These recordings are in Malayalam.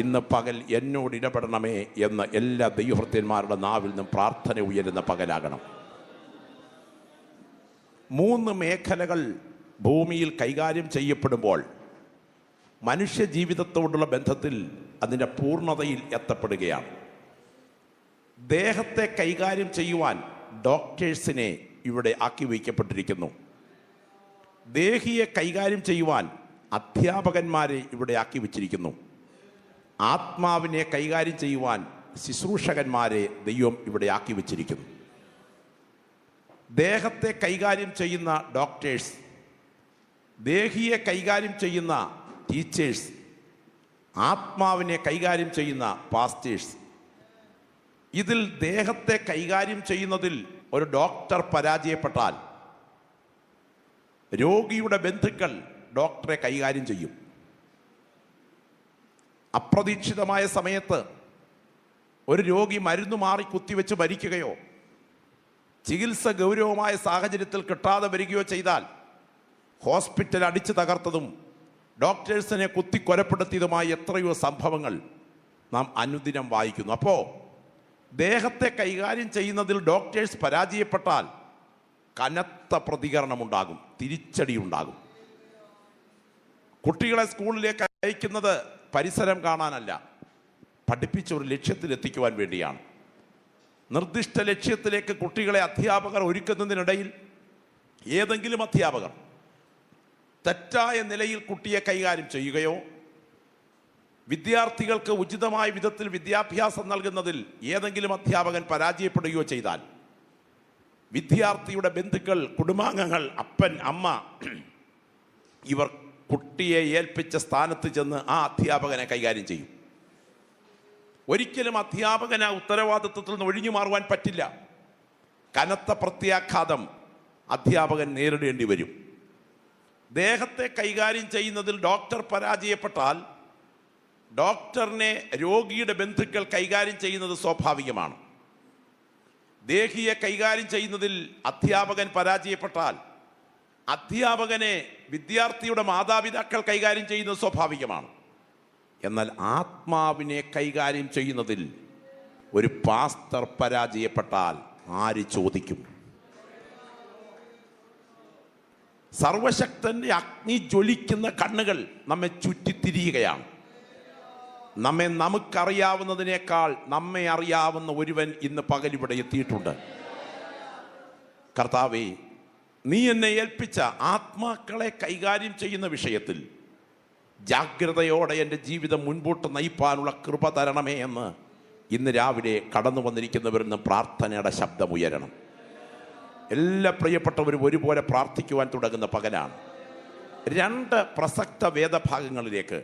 ഇന്ന് പകൽ എന്നോട് ഇടപെടണമേ എന്ന് എല്ലാ ദൈവഭൃത്യന്മാരുടെ നാവിൽ നിന്നും പ്രാർത്ഥന ഉയരുന്ന പകലാകണം. 3 മേഖലകൾ ഭൂമിയിൽ കൈകാര്യം ചെയ്യപ്പെടുമ്പോൾ മനുഷ്യ ജീവിതത്തോടുള്ള ബന്ധത്തിൽ അതിൻ്റെ പൂർണ്ണതയിൽ എത്തപ്പെടുകയാണ്. ദേഹത്തെ കൈകാര്യം ചെയ്യുവാൻ ഡോക്ടേഴ്സിനെ ഇവിടെ ആക്കി വയ്ക്കപ്പെട്ടിരിക്കുന്നു. ദേഹിയെ കൈകാര്യം ചെയ്യുവാൻ അധ്യാപകന്മാരെ ഇവിടെ ആക്കി വച്ചിരിക്കുന്നു. ആത്മാവിനെ കൈകാര്യം ചെയ്യുവാൻ ശുശ്രൂഷകന്മാരെ ദൈവം ഇവിടെ ആക്കി വച്ചിരിക്കുന്നു. ദേഹത്തെ കൈകാര്യം ചെയ്യുന്ന ഡോക്ടേഴ്സ്, ദേഹിയെ കൈകാര്യം ചെയ്യുന്ന ടീച്ചേഴ്സ്, ആത്മാവിനെ കൈകാര്യം ചെയ്യുന്ന പാസ്റ്റേഴ്സ്. ഇതിൽ ദേഹത്തെ കൈകാര്യം ചെയ്യുന്നതിൽ ഒരു ഡോക്ടർ പരാജയപ്പെട്ടാൽ രോഗിയുടെ ബന്ധുക്കൾ ഡോക്ടറെ കൈകാര്യം ചെയ്യും. അപ്രതീക്ഷിതമായ സമയത്ത് ഒരു രോഗി മരുന്ന് മാറി കുത്തിവെച്ച് മരിക്കുകയോ ചികിത്സ ഗൗരവമായ സാഹചര്യത്തിൽ കിട്ടാതെ വരികയോ ചെയ്താൽ ഹോസ്പിറ്റൽ അടിച്ചു തകർത്തതും ഡോക്ടേഴ്സിനെ കുത്തിക്കൊലപ്പെടുത്തിയതുമായ എത്രയോ സംഭവങ്ങൾ നാം അനുദിനം വായിക്കുന്നു. അപ്പോൾ ദേഹത്തെ കൈകാര്യം ചെയ്യുന്നതിൽ ഡോക്ടേഴ്സ് പരാജയപ്പെട്ടാൽ കനത്ത പ്രതികരണമുണ്ടാകും, തിരിച്ചടിയുണ്ടാകും. കുട്ടികളെ സ്കൂളിലേക്ക് അയക്കുന്നത് പരിസരം കാണാനല്ല, പഠിപ്പിച്ച ഒരു ലക്ഷ്യത്തിലെത്തിക്കുവാൻ വേണ്ടിയാണ്. നിർദ്ദിഷ്ട ലക്ഷ്യത്തിലേക്ക് കുട്ടികളെ അധ്യാപകർ ഒരുക്കുന്നതിനിടയിൽ ഏതെങ്കിലും അധ്യാപകർ തെറ്റായ നിലയിൽ കുട്ടിയെ കൈകാര്യം ചെയ്യുകയോ വിദ്യാർത്ഥികൾക്ക് ഉചിതമായ വിധത്തിൽ വിദ്യാഭ്യാസം നൽകുന്നതിൽ ഏതെങ്കിലും അധ്യാപകൻ പരാജയപ്പെടുകയോ ചെയ്താൽ വിദ്യാർത്ഥിയുടെ ബന്ധുക്കൾ, കുടുംബാംഗങ്ങൾ, അപ്പൻ, അമ്മ ഇവർ കുട്ടിയെ ഏൽപ്പിച്ച സ്ഥാനത്ത് ചെന്ന് ആ അധ്യാപകനെ കൈകാര്യം ചെയ്യും. ഒരിക്കലും അധ്യാപകന് ആ ഉത്തരവാദിത്വത്തിൽ നിന്ന് ഒഴിഞ്ഞു മാറുവാൻ പറ്റില്ല. കനത്ത പ്രത്യാഘാതം അധ്യാപകൻ നേരിടേണ്ടി വരും. ദേഹത്തെ കൈകാര്യം ചെയ്യുന്നതിൽ ഡോക്ടർ പരാജയപ്പെട്ടാൽ ഡോക്ടറിനെ രോഗിയുടെ ബന്ധുക്കൾ കൈകാര്യം ചെയ്യുന്നത് സ്വാഭാവികമാണ്. ദേഹിയെ കൈകാര്യം ചെയ്യുന്നതിൽ അധ്യാപകൻ പരാജയപ്പെട്ടാൽ അധ്യാപകനെ വിദ്യാർത്ഥിയുടെ മാതാപിതാക്കൾ കൈകാര്യം ചെയ്യുന്നത് സ്വാഭാവികമാണ്. എന്നാൽ ആത്മാവിനെ കൈകാര്യം ചെയ്യുന്നതിൽ ഒരു പാസ്റ്റർ പരാജയപ്പെട്ടാൽ ആര് ചോദിക്കും? സർവശക്തന്റെ അഗ്നി ജ്വലിക്കുന്ന കണ്ണുകൾ നമ്മെ ചുറ്റിത്തിരിയുകയാണ്. നമുക്കറിയാവുന്നതിനേക്കാൾ നമ്മെ അറിയാവുന്ന ഒരുവൻ ഇന്ന് പകൽ ഇവിടെ എത്തിയിട്ടുണ്ട്. കർത്താവേ, നീ എന്നെ ഏൽപ്പിച്ച ആത്മാക്കളെ കൈകാര്യം ചെയ്യുന്ന വിഷയത്തിൽ ജാഗ്രതയോടെ എൻ്റെ ജീവിതം മുൻപോട്ട് നയിപ്പാനുള്ള കൃപ തരണമേ എന്ന് ഇന്ന് രാവിലെ കടന്നു വന്നിരിക്കുന്നവരിൽ നിന്ന് പ്രാർത്ഥനയുടെ ശബ്ദമുയരണം. എല്ലാ പ്രിയപ്പെട്ടവരും ഒരുപോലെ പ്രാർത്ഥിക്കുവാൻ തുടങ്ങുന്ന പകലാണ്. 2 പ്രസക്ത വേദഭാഗങ്ങളിലേക്ക്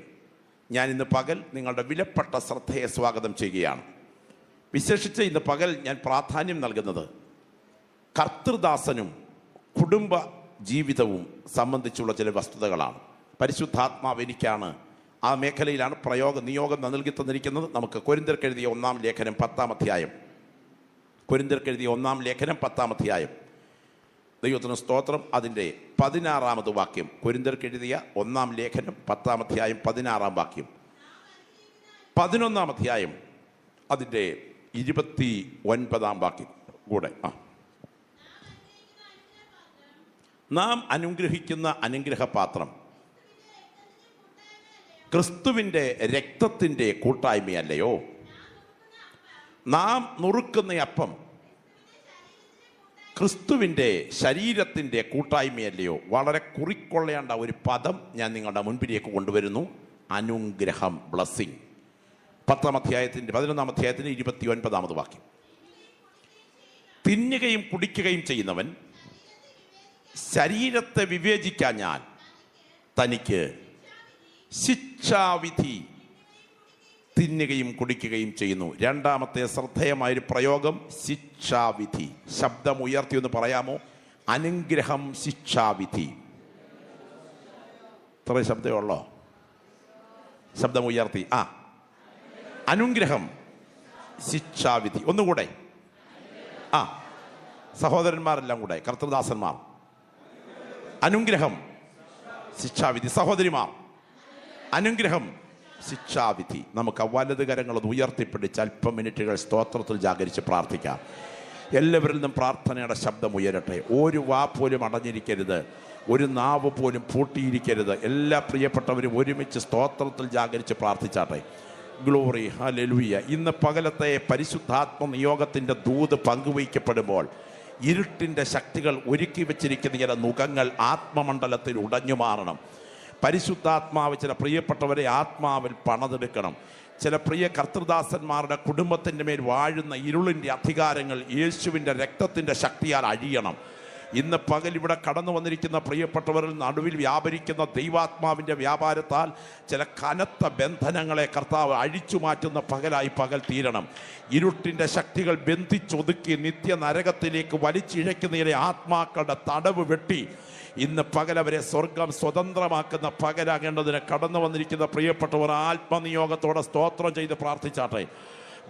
ഞാൻ ഇന്ന് പകൽ നിങ്ങളുടെ വിലപ്പെട്ട ശ്രദ്ധയെ സ്വാഗതം ചെയ്യുകയാണ്. വിശേഷിച്ച് ഇന്ന് പകൽ ഞാൻ പ്രാധാന്യം നൽകുന്നത് കർത്തൃദാസനും കുടുംബ ജീവിതവും സംബന്ധിച്ചുള്ള ചില വസ്തുതകളാണ്. പരിശുദ്ധാത്മാവ് എനിക്കാണ് ആ മേഖലയിലാണ് നിയോഗം നൽകി തന്നിരിക്കുന്നത്. നമുക്ക് കൊരിന്ത്യർക്ക് എഴുതിയ 1-ാം ലേഖനം 10-ാം അധ്യായം, കൊരിന്ത്യർക്ക് എഴുതിയ 1-ാം ലേഖനം 10-ാം അധ്യായം, ദൈവത്തിന് സ്തോത്രം, അതിൻ്റെ 16-ാമത് വാക്യം. കൊരിന്ത്യർക്ക് എഴുതിയ 1-ാം ലേഖനം 10-ാം അധ്യായം 16-ാം വാക്യം. 11-ാം അധ്യായം അതിൻ്റെ 29-ാം വാക്യം കൂടെ. നാം അനുഗ്രഹിക്കുന്ന അനുഗ്രഹപാത്രം ക്രിസ്തുവിൻ്റെ രക്തത്തിൻ്റെ കൂട്ടായ്മയല്ലയോ? നാം നുറുക്കുന്ന അപ്പം ക്രിസ്തുവിൻ്റെ ശരീരത്തിൻ്റെ കൂട്ടായ്മയല്ലയോ? വളരെ കുറിക്കൊള്ളേണ്ട ഒരു പദം ഞാൻ നിങ്ങളുടെ മുൻപിലേക്ക് കൊണ്ടുവരുന്നു. അനുഗ്രഹം, ബ്ലസ്സിങ്. 11-ാം അധ്യായത്തിൻ്റെ 29-ാമത് വാക്യം. തിന്നുകയും കുടിക്കുകയും ചെയ്യുന്നവൻ ശരീരത്തെ വിവേചിക്കാഞ്ഞാൽ തനിക്ക് ശിക്ഷാവിധി തിന്നുകയും കുടിക്കുകയും ചെയ്യുന്നു. 2-ാമത്തെ ശ്രദ്ധേയമായൊരു പ്രയോഗം ശിക്ഷാവിധി. ശബ്ദം ഉയർത്തി ഒന്ന് പറയാമോ? അനുഗ്രഹം, ശിക്ഷാവിധി. ഇത്ര ശബ്ദമുള്ളോ? ശബ്ദം ഉയർത്തി. അനുഗ്രഹം, ശിക്ഷാവിധി. ഒന്നുകൂടെ. സഹോദരന്മാരെല്ലാം കൂടെ, കർത്തൃദാസന്മാർ. അനുഗ്രഹം, ശിക്ഷാവിധി. സഹോദരിമാർ, അനുഗ്രഹം, ശിക്ഷാവിധി. നമുക്ക് വലത് കരങ്ങളത് ഉയർത്തിപ്പിടിച്ച് അല്പം മിനിറ്റുകൾ സ്തോത്രത്തിൽ ജാഗരിച്ച് പ്രാർത്ഥിക്കാം. എല്ലാവരിൽ നിന്നും പ്രാർത്ഥനയുടെ ശബ്ദം ഉയരട്ടെ. ഒരു വാ പോലും അടഞ്ഞിരിക്കരുത്, ഒരു നാവ് പോലും പൂട്ടിയിരിക്കരുത്. എല്ലാ പ്രിയപ്പെട്ടവരും ഒരുമിച്ച് സ്തോത്രത്തിൽ ജാഗരിച്ച് പ്രാർത്ഥിച്ചാട്ടെ. Glory, hallelujah. ഇന്ന് പകലത്തെ പരിശുദ്ധാത്മ നിയോഗത്തിൻ്റെ ദൂത് പങ്കുവയ്ക്കപ്പെടുമ്പോൾ ഇരുട്ടിൻ്റെ ശക്തികൾ ഒരുക്കി വെച്ചിരിക്കുന്ന ചില നുഖങ്ങൾ ആത്മമണ്ഡലത്തിൽ ഉടഞ്ഞു മാറണം. പരിശുദ്ധാത്മാവ് ചില പ്രിയപ്പെട്ടവരെ ആത്മാവിൽ പണിതെടുക്കണം. ചില പ്രിയ കർത്തൃദാസന്മാരുടെ കുടുംബത്തിൻ്റെ മേൽ വാഴുന്ന ഇരുളിൻ്റെ അധികാരങ്ങൾ യേശുവിൻ്റെ രക്തത്തിൻ്റെ ശക്തിയാൽ അഴിയണം. ഇന്ന് പകൽ ഇവിടെ കടന്നു വന്നിരിക്കുന്ന പ്രിയപ്പെട്ടവരിൽ നടുവിൽ വ്യാപരിക്കുന്ന ദൈവാത്മാവിൻ്റെ വ്യാപാരത്താൽ ചില കനത്ത ബന്ധനങ്ങളെ കർത്താവ് അഴിച്ചു മാറ്റുന്ന പകലായി പകൽ തീരണം. ഇരുട്ടിൻ്റെ ശക്തികൾ ബന്ധിച്ചൊതുക്കി നിത്യ നരകത്തിലേക്ക് വലിച്ചിഴയ്ക്കുന്നതിലെ ആത്മാക്കളുടെ തടവ് വെട്ടി ഇന്ന് പകലവരെ സ്വർഗം സ്വതന്ത്രമാക്കുന്ന പകലാകേണ്ടതിന് കടന്നു വന്നിരിക്കുന്ന പ്രിയപ്പെട്ടവർ ആത്മനിയോഗത്തോടെ സ്തോത്രം ചെയ്ത് പ്രാർത്ഥിച്ചാട്ടെ.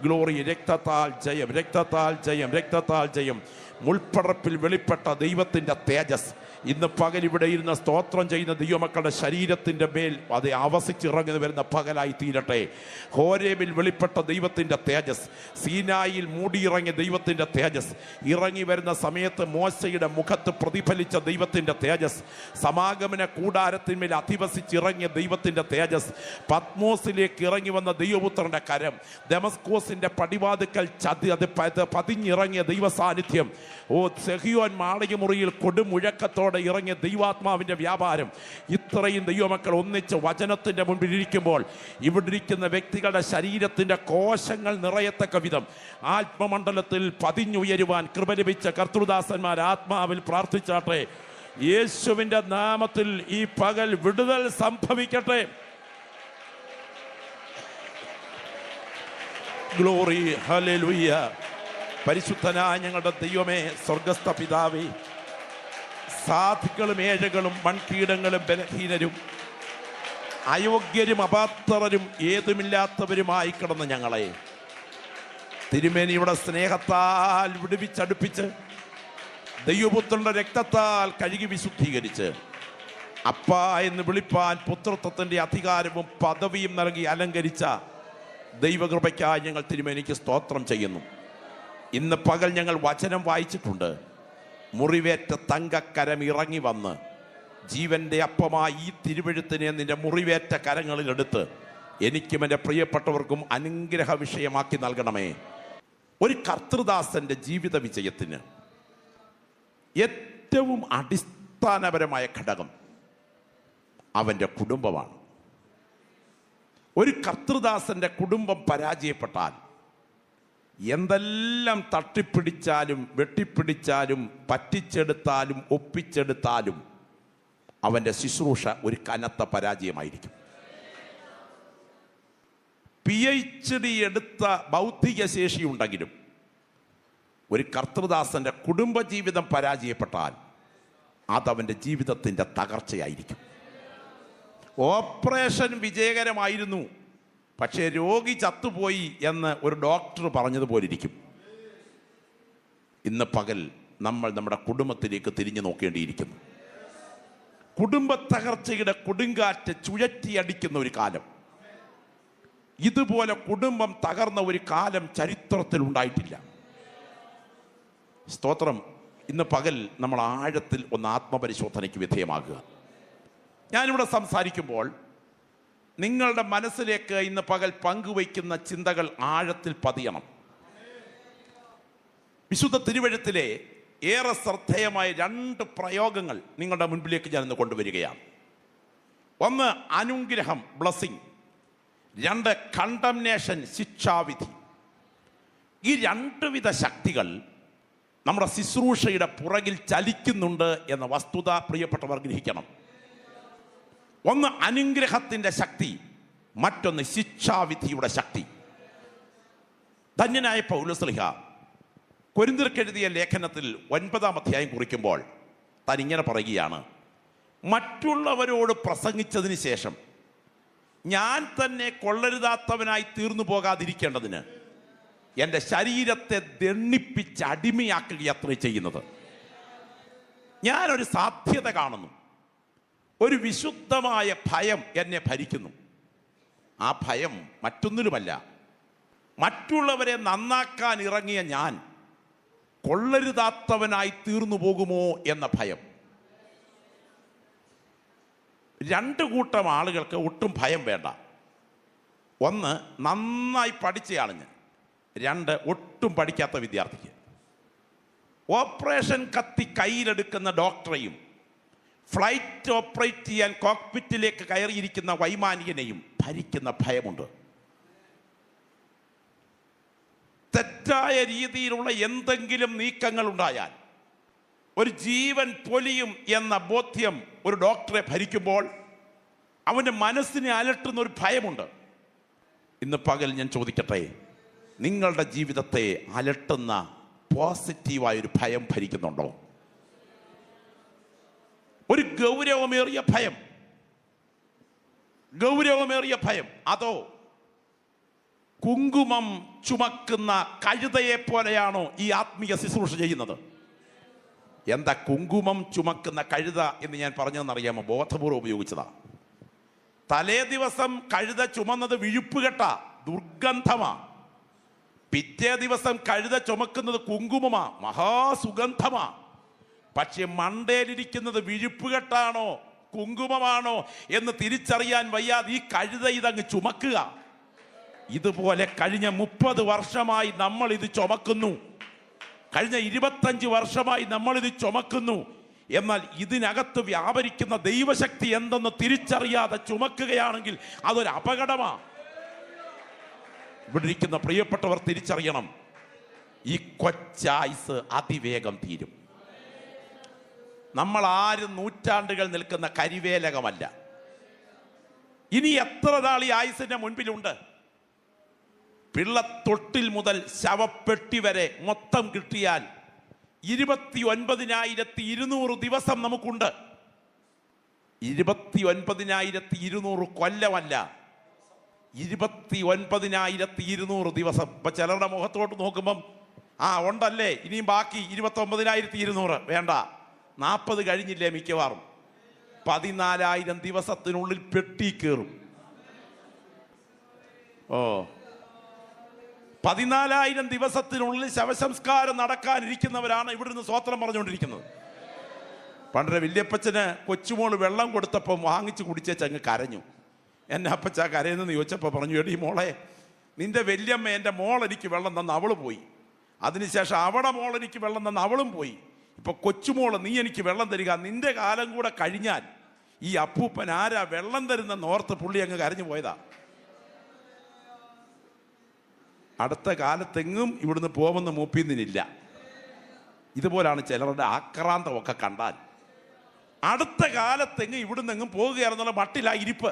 ഗ്ലോറി, രക്തത്താൽ ജയം, രക്തത്താൽ ജയം, രക്തത്താൽ ജയം. മുൾപ്പടർപ്പിൽ വെളിപ്പെട്ട ദൈവത്തിൻ്റെ തേജസ് ഇന്ന് പകൽ ഇവിടെ ഇരുന്ന് സ്തോത്രം ചെയ്യുന്ന ദൈവമക്കളുടെ ശരീരത്തിൻ്റെ മേൽ അത് ആവസിച്ചിറങ്ങി വരുന്ന പകലായി തീരട്ടെ. ഹോരേബിൽ വെളിപ്പെട്ട ദൈവത്തിൻ്റെ തേജസ്, സീനായിൽ മൂടിയിറങ്ങിയ ദൈവത്തിൻ്റെ തേജസ്, ഇറങ്ങി വരുന്ന സമയത്ത് മോശയുടെ മുഖത്ത് പ്രതിഫലിച്ച ദൈവത്തിൻ്റെ തേജസ്, സമാഗമന കൂടാരത്തിന്മേൽ അധിവസിച്ചിറങ്ങിയ ദൈവത്തിൻ്റെ തേജസ്, പത്മോസിലേക്ക് ഇറങ്ങി വന്ന ദൈവപുത്രൻ്റെ കരം, ദമസ്കോസിൻ്റെ പടിവാതുക്കൽ അത് പതിഞ്ഞിറങ്ങിയ ദൈവ സാന്നിധ്യം, സെഹിയോൻ മാളികമുറിയിൽ കൊടുമുഴക്കത്തോടെ ഇറങ്ങിയ ദൈവാത്മാവിൻ്റെ വ്യാപാരം. ഇത്രയും ദൈവമക്കൾ ഒന്നിച്ച് വചനത്തിൻ്റെ മുൻപിൽ ഇരിക്കുമ്പോൾ ഇവിടെ ഇരിക്കുന്ന വ്യക്തികളുടെ ശരീരത്തിൻ്റെ കോശങ്ങൾ നിറയത്തക്ക വിധം ആത്മമണ്ഡലത്തിൽ പതിഞ്ഞുയരുവാൻ കൃപ ലഭിച്ച കർത്തൃദാസന്മാർ ആത്മാവിൽ പ്രാർത്ഥിച്ചാട്ടെ. യേശുവിൻ്റെ നാമത്തിൽ ഈ പകൽ വിടുതൽ സംഭവിക്കട്ടെ. Glory, hallelujah. പരിശുദ്ധനായ ഞങ്ങളുടെ ദൈവമേ, സ്വർഗസ്ഥ പിതാവേ, സാധുക്കളും ഏഴകളും മൺകീടങ്ങളും ബലഹീനരും അയോഗ്യരും അപാത്രരും ഏതുമില്ലാത്തവരുമായി കിടന്ന ഞങ്ങളെ തിരുമേനിയുടെ സ്നേഹത്താൽ വിടുവിച്ചടുപ്പിച്ച് ദൈവപുത്രന്റെ രക്തത്താൽ കഴുകി വിശുദ്ധീകരിച്ച് അപ്പ എന്ന് വിളിപ്പാൻ പുത്രത്വത്തിൻ്റെ അധികാരവും പദവിയും നൽകി അലങ്കരിച്ച ദൈവകൃപയ്ക്കായി ഞങ്ങൾ തിരുമേനിക്ക് സ്തോത്രം ചെയ്യുന്നു. ഇന്ന് പകൽ ഞങ്ങൾ വചനം വായിച്ചിട്ടുണ്ട്. മുറിവേറ്റ തങ്കക്കരം ഇറങ്ങി വന്ന് ജീവന്റെ അപ്പമായി ഈ തിരുവെഴുത്തിനെ നിന്റെ മുറിവേറ്റ കരങ്ങളിലെടുത്ത് എനിക്കും എൻ്റെ പ്രിയപ്പെട്ടവർക്കും അനുഗ്രഹ വിഷയമാക്കി നൽകണമേ. ഒരു കർത്തൃദാസന്റെ ജീവിത വിജയത്തിന് ഏറ്റവും അടിസ്ഥാനപരമായ ഘടകം അവൻ്റെ കുടുംബമാണ്. ഒരു കർത്തൃദാസന്റെ കുടുംബം പരാജയപ്പെട്ടാൽ എന്തെല്ലാം തട്ടിപ്പിടിച്ചാലും വെട്ടിപ്പിടിച്ചാലും പറ്റിച്ചെടുത്താലും ഒപ്പിച്ചെടുത്താലും അവൻ്റെ ശുശ്രൂഷ ഒരു കനത്ത പരാജയമായിരിക്കും. PhD എടുത്ത ബൗദ്ധിക ശേഷിയുണ്ടെങ്കിലും ഒരു കർത്തൃദാസന്റെ കുടുംബജീവിതം പരാജയപ്പെട്ടാൽ അതവൻ്റെ ജീവിതത്തിൻ്റെ തകർച്ചയായിരിക്കും. ഓപ്പറേഷൻ വിജയകരമായിരുന്നു, പക്ഷേ രോഗി ചത്തുപോയി എന്ന് ഒരു ഡോക്ടർ പറഞ്ഞതുപോലിരിക്കും. ഇന്ന് പകൽ നമ്മൾ നമ്മുടെ കുടുംബത്തിലേക്ക് തിരിഞ്ഞു നോക്കേണ്ടിയിരിക്കുന്നു. കുടുംബ തകർച്ചയുടെ കൊടുങ്കാറ്റ് ചുഴറ്റിയടിക്കുന്ന ഒരു കാലം, ഇതുപോലെ കുടുംബം തകർന്ന ഒരു കാലം ചരിത്രത്തിൽ ഉണ്ടായിട്ടില്ല. സ്തോത്രം. ഇന്ന് പകൽ നമ്മൾ ആഴത്തിൽ ഒന്ന് ആത്മപരിശോധനയ്ക്ക് വിധേയമാകുക. ഞാനിവിടെ സംസാരിക്കുമ്പോൾ നിങ്ങളുടെ മനസ്സിലേക്ക് ഇന്ന് പകൽ പങ്കുവയ്ക്കുന്ന ചിന്തകൾ ആഴത്തിൽ പതിയണം. വിശുദ്ധ തിരുവെഴുത്തിലെ ഏറെ ശ്രദ്ധേയമായ 2 പ്രയോഗങ്ങൾ നിങ്ങളുടെ മുൻപിലേക്ക് ഞാനിന്ന് കൊണ്ടുവരികയാണ്. ഒന്ന് അനുഗ്രഹം, ബ്ലസ്സിംഗ്. 2 കണ്ടംനേഷൻ, ശിക്ഷാവിധി. ഈ 2 വിധ ശക്തികൾ നമ്മുടെ ശുശ്രൂഷയുടെ പുറകിൽ ചലിക്കുന്നുണ്ട് എന്ന വസ്തുത പ്രിയപ്പെട്ടവർ ഗ്രഹിക്കണം. ഒന്ന് അനുഗ്രഹത്തിൻ്റെ ശക്തി, മറ്റൊന്ന് ശിക്ഷാവിധിയുടെ ശക്തി. ധന്യനായ പൗലോസ്ലീഹ കൊരിന്ത്യർക്കെഴുതിയ ലേഖനത്തിൽ 9-ാം അധ്യായം കുറിക്കുമ്പോൾ താൻ ഇങ്ങനെ പറയുകയാണ്: മറ്റുള്ളവരോട് പ്രസംഗിച്ചതിന് ശേഷം ഞാൻ തന്നെ കൊള്ളരുതാത്തവനായി തീർന്നു പോകാതിരിക്കേണ്ടതിന് എൻ്റെ ശരീരത്തെ ദണ്ണിപ്പിച്ച് അടിമയാക്കുകയത്രേ ചെയ്യുന്നത്. ഞാനൊരു സാധ്യത കാണുന്നു, ഒരു വിശുദ്ധമായ ഭയം എന്നെ ഭരിക്കുന്നു. ആ ഭയം മറ്റൊന്നിലുമല്ല, മറ്റുള്ളവരെ നന്നാക്കാൻ ഇറങ്ങിയ ഞാൻ കൊള്ളരുതാത്തവനായി തീർന്നു പോകുമോ എന്ന ഭയം. രണ്ട് കൂട്ടം ആളുകൾക്ക് ഒട്ടും ഭയം വേണ്ട. ഒന്ന്, നന്നായി പഠിച്ചയാളിന്. രണ്ട്, ഒട്ടും പഠിക്കാത്ത വിദ്യാർത്ഥിക്ക്. ഓപ്പറേഷൻ കത്തി കയ്യിലെടുക്കുന്ന ഡോക്ടറെയും ഫ്ലൈറ്റ് ഓപ്പറേറ്റ് ചെയ്യാൻ കോക്പിറ്റിലേക്ക് കയറിയിരിക്കുന്ന വൈമാനികനെയും ഭരിക്കുന്ന ഭയമുണ്ട്. തെറ്റായ രീതിയിലുള്ള എന്തെങ്കിലും നീക്കങ്ങൾ ഉണ്ടായാൽ ഒരു ജീവൻ പൊലിയും എന്ന ബോധ്യം ഒരു ഡോക്ടറെ ഭരിക്കുമ്പോൾ അവൻ്റെ മനസ്സിനെ അലട്ടുന്ന ഒരു ഭയമുണ്ട്. ഇന്ന് പകൽ ഞാൻ ചോദിക്കട്ടെ, നിങ്ങളുടെ ജീവിതത്തെ അലട്ടുന്ന പോസിറ്റീവായൊരു ഭയം ഭരിക്കുന്നുണ്ടോ? ഒരു ഗൗരവമേറിയ ഭയം, ഗൗരവമേറിയ ഭയം. അതോ കുങ്കുമം ചുമക്കുന്ന കഴുതയെ പോലെയാണോ ഈ ആത്മീയ ശുശ്രൂഷ ചെയ്യുന്നത്? എന്താ കുങ്കുമം ചുമക്കുന്ന കഴുത എന്ന് ഞാൻ പറഞ്ഞതെന്നറിയാമോ? ബോധപൂർവ്വം ഉപയോഗിച്ചതാ. തലേ ദിവസം കഴുത ചുമന്നത് വിഴുപ്പുകെട്ട ദുർഗന്ധമാ. പിറ്റേ ദിവസം കഴുത ചുമക്കുന്നത് കുങ്കുമമാ, മഹാസുഗന്ധമാ. പക്ഷെ മണ്ടേലിരിക്കുന്നത് വിഴുപ്പുകെട്ടാണോ കുങ്കുമമാണോ എന്ന് തിരിച്ചറിയാൻ വയ്യാതെ ഈ കഴുത ഇതങ്ങ് ചുമക്കുക. ഇതുപോലെ കഴിഞ്ഞ 30 വർഷമായി നമ്മൾ ഇത് ചുമക്കുന്നു, കഴിഞ്ഞ 25 വർഷമായി നമ്മൾ ഇത് ചുമക്കുന്നു. എന്നാൽ ഇതിനകത്ത് വ്യാപരിക്കുന്ന ദൈവശക്തി എന്തെന്ന് തിരിച്ചറിയാതെ ചുമക്കുകയാണെങ്കിൽ അതൊരു അപകടമാണ്. ഇവിടെ ഇരിക്കുന്ന പ്രിയപ്പെട്ടവർ തിരിച്ചറിയണം, ഈ കൊച്ചായുസ് അതിവേഗം തീരും. നമ്മൾ ആരും നൂറ്റാണ്ടുകൾ നിൽക്കുന്ന കരിവേലകമല്ല. ഇനി എത്ര നാൾ ഈ ആയുസിന്റെ മുൻപിലുണ്ട്? പിള്ളത്തൊട്ടിൽ മുതൽ ശവപ്പെട്ടി വരെ മൊത്തം കിട്ടിയാൽ 29,200 ദിവസം നമുക്കുണ്ട്. 29,200 കൊല്ലമല്ല, 29,200 ദിവസം. ഇപ്പൊ ചിലരുടെ മുഖത്തോട്ട് നോക്കുമ്പം ഉണ്ടല്ലേ, ഇനിയും ബാക്കി 29,200 വേണ്ട, 40 കഴിഞ്ഞില്ലേ മിക്കവാറും. 14,000 ദിവസത്തിനുള്ളിൽ പെട്ടി കയറും. 14,000 ദിവസത്തിനുള്ളിൽ ശവസംസ്കാരം നടക്കാനിരിക്കുന്നവരാണ് ഇവിടുന്ന് സ്വോത്രം പറഞ്ഞുകൊണ്ടിരിക്കുന്നത്. പണ്ടൊരു വല്യപ്പച്ചന് കൊച്ചുമോള് വെള്ളം കൊടുത്തപ്പം വാങ്ങിച്ച് കുടിച്ചങ്ങ് കരഞ്ഞു. എന്നെ അപ്പച്ച കരയുന്നെന്ന് ചോദിച്ചപ്പോൾ പറഞ്ഞു, എടീ മോളെ, നിന്റെ വല്യമ്മ എൻ്റെ മോളെനിക്ക് വെള്ളം തന്ന് അവള് പോയി, അതിനുശേഷം അവിടെ മോളെനിക്ക് വെള്ളം തന്ന് അവളും പോയി, ഇപ്പൊ കൊച്ചുമോള് നീ എനിക്ക് വെള്ളം തരിക, നിന്റെ കാലം കൂടെ കഴിഞ്ഞാൽ ഈ അപ്പൂപ്പൻ ആരാ വെള്ളം തരുന്നെന്ന് ഓർത്ത് പുള്ളി അങ്ങ് കരഞ്ഞു പോയതാ. അടുത്ത കാലത്തെങ്ങും ഇവിടുന്ന് പോകുമെന്ന് മൂപ്പിന്നില്ല. ഇതുപോലാണ് ചിലരുടെ ആക്രാന്തമൊക്കെ കണ്ടാൽ. അടുത്ത കാലത്തെങ്ങും ഇവിടുന്ന് എങ്ങും പോകുകയാണെന്നുള്ള മട്ടിലാ ഇരിപ്പ്.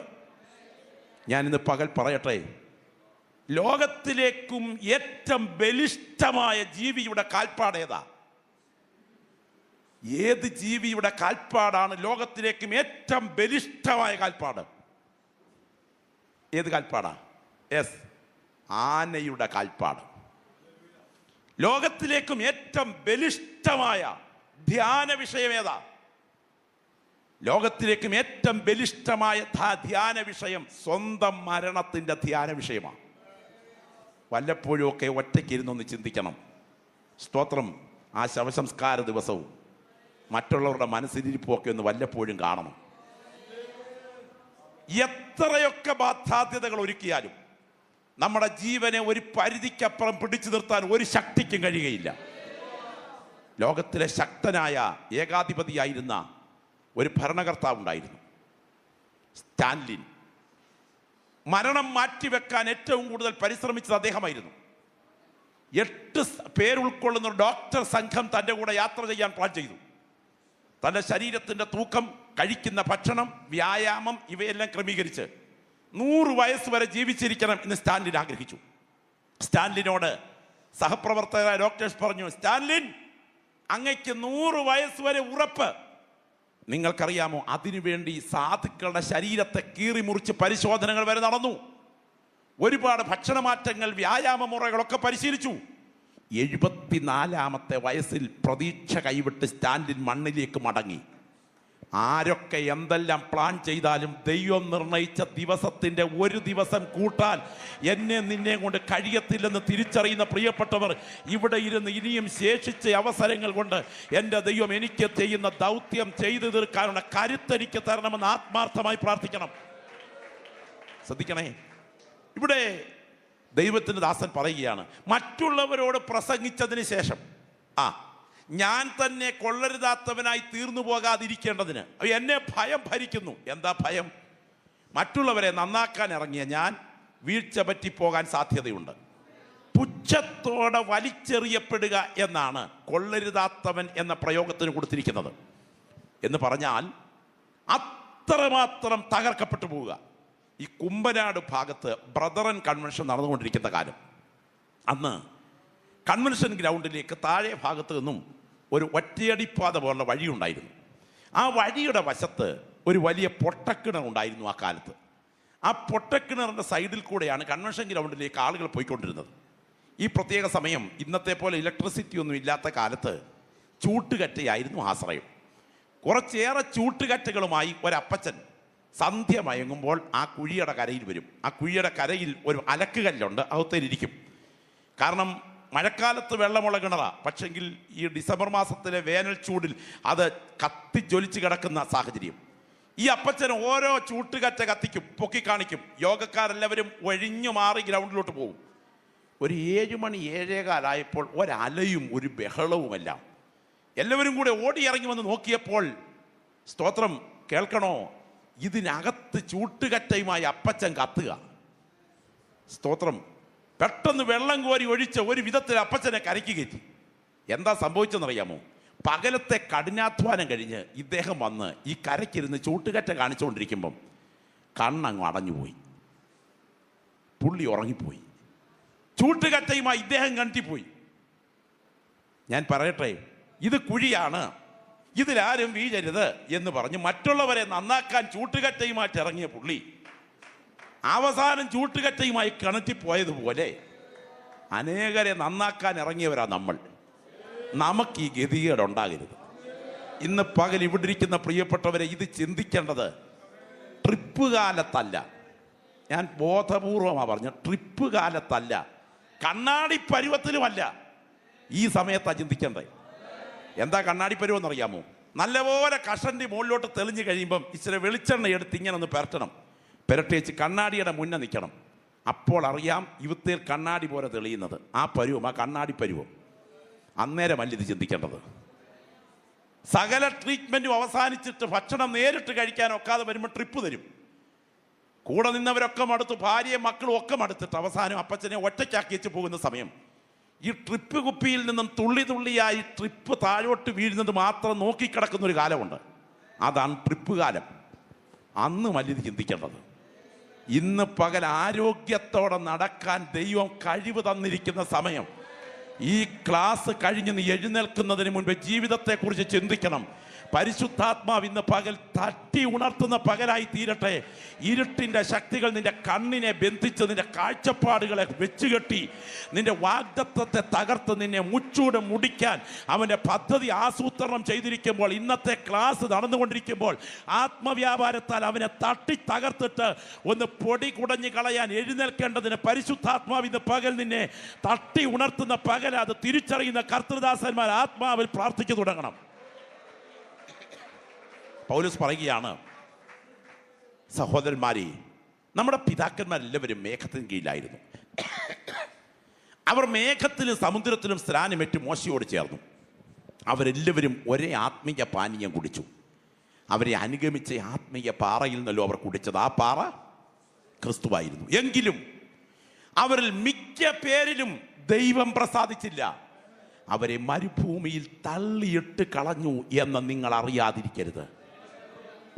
ഞാനിന്ന് പകൽ പറയട്ടെ, ലോകത്തിലേക്കും ഏറ്റവും ബലിഷ്ഠമായ ജീവിയുടെ കാൽപ്പാടേതാ? ഏത് ജീവിയുടെ കാൽപ്പാടാണ് ലോകത്തിലേക്കും ഏറ്റവും ബലിഷ്ഠമായ കാൽപ്പാട്? ഏത് കാൽപ്പാടാ? യെസ്, ആനയുടെ കാൽപ്പാട്. ലോകത്തിലേക്കും ഏറ്റവും ബലിഷ്ഠമായ ധ്യാന വിഷയം ഏതാ? ലോകത്തിലേക്കും ഏറ്റവും ബലിഷ്ഠമായ ധ്യാന വിഷയം സ്വന്തം മരണത്തിന്റെ ധ്യാന വിഷയമാണ്. വല്ലപ്പോഴും ഒക്കെ ഒറ്റയ്ക്കിരുന്നൊന്ന് ചിന്തിക്കണം. സ്തോത്രം. ആ ശവസംസ്കാര ദിവസവും മറ്റുള്ളവരുടെ മനസ്സിലിരിപ്പൊക്കെ ഒന്ന് വല്ലപ്പോഴും കാണണം. എത്രയൊക്കെ സാധ്യതകൾ ഒരുക്കിയാലും നമ്മുടെ ജീവനെ ഒരു പരിധിക്കപ്പുറം പിടിച്ചു നിർത്താൻ ഒരു ശക്തിക്കും കഴിയുകയില്ല. ലോകത്തിലെ ശക്തനായ ഏകാധിപതിയായിരുന്ന ഒരു ഭരണകർത്താവ് ഉണ്ടായിരുന്നു, സ്റ്റാൻലിൻ. മരണം മാറ്റിവെക്കാൻ ഏറ്റവും കൂടുതൽ പരിശ്രമിച്ചത് അദ്ദേഹമായിരുന്നു. 8 പേരുൾക്കൊള്ളുന്ന ഒരു ഡോക്ടർ സംഘം തൻ്റെ കൂടെ യാത്ര ചെയ്യാൻ പ്ലാൻ ചെയ്തു. തൻ്റെ ശരീരത്തിൻ്റെ തൂക്കം, കഴിക്കുന്ന ഭക്ഷണം, വ്യായാമം ഇവയെല്ലാം ക്രമീകരിച്ച് 100 വയസ്സ് വരെ ജീവിച്ചിരിക്കണം എന്ന് സ്റ്റാൻലിൻ ആഗ്രഹിച്ചു. സ്റ്റാൻലിനോട് സഹപ്രവർത്തകരായ ഡോക്ടേഴ്സ് പറഞ്ഞു, സ്റ്റാൻലിൻ, അങ്ങയ്ക്ക് 100 വയസ്സ് വരെ ഉറപ്പ്. നിങ്ങൾക്കറിയാമോ, അതിനുവേണ്ടി സാധുക്കളുടെ ശരീരത്തെ കീറി മുറിച്ച് പരിശോധനകൾ വരെ നടന്നു. ഒരുപാട് ഭക്ഷണമാറ്റങ്ങൾ, വ്യായാമ മുറകളൊക്കെ പരിശീലിച്ചു. 74-ാമത്തെ വയസ്സിൽ പ്രതീക്ഷ കൈവിട്ട് സ്റ്റാൻലിൻ മണ്ണിലേക്ക് മടങ്ങി. ആരൊക്കെ എന്തെല്ലാം പ്ലാൻ ചെയ്താലും ദൈവം നിർണയിച്ച ദിവസത്തിൻ്റെ ഒരു ദിവസം കൂട്ടാൻ എന്നെ നിന്നെ കൊണ്ട് കഴിയത്തില്ലെന്ന് തിരിച്ചറിയുന്ന പ്രിയപ്പെട്ടവർ ഇവിടെ ഇരുന്ന് ഇനിയും ശേഷിച്ച അവസരങ്ങൾ കൊണ്ട് എൻ്റെ ദൈവം എനിക്ക് ചെയ്യുന്ന ദൗത്യം ചെയ്തു തീർക്കാനുള്ള കരുത്തെനിക്ക് തരണമെന്ന് ആത്മാർത്ഥമായി പ്രാർത്ഥിക്കണം. ശ്രദ്ധിക്കണേ, ഇവിടെ ദൈവത്തിൻ്റെ ദാസൻ പറയുകയാണ്, മറ്റുള്ളവരോട് പ്രസംഗിച്ചതിന് ശേഷം ഞാൻ തന്നെ കൊള്ളരുതാത്തവനായി തീർന്നു പോകാതിരിക്കേണ്ടതിന് എന്നെ ഭയം ഭരിക്കുന്നു. എന്താ ഭയം? മറ്റുള്ളവരെ നന്നാക്കാൻ ഇറങ്ങിയ ഞാൻ വീഴ്ച പറ്റിപ്പോകാൻ സാധ്യതയുണ്ട്. പുച്ഛത്തോടെ വലിച്ചെറിയപ്പെടുക എന്നാണ് കൊള്ളരുതാത്തവൻ എന്ന പ്രയോഗത്തിന് കൊടുത്തിരിക്കുന്നത്. എന്ന് പറഞ്ഞാൽ അത്രമാത്രം തകർക്കപ്പെട്ടു പോവുക. ഈ കുമ്പനാട് ഭാഗത്ത് ബ്രദറൻ കൺവെൻഷൻ നടന്നുകൊണ്ടിരിക്കുന്ന കാലം, അന്ന് കൺവെൻഷൻ ഗ്രൗണ്ടിലേക്ക് താഴെ ഭാഗത്ത് നിന്നും ഒരു ഒറ്റയടിപ്പാത പോലുള്ള വഴിയുണ്ടായിരുന്നു. ആ വഴിയുടെ വശത്ത് ഒരു വലിയ പൊട്ടക്കിണർ ഉണ്ടായിരുന്നു. ആ കാലത്ത് ആ പൊട്ടക്കിണറിൻ്റെ സൈഡിൽ കൂടെയാണ് കൺവെൻഷൻ ഗ്രൗണ്ടിലേക്ക് ആളുകൾ പോയിക്കൊണ്ടിരുന്നത്. ഈ പ്രത്യേക സമയം ഇന്നത്തെ പോലെ ഇലക്ട്രിസിറ്റി ഒന്നും ഇല്ലാത്ത കാലത്ത് ചൂട്ടുകറ്റയായിരുന്നു ആശ്രയം. കുറച്ചേറെ ചൂട്ടുകറ്റകളുമായി ഒരപ്പച്ചൻ സന്ധ്യ മയങ്ങുമ്പോൾ ആ കുഴിയുടെ കരയിൽ വരും. ആ കുഴിയുടെ കരയിൽ ഒരു അലക്കുകല്ലുണ്ട്, അകത്തേലിരിക്കും. കാരണം മഴക്കാലത്ത് വെള്ളമുള്ള കിണറാ, പക്ഷെങ്കിൽ ഈ ഡിസംബർ മാസത്തിലെ വേനൽ ചൂടിൽ അത് കത്തിജ്വലിച്ച് കിടക്കുന്ന സാഹചര്യം. ഈ അപ്പച്ചൻ ഓരോ ചൂട്ടുകറ്റ കത്തിക്കും, പൊക്കി കാണിക്കും. യോഗക്കാരെല്ലാവരും ഒഴിഞ്ഞു മാറി ഗ്രൗണ്ടിലോട്ട് പോകും. ഒരു 7 മണി 7:15 ഒരലയും ഒരു ബഹളവുമെല്ലാം. എല്ലാവരും കൂടെ ഓടി ഇറങ്ങി വന്ന് നോക്കിയപ്പോൾ, സ്തോത്രം കേൾക്കണോ, ഇതിനകത്ത് ചൂട്ടുകറ്റയുമായി അപ്പച്ചൻ കത്തുക. സ്തോത്രം. പെട്ടെന്ന് വെള്ളം കോരി ഒഴിച്ച ഒരു വിധത്തിൽ അപ്പച്ചനെ കരയ്ക്ക് കയറ്റി. എന്താ സംഭവിച്ചെന്നറിയാമോ? പകലത്തെ കഠിനാധ്വാനം കഴിഞ്ഞ് ഇദ്ദേഹം വന്ന് ഈ കരയ്ക്കിരുന്ന് ചൂട്ടുകറ്റ കാണിച്ചുകൊണ്ടിരിക്കുമ്പം കണ്ണങ്ങ് അടഞ്ഞുപോയി. പുള്ളി ഉറങ്ങിപ്പോയി. ചൂട്ടുകറ്റയുമായി ഇദ്ദേഹം കണ്ടിപ്പോയി. ഞാൻ പറയട്ടെ, ഇത് കുഴിയാണ്, ഇതിലാരും വീഴരുത് എന്ന് പറഞ്ഞ് മറ്റുള്ളവരെ നന്നാക്കാൻ ചൂട്ടുകറ്റയുമായിട്ട് ഇറങ്ങിയ പുള്ളി അവസാനം ചൂട്ടുകറ്റയുമായി കിണറ്റിപ്പോയതുപോലെ അനേകരെ നന്നാക്കാൻ ഇറങ്ങിയവരാ നമ്മൾ. നമുക്ക് ഈ ഗതികേടുണ്ടാകരുത്. ഇന്ന് പകൽ ഇവിടെ ഇരിക്കുന്ന പ്രിയപ്പെട്ടവരെ, ഇത് ചിന്തിക്കേണ്ടത് ട്രിപ്പ് കാലത്തല്ല. ഞാൻ ബോധപൂർവമാണ് പറഞ്ഞ, ട്രിപ്പ് കാലത്തല്ല, കണ്ണാടി പരുവത്തിലുമല്ല, ഈ സമയത്താണ് ചിന്തിക്കേണ്ടത്. എന്താ കണ്ണാടി പരുവം എന്നറിയാമോ? നല്ലപോലെ കഷണ്ടി മുകളിലോട്ട് തെളിഞ്ഞു കഴിയുമ്പം ഇച്ചിരി വെളിച്ചെണ്ണ എടുത്ത് ഇങ്ങനെ ഒന്ന് പെരട്ടി വെച്ച് കണ്ണാടിയുടെ മുന്നേ നിൽക്കണം. അപ്പോൾ അറിയാം ഇവത്തേൽ കണ്ണാടി പോലെ തെളിയുന്നത്. ആ പരുവം, ആ കണ്ണാടി പരുവം. അന്നേരമല്ല ഇത് ചിന്തിക്കേണ്ടത്. സകല ട്രീറ്റ്മെൻറ്റും അവസാനിച്ചിട്ട് ഭക്ഷണം നേരിട്ട് കഴിക്കാൻ ഒക്കാതെ വരുമ്പോൾ ട്രിപ്പ് തരും. കൂടെ നിന്നവരൊക്കെ മടുത്തു, ഭാര്യയും മക്കളും ഒക്കെ മടുത്തിട്ട് അവസാനം അപ്പച്ചനെ ഒറ്റയ്ക്കാക്കി വെച്ച് പോകുന്ന സമയം ഈ ട്രിപ്പ് കുപ്പിയിൽ നിന്നും തുള്ളി തുള്ളിയായി ട്രിപ്പ് താഴോട്ട് വീഴുന്നത് മാത്രം നോക്കിക്കിടക്കുന്നൊരു കാലമുണ്ട്. അതാണ് ട്രിപ്പ് കാലം. അന്ന് മല്ലിത് ചിന്തിക്കേണ്ടത്. ഇന്ന് പകൽ ആരോഗ്യത്തോടെ നടക്കാൻ ദൈവം കഴിവ് തന്നിരിക്കുന്ന സമയം. ഈ ക്ലാസ് കഴിഞ്ഞ് നീ എഴുന്നേൽക്കുന്നതിന് മുൻപ് ജീവിതത്തെക്കുറിച്ച് ചിന്തിക്കണം. പരിശുദ്ധാത്മാവ് ഇന്ന് പകൽ തട്ടി ഉണർത്തുന്ന പകലായി തീരട്ടെ. ഇരുട്ടിൻ്റെ ശക്തികൾ നിന്റെ കണ്ണിനെ ബന്ധിച്ച് നിന്റെ കാഴ്ചപ്പാടുകളെ വെച്ചുകെട്ടി നിന്റെ വാഗ്ദത്തത്തെ തകർത്ത് നിന്നെ മുച്ചൂടെ മുടിക്കാൻ അവൻ്റെ പദ്ധതി ആസൂത്രണം ചെയ്തിരിക്കുമ്പോൾ, ഇന്നത്തെ ക്ലാസ് നടന്നുകൊണ്ടിരിക്കുമ്പോൾ ആത്മവ്യാപാരത്താൽ അവനെ തട്ടി തകർത്തിട്ട് ഒന്ന് പൊടി കുടഞ്ഞു കളയാൻ എഴുന്നേൽക്കേണ്ടതിന് പരിശുദ്ധാത്മാവ് ഇന്ന് പകൽ നിന്നെ തട്ടി ഉണർത്തുന്ന പകൽ അത് തിരിച്ചറിയുന്ന കർത്തൃദാസന്മാർ ആത്മാവിൽ പ്രാർത്ഥിച്ചു തുടങ്ങണം. പൗലോസ് പറയുകയാണ്, സഹോദരന്മാരെ, നമ്മുടെ പിതാക്കന്മാരെല്ലാവരും മേഘത്തിന് കീഴിലായിരുന്നു. അവർ മേഘത്തിലും സമുദ്രത്തിലും സ്നാനമേറ്റ് മോശയോട് ചേർന്നു. അവരെല്ലാവരും ഒരേ ആത്മീയ പാനീയം കുടിച്ചു. അവരെ അനുഗമിച്ച ആത്മീയ പാറയിൽ നിന്നല്ലോ അവർ കുടിച്ചത്. ആ പാറ ക്രിസ്തുവായിരുന്നു. എങ്കിലും അവരിൽ മിക്ക പേരിലും ദൈവം പ്രസാദിച്ചില്ല. അവരെ മരുഭൂമിയിൽ തള്ളിയിട്ട് കളഞ്ഞു എന്ന് നിങ്ങൾ അറിയാതിരിക്കരുത്.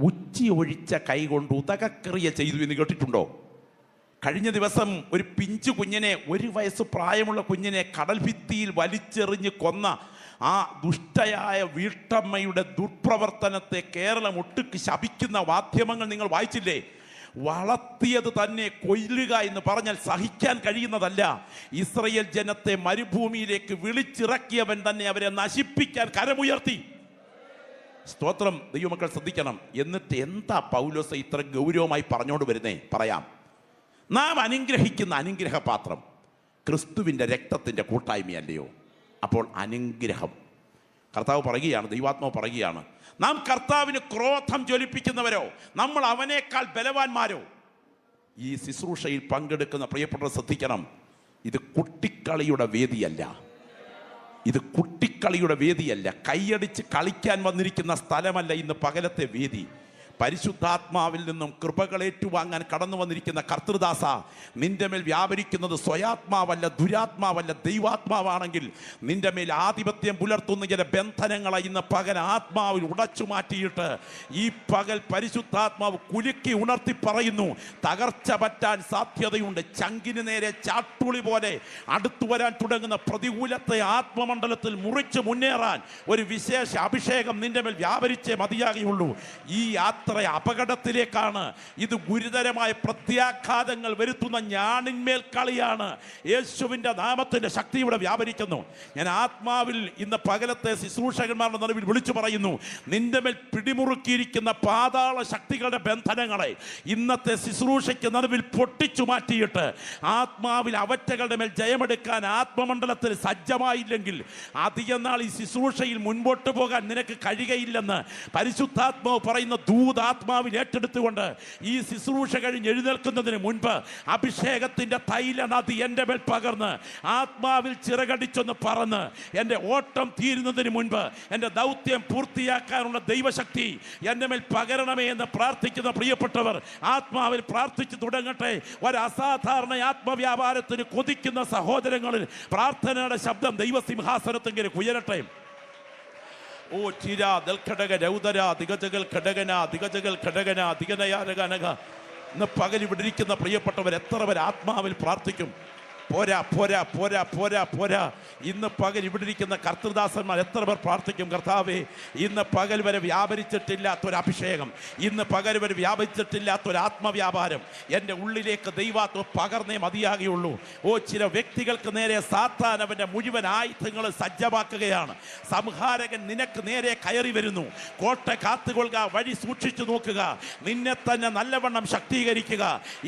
ഉച്ചി ഒഴിച്ച കൈകൊണ്ട് ഉദകക്രിയ ചെയ്തു എന്ന് കേട്ടിട്ടുണ്ടോ? കഴിഞ്ഞ ദിവസം ഒരു പിഞ്ചു കുഞ്ഞിനെ, 1 വയസ്സ് പ്രായമുള്ള കുഞ്ഞിനെ കടൽ ഭിത്തിയിൽ വലിച്ചെറിഞ്ഞ് കൊന്ന ആ ദുഷ്ടയായ വീട്ടമ്മയുടെ ദുർപ്രവർത്തനത്തെ കേരളം ഒട്ടുക്ക് ശപിക്കുന്ന മാധ്യമങ്ങൾ നിങ്ങൾ വായിച്ചില്ലേ? വളർത്തിയത് തന്നെ കൊല്ലുക എന്ന് പറഞ്ഞാൽ സഹിക്കാൻ കഴിയുന്നതല്ല. ഇസ്രയേൽ ജനത്തെ മരുഭൂമിയിലേക്ക് വിളിച്ചിറക്കിയവൻ തന്നെ അവരെ നശിപ്പിക്കാൻ കരമുയർത്തി. സ്തോത്രം. ദൈവമക്കൾ ശ്രദ്ധിക്കണം. എന്നിട്ട് എന്താ പൗലോസ് ഇത്ര ഗൗരവമായി പറഞ്ഞോണ്ട് വരുന്നേ? പറയാം. നാം അനുഗ്രഹിക്കുന്ന അനുഗ്രഹപാത്രം ക്രിസ്തുവിൻ്റെ രക്തത്തിൻ്റെ കൂട്ടായ്മയല്ലയോ? അപ്പോൾ അനുഗ്രഹം കർത്താവ് പറയുകയാണ്, ദൈവാത്മാവ് പറയുകയാണ്, നാം കർത്താവിന് ക്രോധം ജ്വലിപ്പിക്കുന്നവരോ, നമ്മൾ അവനേക്കാൾ ബലവാന്മാരോ? ഈ ശുശ്രൂഷയിൽ പങ്കെടുക്കുന്ന പ്രിയപ്പെട്ടവർ ശ്രദ്ധിക്കണം, ഇത് കുട്ടിക്കളിയുടെ വേദിയല്ല. ഇത് കുട്ടിക്കളിയുടെ വേദിയല്ല. കൈയടിച്ച് കളിക്കാൻ വന്നിരിക്കുന്ന സ്ഥലമല്ല ഇന്ന് പകലത്തെ വേദി. പരിശുദ്ധാത്മാവിൽ നിന്നും കൃപകൾ ഏറ്റുവാങ്ങാൻ കടന്നു വന്നിരിക്കുന്ന കർത്തൃദാസ, നിന്റെ മേൽ വ്യാപരിക്കുന്നത് സ്വയാത്മാവല്ല, ദുരാത്മാവല്ല, ദൈവാത്മാവാണെങ്കിൽ നിന്റെ മേൽ ആധിപത്യം പുലർത്തുന്ന ചില ബന്ധനങ്ങളെ ഇന്ന് പകൽ ആത്മാവിൽ ഉടച്ചു മാറ്റിയിട്ട് ഈ പകൽ പരിശുദ്ധാത്മാവ് കുലുക്കി ഉണർത്തി പറയുന്നു, തകർച്ച പറ്റാൻ സാധ്യതയുണ്ട്. ചങ്കിന് നേരെ ചാട്ടുളി പോലെ അടുത്തു വരാൻ തുടങ്ങുന്ന പ്രതികൂലത്തെ ആത്മമണ്ഡലത്തിൽ മുറിച്ച് മുന്നേറാൻ ഒരു വിശേഷ അഭിഷേകം നിന്റെ മേൽ വ്യാപരിച്ചേ മതിയാകുള്ളൂ. ഈ യാത്ര അപകടത്തിലേക്കാണ്. ഇത് ഗുരുതരമായ പ്രത്യാഘാതങ്ങൾ വരുത്തുന്ന ഞാണിന്മേൽ കളിയാണ്. യേശുവിൻ്റെ നാമത്തിൻ്റെ ശക്തി ഇവിടെ വ്യാപരിക്കുന്നു. ഞാൻ ആത്മാവിൽ ഇന്ന് പകലത്തെ ശുശ്രൂഷകന്മാരുടെ നടുവിൽ വിളിച്ചു പറയുന്നു, നിന്റെ മേൽ പിടിമുറുക്കിയിരിക്കുന്ന പാതാള ശക്തികളുടെ ബന്ധനങ്ങളെ ഇന്നത്തെ ശുശ്രൂഷയ്ക്ക് നടുവിൽ പൊട്ടിച്ചു മാറ്റിയിട്ട് ആത്മാവിൽ അവറ്റകളുടെ മേൽ ജയമെടുക്കാൻ ആത്മമണ്ഡലത്തിൽ സജ്ജമായില്ലെങ്കിൽ അധികം നാൾ ഈ ശുശ്രൂഷയിൽ മുൻപോട്ട് പോകാൻ നിനക്ക് കഴിയുകയില്ലെന്ന് പരിശുദ്ധാത്മാവ് പറയുന്ന ആത്മാവിൽ ഏറ്റെടുത്തുകൊണ്ട് ഈ ശുശ്രൂഷ കഴിഞ്ഞ് എഴുന്നേൽക്കുന്നതിന് മുൻപ് അഭിഷേകത്തിന്റെ തൈല നദി എൻ്റെ മേൽ പകർന്ന് ആത്മാവിൽ ചിറകടിച്ചൊന്ന് പറന്ന് എൻ്റെ ഓട്ടം തീരുന്നതിന് മുൻപ് എൻ്റെ ദൗത്യം പൂർത്തിയാക്കാനുള്ള ദൈവശക്തി എൻ്റെ മേൽ പകരണമേ എന്ന് പ്രാർത്ഥിക്കുന്ന പ്രിയപ്പെട്ടവർ ആത്മാവിൽ പ്രാർത്ഥിച്ചു തുടങ്ങട്ടെ. ഒരു അസാധാരണ ആത്മവ്യാപാരത്തിന് കൊതിക്കുന്ന സഹോദരങ്ങളിൽ പ്രാർത്ഥനയുടെ ശബ്ദം ദൈവസിംഹാസനത്തെങ്കിലും ഉയരട്ടെ. ഓ ചിര ദൽഘടക രൗദര ദിഗജകൾ ഘടകന ദിഗജകൾ ഘടകന ദിഗനയാരകനക. ഇന്ന് പകൽ ഇവിടെ ഇരിക്കുന്ന പ്രിയപ്പെട്ടവർ എത്ര പേർ ആത്മാവിൽ പ്രാർത്ഥിക്കും? പോരാ പോരാ പോരാ പോരാ പോരാ. ഇന്ന് പകൽ ഇവിടെ ഇരിക്കുന്ന കർത്തൃദാസന്മാർ എത്ര പേർ പ്രാർത്ഥിക്കും, കർത്താവേ ഇന്ന് പകൽ വരെ വ്യാപരിച്ചിട്ടില്ലാത്തൊരഭിഷേകം, ഇന്ന് പകൽ വരെ വ്യാപരിച്ചിട്ടില്ലാത്തൊരാത്മവ്യാപാരം എൻ്റെ ഉള്ളിലേക്ക് ദൈവാത്മ പകർന്നേ മതിയാകുള്ളൂ. ഓ ചില വ്യക്തികൾക്ക് നേരെ സാത്താൻ അവൻ്റെ മുഴുവൻ ആയുധങ്ങൾ സജ്ജമാക്കുകയാണ്. സംഹാരകൻ നിനക്ക് നേരെ കയറി വരുന്നു. കോട്ട കാത്തുകൊള്ളുക, വഴി സൂക്ഷിച്ചു നോക്കുക, നിന്നെ തന്നെ നല്ലവണ്ണം ശക്തീകരിക്കുക.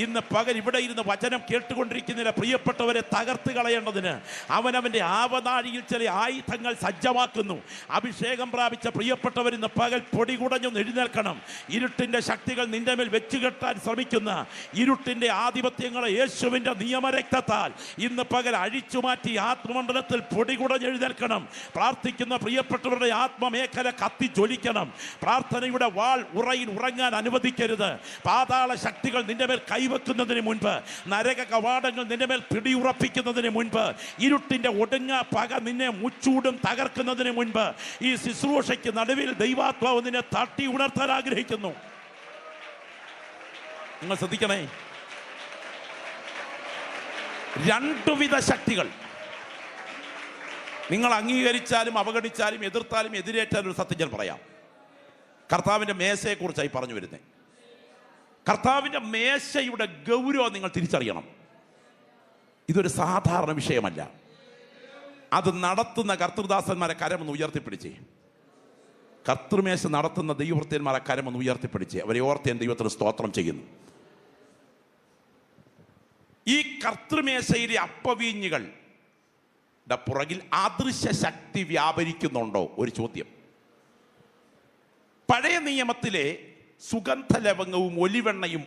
ഇന്ന് പകൽ ഇവിടെ ഇരുന്ന് വചനം കേട്ടുകൊണ്ടിരിക്കുന്ന പ്രിയപ്പെട്ടവർ തകർത്ത് കളയേണ്ടതിന് അവനവന്റെ ആവനാഴിയിൽ ചില ആയുധങ്ങൾ സജ്ജമാക്കുന്നു. അഭിഷേകം പ്രാപിച്ച പ്രിയപ്പെട്ടവർ ഇന്ന് പകൽ പൊടികുടഞ്ഞൊന്ന് എഴുന്നേൽക്കണം. ഇരുട്ടിന്റെ ശക്തികൾ നിന്റെ മേൽ വെച്ചുകെട്ടാൻ ശ്രമിക്കുന്ന ഇരുട്ടിന്റെ ആധിപത്യങ്ങളെ യേശുവിന്റെ നിയമരക്തത്താൽ ഇന്ന് പകൽ അഴിച്ചുമാറ്റി ആത്മമണ്ഡലത്തിൽ പൊടികുടഞ്ഞ് എഴുന്നേൽക്കണം. പ്രാർത്ഥിക്കുന്ന പ്രിയപ്പെട്ടവരുടെ ആത്മമേഖല കത്തി ജ്വലിക്കണം. പ്രാർത്ഥനയുടെ വാൾ ഉറയിൽ ഉറങ്ങാൻ അനുവദിക്കരുത്. പാതാള ശക്തികൾ നിന്റെ മേൽ കൈവെക്കുന്നതിന് മുൻപ്, നരക കവാടങ്ങൾ നിന്റെ മേൽ ഉറപ്പിക്കുന്നതിന് മുൻപ്, ഇരുട്ടിന്റെ ഒടുങ്ങ പക നിന്നെ മുച്ചൂടും തകർക്കുന്നതിന് മുൻപ് ഈ ശുശ്രൂഷയ്ക്ക് നടുവിൽ ദൈവാത്മാവ് നിന്നെ തട്ടി ഉണർത്താൻ ആഗ്രഹിക്കുന്നു. നിങ്ങൾ ശ്രദ്ധിക്കണേ, രണ്ടുവിധ ശക്തികൾ നിങ്ങൾ അംഗീകരിച്ചാലും അവഗണിച്ചാലും എതിർത്താലും എതിരേറ്റാലും ഒരു സത്യം ഞാൻ പറയാം. കർത്താവിൻ്റെ മേശയെക്കുറിച്ചായി പറഞ്ഞു വരുന്നത്. കർത്താവിൻ്റെ മേശയുടെ ഗൗരവം നിങ്ങൾ തിരിച്ചറിയണം. ഇതൊരു സാധാരണ വിഷയമല്ല. അത് നടത്തുന്ന കർത്തൃദാസന്മാരെ കരമൊന്ന് ഉയർത്തിപ്പിടിച്ചേ. കർത്തൃമേശ നടത്തുന്ന ദൈവവൃത്യന്മാരെ കരമൊന്ന് ഉയർത്തിപ്പിടിച്ചേ. അവരെ ഓർത്ത് ഞാൻ ദൈവത്തിന് സ്തോത്രം ചെയ്യുന്നു. ഈ കർത്തൃമേശയിലെ അപ്പവീഞ്ഞുകളുടെ പുറകിൽ അദൃശ്യ ശക്തി വ്യാപരിക്കുന്നുണ്ടോ? ഒരു ചോദ്യം. പഴയ നിയമത്തിലെ സുഗന്ധലവംഗവും ഒലിവെണ്ണയും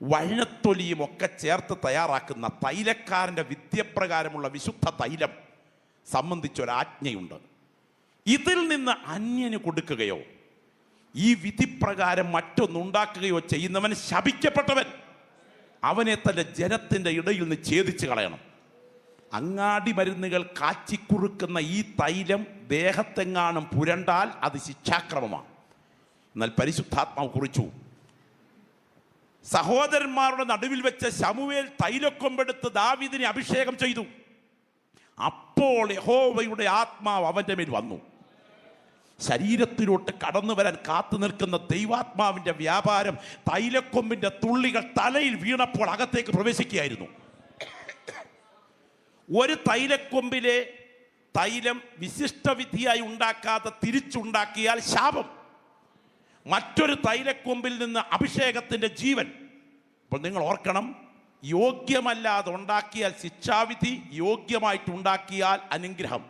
വഴനത്തൊലിയും ഒക്കെ ചേർത്ത് തയ്യാറാക്കുന്ന തൈലക്കാരൻ്റെ വിദ്യപ്രകാരമുള്ള വിശുദ്ധ തൈലം സംബന്ധിച്ചൊരാജ്ഞയുണ്ട്. ഇതിൽ നിന്ന് അന്യന് കൊടുക്കുകയോ ഈ വിധിപ്രകാരം മറ്റൊന്നുണ്ടാക്കുകയോ ചെയ്യുന്നവൻ ശപിക്കപ്പെട്ടവൻ. അവനെ തൻ്റെ ജനത്തിൻ്റെ ഇടയിൽ നിന്ന് ഛേദിച്ച് കളയണം. അങ്ങാടി മരുന്നുകൾ കാച്ചിക്കുറുക്കുന്ന ഈ തൈലം ദേഹത്തെങ്ങാനും പുരണ്ടാൽ അത് ശിക്ഷാക്രമമാണ്. എന്നാൽ പരിശുദ്ധാത്മാവ് കുറിച്ചു, സഹോദരന്മാരുടെ നടുവിൽ വെച്ച് ശമൂവേൽ തൈലക്കൊമ്പെടുത്ത് ദാവീദിനെ അഭിഷേകം ചെയ്തു. അപ്പോൾ യഹോവയുടെ ആത്മാവ് അവൻ്റെ മേൽ വന്നു. ശരീരത്തിലോട്ട് കടന്നു വരാൻ കാത്തു നിൽക്കുന്ന ദൈവാത്മാവിൻ്റെ വ്യാപാരം തൈലക്കൊമ്പിൻ്റെ തുള്ളികൾ തലയിൽ വീണപ്പോൾ അകത്തേക്ക് പ്രവേശിക്കുകയായിരുന്നു. ഒരു തൈലക്കൊമ്പിലെ തൈലം വിശിഷ്ടവിധിയായി ഉണ്ടാക്കാതെ തിരിച്ചുണ്ടാക്കിയാൽ ശാപം. മറ്റൊരു തൈലക്കൊമ്പിൽ നിന്ന് അഭിഷേകത്തിന്റെ ജീവൻ. അപ്പോൾ നിങ്ങൾ ഓർക്കണം, യോഗ്യമല്ലാതെ ഉണ്ടാക്കിയാൽ ശിക്ഷാവിധി, യോഗ്യമായിട്ടുണ്ടാക്കിയാൽ അനുഗ്രഹം.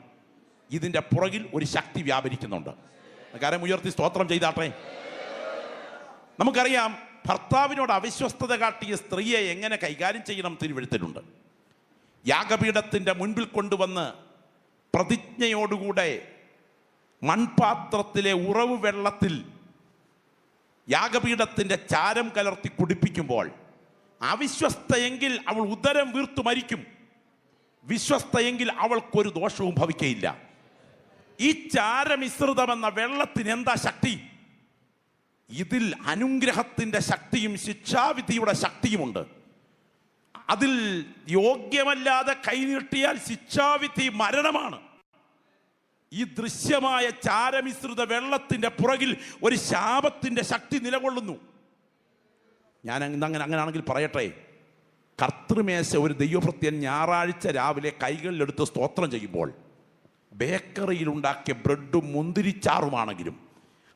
ഇതിന്റെ പുറകിൽ ഒരു ശക്തി വ്യാപരിക്കുന്നുണ്ട്. കാര്യം ഉയർത്തി സ്തോത്രം ചെയ്താട്ടെ. നമുക്കറിയാം, ഭർത്താവിനോട് അവിശ്വസ്തത കാട്ടിയ സ്ത്രീയെ എങ്ങനെ കൈകാര്യം ചെയ്യണം തിരുവെഴുത്തിലുണ്ട്. യാഗപീഠത്തിന്റെ മുൻപിൽ കൊണ്ടുവന്ന് പ്രതിജ്ഞയോടുകൂടെ മൺപാത്രത്തിലെ ഉറവ് വെള്ളത്തിൽ യാഗപീഠത്തിന്റെ ചാരം കലർത്തി കുടിപ്പിക്കുമ്പോൾ അവിശ്വസ്തയെങ്കിൽ അവൾ ഉദരം വീർത്തു മരിക്കും, വിശ്വസ്തയെങ്കിൽ അവൾക്കൊരു ദോഷവും ഭവിക്കയില്ല. ഈ ചാരമിശ്രിതമെന്ന വെള്ളത്തിന് എന്താ ശക്തി? ഇതിൽ അനുഗ്രഹത്തിന്റെ ശക്തിയും ശിക്ഷാവിധിയുടെ ശക്തിയുമുണ്ട്. അതിൽ യോഗ്യമല്ലാതെ കൈനീട്ടിയാൽ ശിക്ഷാവിധി മരണമാണ്. ഈ ദൃശ്യമായ ചാരമിശ്രിത വെള്ളത്തിന്റെ പുറകിൽ ഒരു ശാപത്തിന്റെ ശക്തി നിലകൊള്ളുന്നു. ഞാൻ അങ്ങനെയാണെങ്കിൽ പറയട്ടെ, കർത്തൃമേശ ഒരു ദൈവഭൃത്യൻ ഞായറാഴ്ച രാവിലെ കൈകളിലെടുത്ത് സ്തോത്രം ചെയ്യുമ്പോൾ ബേക്കറിയിൽ ഉണ്ടാക്കിയ ബ്രെഡും മുന്തിരിച്ചാറുമാണെങ്കിലും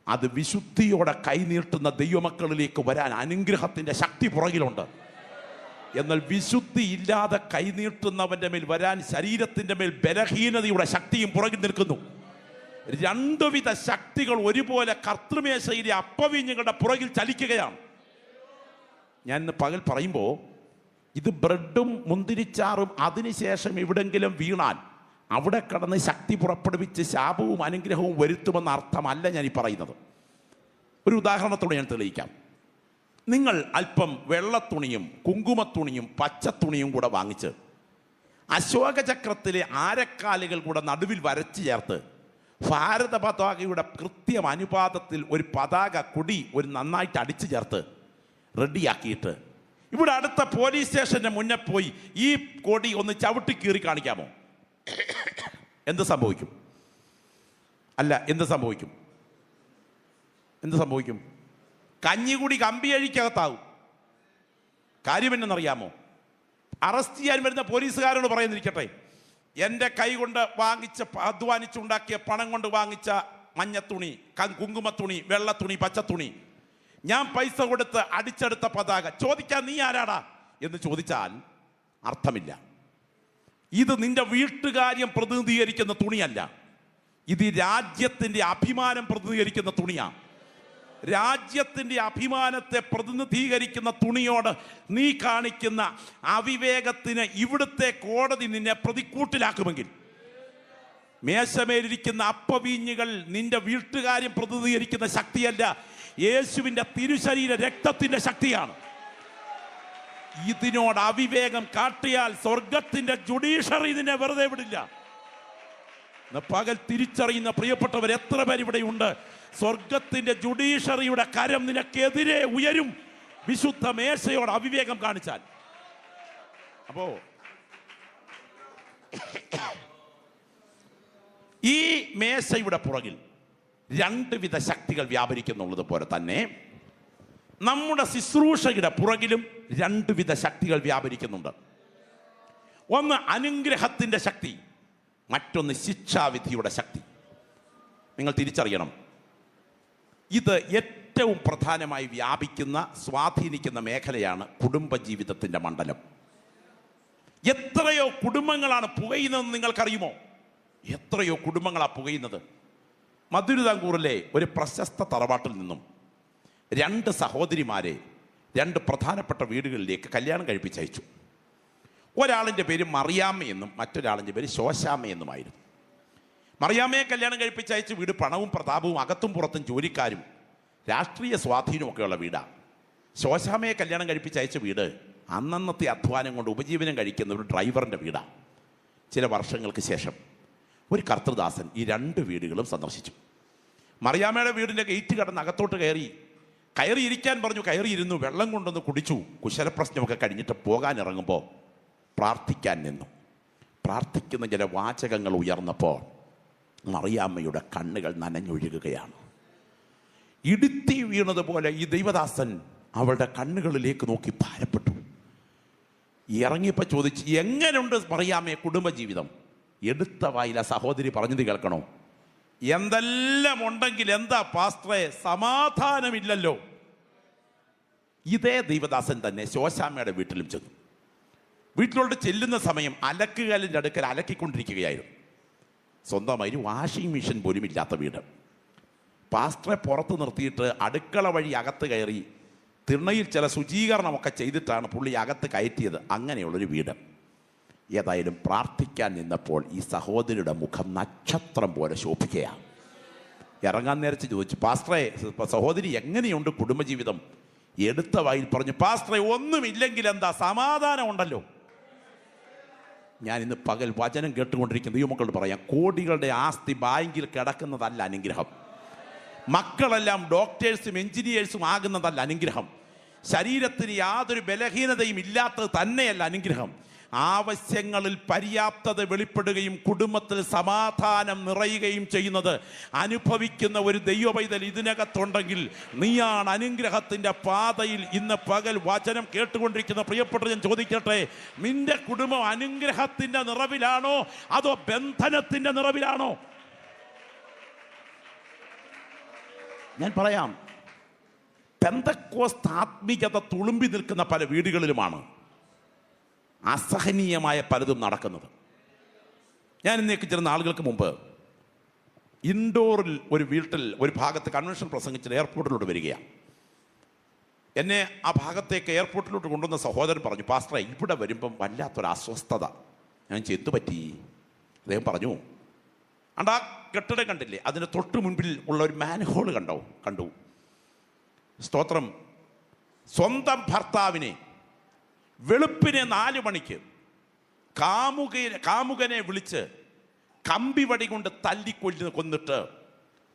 അത് വിശുദ്ധിയോടെ കൈനീട്ടുന്ന ദൈവമക്കളിലേക്ക് വരാൻ അനുഗ്രഹത്തിന്റെ ശക്തി പുറകിലുണ്ട്. എന്നാൽ വിശുദ്ധി ഇല്ലാതെ കൈനീട്ടുന്നവന്റെ മേൽ വരാൻ ശരീരത്തിന്റെ മേൽ ബലഹീനതയുടെ ശക്തിയും പുറകിൽ നിൽക്കുന്നു. രണ്ടുവിധ ശക്തികൾ ഒരുപോലെ കർത്തൃമേശയിലെ അപ്പവീഞ്ഞുകളുടെ പുറകിൽ ചലിക്കുകയാണ്. ഞാൻ ഇന്ന് പകൽ പറയുമ്പോൾ ഇത് ബ്രെഡും മുന്തിരിച്ചാറും അതിനുശേഷം എവിടെങ്കിലും വീണാൽ അവിടെ കടന്ന് ശക്തി പുറപ്പെടുവിച്ച് ശാപവും അനുഗ്രഹവും വരുത്തുമെന്ന അർത്ഥമല്ല ഞാൻ ഈ പറയുന്നത്. ഒരു ഉദാഹരണത്തോടെ ഞാൻ തെളിയിക്കാം. നിങ്ങൾ അല്പം വെള്ളത്തുണിയും കുങ്കുമത്തുണിയും പച്ചത്തുണിയും കൂടെ വാങ്ങിച്ച് അശോകചക്രത്തിലെ ആരക്കാലുകൾ കൂടെ നടുവിൽ വരച്ചു ചേർത്ത് ഭാരത പതാകയുടെ കൃത്യം അനുപാതത്തിൽ ഒരു പതാക കൊടി ഒരു നന്നായിട്ട് അടിച്ചു ചേർത്ത് റെഡിയാക്കിയിട്ട് ഇവിടെ അടുത്ത പോലീസ് സ്റ്റേഷന്റെ മുന്നേ പോയി ഈ കൊടി ഒന്ന് ചവിട്ടി കീറി കാണിക്കാമോ? എന്ത് സംഭവിക്കും? എന്ത് സംഭവിക്കും? കഞ്ഞികുടി കമ്പിയഴിക്കകത്താവും. കാര്യം എന്നറിയാമോ? അറസ്റ്റ് ചെയ്യാൻ വരുന്ന പോലീസുകാരോട് പറയുന്നിരിക്കട്ടെ, എൻ്റെ കൈ കൊണ്ട് അധ്വാനിച്ചുണ്ടാക്കിയ പണം കൊണ്ട് വാങ്ങിച്ച മഞ്ഞത്തുണി, കുങ്കുമത്തുണി, വെള്ളത്തുണി, പച്ചത്തുണി, ഞാൻ പൈസ കൊടുത്ത് അടിച്ചെടുത്ത പതാക, ചോദിക്കാൻ നീ ആരാടാ എന്ന് ചോദിച്ചാൽ അർത്ഥമില്ല. ഇത് നിന്റെ വീട്ടുകാര്യം പ്രതിനിധീകരിക്കുന്ന തുണിയല്ല, ഇത് രാജ്യത്തിന്റെ അഭിമാനം പ്രതിനിധീകരിക്കുന്ന തുണിയാണ്. രാജ്യത്തിന്റെ അഭിമാനത്തെ പ്രതിനിധീകരിക്കുന്ന തുണിയോട് നീ കാണിക്കുന്ന അവിവേകത്തിന് ഇവിടുത്തെ കോടതി നിന്നെ പ്രതിക്കൂട്ടിലാക്കുമെങ്കിൽ, മേശമേലിരിക്കുന്ന അപ്പവീഞ്ഞുകൾ നിന്റെ വീട്ടുകാര്യം പ്രതിനിധീകരിക്കുന്ന ശക്തിയല്ല, യേശുവിന്റെ തിരുശരീര രക്തത്തിന്റെ ശക്തിയാണ്. ഇതിനോട് അവിവേകം കാട്ടിയാൽ സ്വർഗത്തിന്റെ ജുഡീഷ്യറി നിന്നെ വെറുതെ വിടില്ല. പകൽ തിരിച്ചറിയുന്ന പ്രിയപ്പെട്ടവർ എത്ര പേർ ഇവിടെയുണ്ട്? സ്വർഗത്തിന്റെ ജുഡീഷ്യറിയുടെ കരം നിനക്കെതിരെ ഉയരും വിശുദ്ധ മേശയോട് അവിവേകം കാണിച്ചാൽ. അപ്പോ ഈ മേശയുടെ പുറകിൽ രണ്ട് വിധ ശക്തികൾ വ്യാപരിക്കുന്നുള്ളത് പോലെ തന്നെ നമ്മുടെ ശുശ്രൂഷയുടെ പുറകിലും രണ്ട് വിധ ശക്തികൾ വ്യാപരിക്കുന്നുണ്ട്. ഒന്ന് അനുഗ്രഹത്തിന്റെ ശക്തി, മറ്റൊന്ന് ശിക്ഷാവിധിയുടെ ശക്തി. നിങ്ങൾ തിരിച്ചറിയണം, ഇത് ഏറ്റവും പ്രധാനമായി വ്യാപിക്കുന്ന സ്വാധീനിക്കുന്ന മേഖലയാണ് കുടുംബജീവിതത്തിന്റെ മണ്ഡലം. എത്രയോ കുടുംബങ്ങളാണ് പുകയുന്നതെന്ന് നിങ്ങൾക്കറിയുമോ? എത്രയോ കുടുംബങ്ങളാണ് പുകയുന്നത്. മധുരിതാംകൂറിലെ ഒരു പ്രശസ്ത തറവാട്ടിൽ നിന്നും രണ്ട് സഹോദരിമാരെ രണ്ട് പ്രധാനപ്പെട്ട വീടുകളിലേക്ക് കല്യാണം കഴിപ്പിച്ചയച്ചു. ഒരാളിൻ്റെ പേര് മറിയാമ്മയെന്നും മറ്റൊരാളിൻ്റെ പേര് ശോശാമ്മയെന്നുമായിരുന്നു. മറിയാമ്മയെ കല്യാണം കഴിപ്പിച്ചയച്ച് വീട് പണവും പ്രതാപവും അകത്തും പുറത്തും ജോലിക്കാരും രാഷ്ട്രീയ സ്വാധീനമൊക്കെയുള്ള വീടാണ്. ശോശാമ്മയെ കല്യാണം കഴിപ്പിച്ചയച്ച വീട് അന്നന്നത്തെ അധ്വാനം കൊണ്ട് ഉപജീവനം കഴിക്കുന്ന ഒരു ഡ്രൈവറിൻ്റെ വീടാണ്. ചില വർഷങ്ങൾക്ക് ശേഷം ഒരു കർത്തൃദാസൻ ഈ രണ്ട് വീടുകളും സന്ദർശിച്ചു. മറിയാമ്മയുടെ വീടിൻ്റെ ഗേറ്റ് കടന്ന് അകത്തോട്ട് കയറിയിരിക്കാൻ പറഞ്ഞു. കയറിയിരുന്നു, വെള്ളം കൊണ്ടൊന്ന് കുടിച്ചു. കുശലപ്രശ്നമൊക്കെ കഴിഞ്ഞിട്ട് പോകാൻ ഇറങ്ങുമ്പോൾ പ്രാർത്ഥിക്കാൻ നിന്നു. പ്രാർത്ഥിക്കുന്ന ചില വാചകങ്ങൾ ഉയർന്നപ്പോൾ മറിയാമ്മയുടെ കണ്ണുകൾ നനഞ്ഞൊഴുകുകയാണ്. ഇടുത്തി വീണതുപോലെ ഈ ദൈവദാസൻ അവളുടെ കണ്ണുകളിലേക്ക് നോക്കി ഭാരപ്പെട്ടു. ഇറങ്ങിയപ്പോൾ ചോദിച്ചു, എങ്ങനെയുണ്ട് മറിയാമ്മയെ കുടുംബജീവിതം? എടുത്ത വായില സഹോദരി പറഞ്ഞത് കേൾക്കണോ? എന്തെല്ലാം ഉണ്ടെങ്കിൽ എന്താ പാസ്റ്ററെ, സമാധാനമില്ലല്ലോ. ഇതേ ദൈവദാസൻ തന്നെ ശോശാമ്മയുടെ വീട്ടിലും ചെന്നു. വീട്ടിലോട്ട് ചെല്ലുന്ന സമയം അലക്കുകല്ലിൻ്റെ അടുക്കൽ അലക്കിക്കൊണ്ടിരിക്കുകയായിരുന്നു. സ്വന്തമായി വാഷിംഗ് മെഷീൻ പോലും ഇല്ലാത്ത വീട്. പാസ്റ്ററെ പുറത്ത് നിർത്തിയിട്ട് അടുക്കള വഴി അകത്ത് കയറി തിണ്ണയിൽ ചില ശുചീകരണമൊക്കെ ചെയ്തിട്ടാണ് പുള്ളി അകത്ത് കയറ്റിയത്. അങ്ങനെയുള്ളൊരു വീട്. ഏതായാലും പ്രാർത്ഥിക്കാൻ നിന്നപ്പോൾ ഈ സഹോദരിയുടെ മുഖം നക്ഷത്രം പോലെ ശോഭിക്കുകയാണ്. ഇറങ്ങാൻ നേരത്ത് ചോദിച്ചു, പാസ്റ്ററെ, സഹോദരി എങ്ങനെയുണ്ട് കുടുംബജീവിതം? എടുത്ത വായിൽ പറഞ്ഞു, പാസ്റ്ററെ ഒന്നുമില്ലെങ്കിൽ എന്താ, സമാധാനം ഉണ്ടല്ലോ. ഞാൻ ഇന്ന് പകൽ വചനം കേട്ടുകൊണ്ടിരിക്കുന്ന ദൈവമക്കളോട് പറയാം, കോടികളുടെ ആസ്തി ബാങ്കിൽ കിടക്കുന്നതല്ല അനുഗ്രഹം. മക്കളെല്ലാം ഡോക്ടേഴ്സും എഞ്ചിനീയേഴ്സും ആകുന്നതല്ല അനുഗ്രഹം. ശരീരത്തിന് യാതൊരു ബലഹീനതയും ഇല്ലാത്തത് തന്നെയല്ല അനുഗ്രഹം. ആവശ്യങ്ങളിൽ പര്യാപ്തത വെളിപ്പെടുകയും കുടുംബത്തിൽ സമാധാനം നിറയുകയും ചെയ്യുന്നത് അനുഭവിക്കുന്ന ഒരു ദൈവപൈതൽ ഇതിനകത്തുണ്ടെങ്കിൽ നീയാണ് അനുഗ്രഹത്തിൻ്റെ പാതയിൽ. ഇന്ന് പകൽ വചനം കേട്ടുകൊണ്ടിരിക്കുന്ന പ്രിയപ്പെട്ട, ഞാൻ ചോദിക്കട്ടെ, നിന്റെ കുടുംബം അനുഗ്രഹത്തിൻ്റെ നിറവിലാണോ അതോ ബന്ധനത്തിൻ്റെ നിറവിലാണോ? ഞാൻ പറയാം, പെന്തക്കോസ്ത് ആത്മീയത തുളുമ്പി നിൽക്കുന്ന പല വീടുകളിലുമാണ് അസഹനീയമായ പലതും നടക്കുന്നത്. ഞാൻ ഇന്നേക്ക് ചില നാളുകൾക്ക് മുമ്പ് ഇൻഡോറിൽ ഒരു വീട്ടിൽ ഒരു ഭാഗത്ത് കൺവെൻഷൻ പ്രസംഗിച്ചിട്ട് എയർപോർട്ടിലോട്ട് വരികയാണ്. എന്നെ ആ ഭാഗത്തേക്ക് എയർപോർട്ടിലോട്ട് കൊണ്ടുവന്ന സഹോദരൻ പറഞ്ഞു, പാസ്റ്ററെ ഇവിടെ വരുമ്പം വല്ലാത്തൊരു അസ്വസ്ഥത. ഞാൻ എന്തു പറ്റി? അദ്ദേഹം പറഞ്ഞു, ആ കെട്ടിടം കണ്ടില്ലേ, അതിന് തൊട്ട് മുൻപിൽ ഉള്ള ഒരു മാൻഹോൾ കണ്ടു. സ്തോത്രം. സ്വന്തം ഭർത്താവിനെ വെളുപ്പിനെ 4 മണിക്ക് കാമുകനെ വിളിച്ച് കമ്പിവടി കൊണ്ട് കൊന്നിട്ട്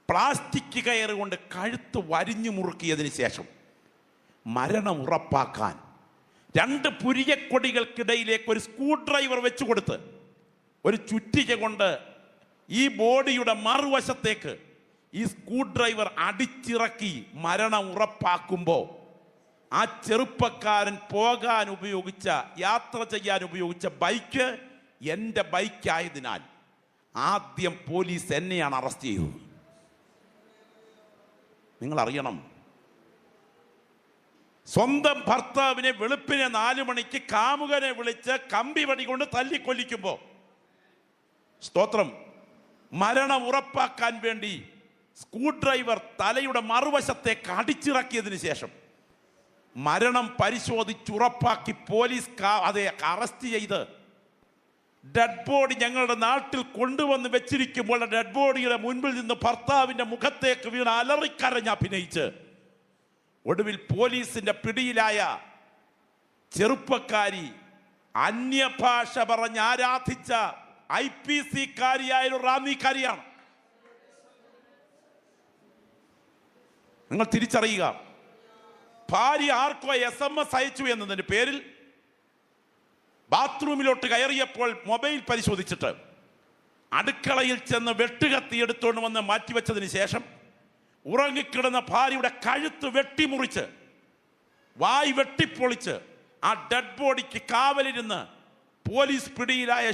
പ്ലാസ്റ്റിക് കയറ് കൊണ്ട് കഴുത്ത് വരിഞ്ഞു മുറുക്കിയതിന് ശേഷം മരണം ഉറപ്പാക്കാൻ 2 പുരികക്കൊടികൾക്കിടയിലേക്ക് ഒരു സ്ക്രൂ ഡ്രൈവർ വെച്ചു കൊടുത്ത് ഒരു ചുറ്റിക കൊണ്ട് ഈ ബോഡിയുടെ മറുവശത്തേക്ക് ഈ സ്ക്രൂ ഡ്രൈവർ അടിച്ചിറക്കി മരണം ഉറപ്പാക്കുമ്പോൾ ആ ചെറുപ്പക്കാരൻ യാത്ര ചെയ്യാൻ ഉപയോഗിച്ച ബൈക്ക് എൻ്റെ ബൈക്കായതിനാൽ ആദ്യം പോലീസ് എന്നെയാണ് അറസ്റ്റ് ചെയ്തത്. നിങ്ങൾ അറിയണം, സ്വന്തം ഭർത്താവിനെ വെളുപ്പിനെ 4 മണിക്ക് കാമുകനെ വിളിച്ച് കമ്പി വടി കൊണ്ട് തല്ലിക്കൊല്ലിക്കുമ്പോൾ, സ്തോത്രം, മരണം ഉറപ്പാക്കാൻ വേണ്ടി സ്ക്രൂ ഡ്രൈവർ തലയുടെ മറുവശത്തേക്ക് അടിച്ചിറക്കിയതിന് ശേഷം മരണം പരിശോധിച്ചുറപ്പാക്കി പോലീസ് അറസ്റ്റ് ചെയ്ത് ഡെഡ് ബോഡി ഞങ്ങളുടെ നാട്ടിൽ കൊണ്ടുവന്ന് വെച്ചിരിക്കുമ്പോൾ ഡെഡ് ബോഡിയുടെ മുൻപിൽ നിന്ന് ഭർത്താവിൻ്റെ മുഖത്തേക്ക് വീണ് അലറിക്കരഞ്ഞ് അഭിനയിച്ച് ഒടുവിൽ പോലീസിന്റെ പിടിയിലായ ചെറുപ്പക്കാരി അന്യഭാഷ പറഞ്ഞ് ആരാധിച്ച IPC കാരിയായ ഒരു റാന്നിക്കാരിയാണ്. നിങ്ങൾ തിരിച്ചറിയുക, ഭാര്യ ആർക്കോ SMS അയച്ചു എന്നതിന് പേരിൽ ബാത്റൂമിലോട്ട് കയറിയപ്പോൾ മൊബൈൽ പരിശോധിച്ചിട്ട് അടുക്കളയിൽ ചെന്ന് വെട്ടുകത്തി എടുത്തുകൊണ്ട് വന്ന് മാറ്റിവെച്ചതിന് ശേഷം ഉറങ്ങിക്കിടന്ന ഭാര്യയുടെ കഴുത്ത് വെട്ടിമുറിച്ച് വായ് വെട്ടിപ്പൊളിച്ച് ആ ഡെഡ് ബോഡിക്ക് കാവലിരുന്ന് പോലീസ് പിടിയിലായ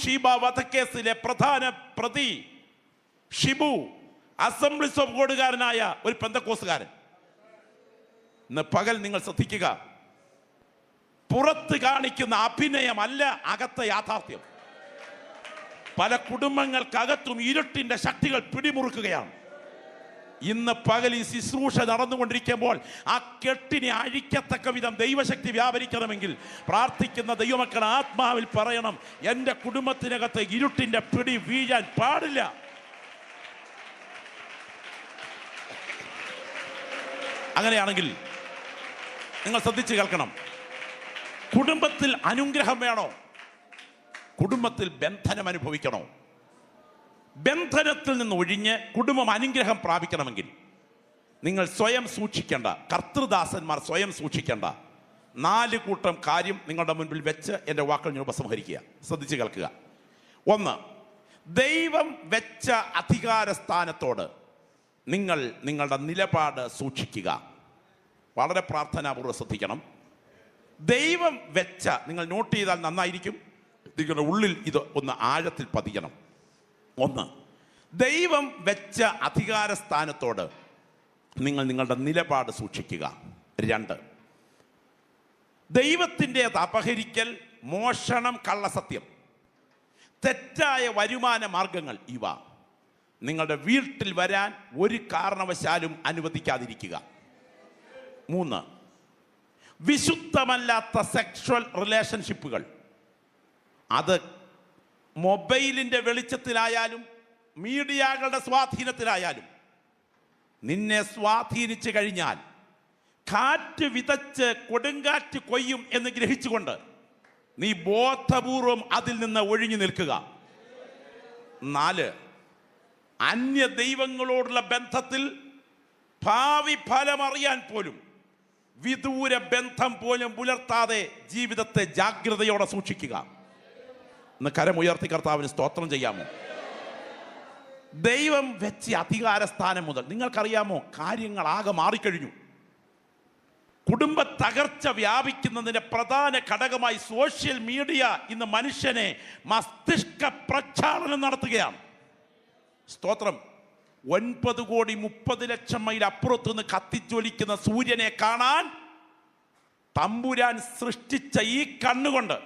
ഷീബ വധക്കേസിലെ പ്രധാന പ്രതി ഷിബു അസംബ്ലീസ് ഓഫ് ഗോഡുകാരനായ ഒരു പെന്തക്കോസുകാരൻ. ഇന്ന് പകൽ നിങ്ങൾ ശ്രദ്ധിക്കുക, പുറത്ത് കാണിക്കുന്ന അഭിനയമല്ല അകത്തെ യാഥാർത്ഥ്യം. പല കുടുംബങ്ങൾക്കകത്തും ഇരുട്ടിന്റെ ശക്തികൾ പിടിമുറുക്കുകയാണ്. ഇന്ന് പകൽ ഈ ശുശ്രൂഷ നടന്നുകൊണ്ടിരിക്കുമ്പോൾ ആ കെട്ടിനെ അഴിക്കത്തക്ക വിധം ദൈവശക്തി വ്യാപരിക്കണമെങ്കിൽ പ്രാർത്ഥിക്കുന്ന ദൈവമക്കൾ ആത്മാവിൽ പറയണം, എൻ്റെ കുടുംബത്തിനകത്ത് ഇരുട്ടിന്റെ പിടി വീഴാൻ പാടില്ല. അങ്ങനെയാണെങ്കിൽ നിങ്ങൾ ശ്രദ്ധിച്ച് കേൾക്കണം, കുടുംബത്തിൽ അനുഗ്രഹം വേണോ? കുടുംബത്തിൽ ബന്ധനം അനുഭവിക്കണോ? ബന്ധനത്തിൽ നിന്ന് ഒഴിഞ്ഞ് കുടുംബം അനുഗ്രഹം പ്രാപിക്കണമെങ്കിൽ നിങ്ങൾ സ്വയം സൂക്ഷിക്കേണ്ട, കർത്തൃദാസന്മാർ സ്വയം സൂക്ഷിക്കേണ്ട 4 കൂട്ടം കാര്യം നിങ്ങളുടെ മുൻപിൽ വെച്ച് എൻ്റെ വാക്കുകൾ ഞാൻ ഉപസംഹരിക്കുക. ശ്രദ്ധിച്ച് കേൾക്കുക. 1, ദൈവം വെച്ച അധികാരസ്ഥാനത്തോട് നിങ്ങൾ നിങ്ങളുടെ നിലപാട് സൂക്ഷിക്കുക. വളരെ പ്രാർത്ഥനാപൂർവ്വം ശ്രദ്ധിക്കണം. ദൈവം വെച്ച, നിങ്ങൾ നോട്ട് ചെയ്താൽ നന്നായിരിക്കും, നിങ്ങളുടെ ഉള്ളിൽ ഇത് ഒന്ന് ആഴത്തിൽ പതിയണം. 1, ദൈവം വെച്ച അധികാര സ്ഥാനത്തോട് നിങ്ങൾ നിങ്ങളുടെ നിലപാട് സൂക്ഷിക്കുക. 2, ദൈവത്തിൻ്റെത് അപഹരിക്കൽ, മോഷണം, കള്ളസത്യം, തെറ്റായ വരുമാന മാർഗങ്ങൾ ഇവ നിങ്ങളുടെ വീട്ടിൽ വരാൻ ഒരു കാരണവശാലും അനുവദിക്കാതിരിക്കുക. 3, വിശുദ്ധമല്ലാത്ത സെക്ഷൽ റിലേഷൻഷിപ്പുകൾ, അത് മൊബൈലിൻ്റെ വെളിച്ചത്തിലായാലും മീഡിയകളുടെ സ്വാധീനത്തിലായാലും നിന്നെ സ്വാധീനിച്ചു കഴിഞ്ഞാൽ കാറ്റ് വിതച്ച് കൊടുങ്കാറ്റ് കൊയ്യും എന്ന് ഗ്രഹിച്ചുകൊണ്ട് നീ ബോധപൂർവം അതിൽ നിന്ന് ഒഴിഞ്ഞു നിൽക്കുക. 4, അന്യ ദൈവങ്ങളോടുള്ള ബന്ധത്തിൽ ഭാവി ഫലം അറിയാൻ പോലും വിദൂര ബന്ധം പോലും പുലർത്താതെ ജീവിതത്തെ ജാഗ്രതയോടെ സൂക്ഷിക്കുക. ഇന്ന് കരമുയർത്തി കർത്താവിന് സ്തോത്രം ചെയ്യാമോ? ദൈവം വെച്ച അധികാര സ്ഥാനം മുതൽ നിങ്ങൾക്കറിയാമോ, കാര്യങ്ങളാകെ മാറിക്കഴിഞ്ഞു. കുടുംബ തകർച്ച വ്യാപിക്കുന്നതിന്റെ പ്രധാന ഘടകമായി സോഷ്യൽ മീഡിയ ഇന്ന് മനുഷ്യനെ മസ്തിഷ്ക പ്രക്ഷാളനം നടത്തുകയാണ്. സ്തോത്രം. 9,30,00,000 മൈൽ അപ്പുറത്തുനിന്ന് കത്തിജ്വലിക്കുന്ന സൂര്യനെ കാണാൻ തമ്പുരാൻ സൃഷ്ടിച്ച ഈ കണ്ണുകൊണ്ട്